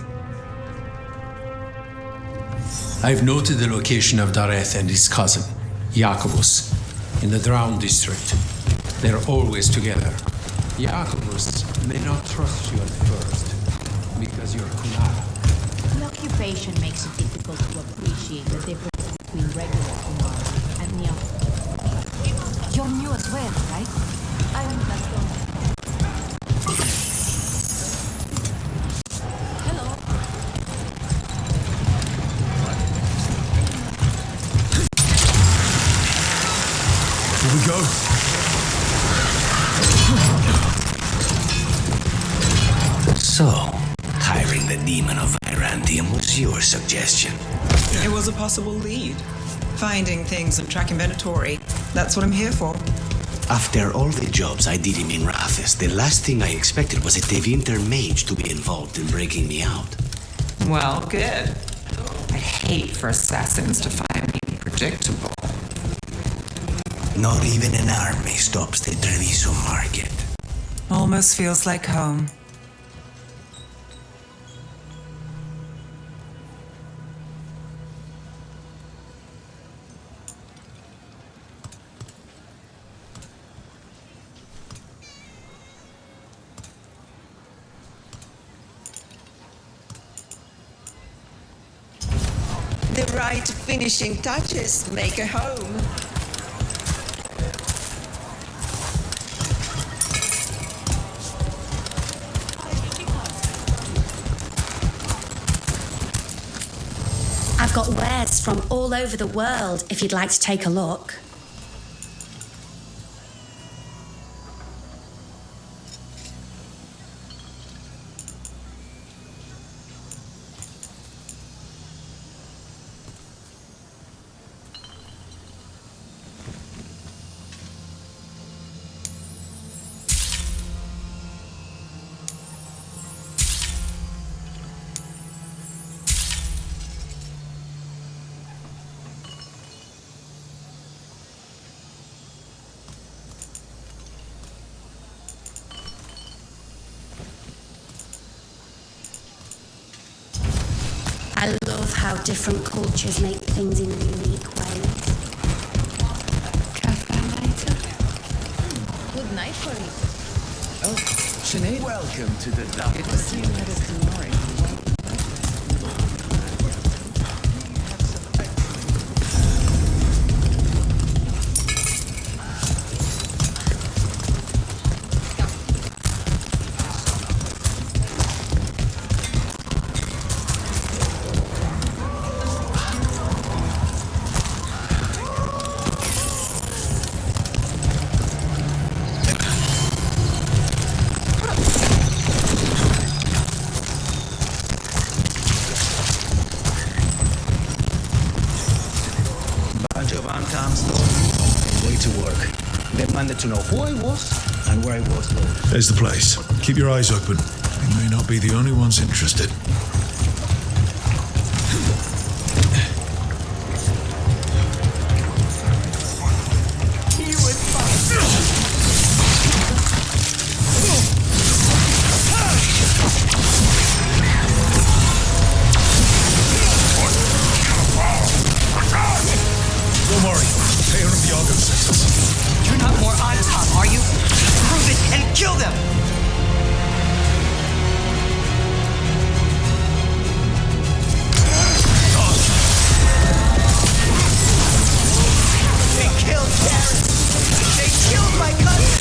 I've noted the location of Dareth and his cousin, Jacobus, in the Drown district. They're always together. Jacobus may not trust you at first, because you're Kunara. The occupation makes it difficult to appreciate the difference between regular Kunara and Nyaku. You're new as well, right? I am Gaston. Here we go. So, hiring the demon of Virantium was your suggestion. It was a possible lead. Finding things and tracking Venatori. That's what I'm here for. After all the jobs I did in Rathis, the last thing I expected was a Veilguard Mage to be involved in breaking me out. Well, good. I hate for assassins to find me predictable. Not even an army stops the Treviso market. Almost feels like home. The right finishing touches make a home. I've got wares from all over the world if you'd like to take a look. I love how different cultures make things in unique ways. Cafe later. Good night for you. Oh, Sinead. Welcome to the dark. Good to see you, Medicine Mori. To know who I was and where I was going. There's the place. Keep your eyes open. We may not be the only ones interested. Don't worry. Taylor and Viago sent us. You're not more on top, are you? Prove it and kill them! They killed Darren! They killed my cousin!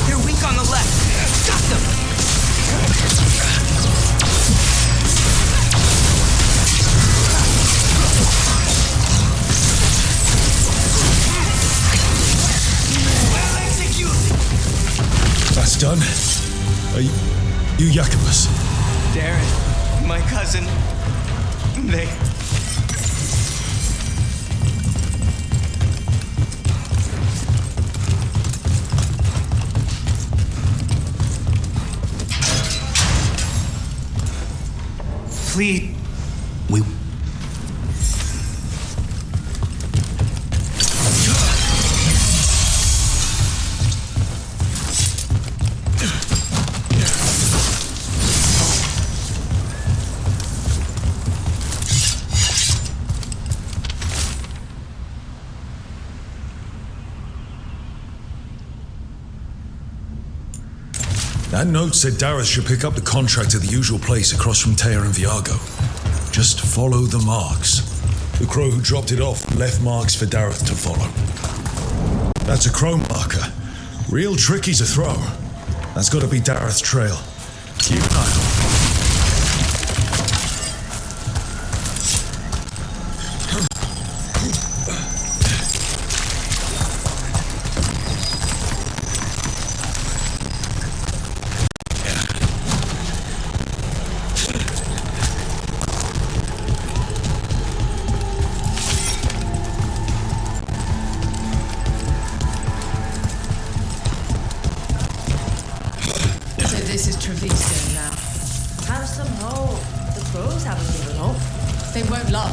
They're weak on the left. Stop them! That's done. Are you Jacobus? Darren, my cousin, they... Please. We... That note said Dareth should pick up the contract at the usual place across from Taya and Viago. Just follow the marks. The crow who dropped it off left marks for Dareth to follow. That's a crow marker. Real tricky to throw. That's got to be Dareth's trail. Keep an eye on it.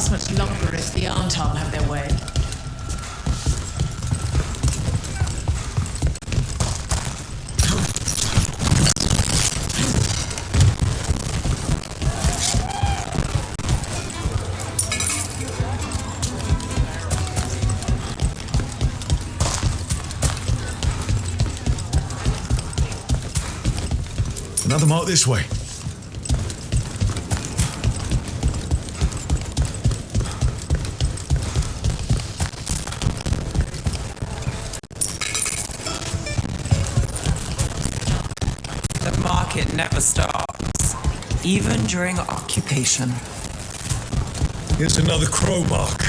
Much longer if the Arntom have their way. Another mark this way. It never stops, even during occupation. Here's another crow mark.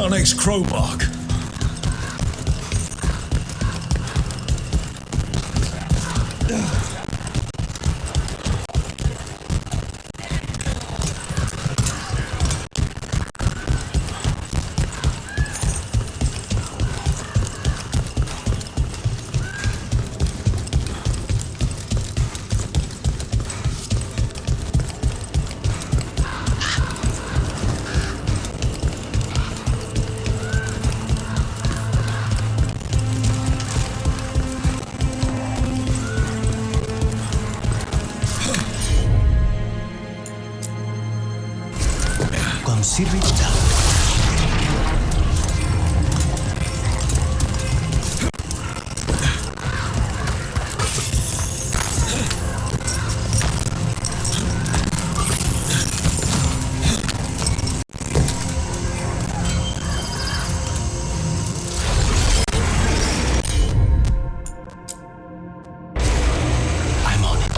Our next crow mark. Once it reached down, I'm on it.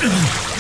Ugh.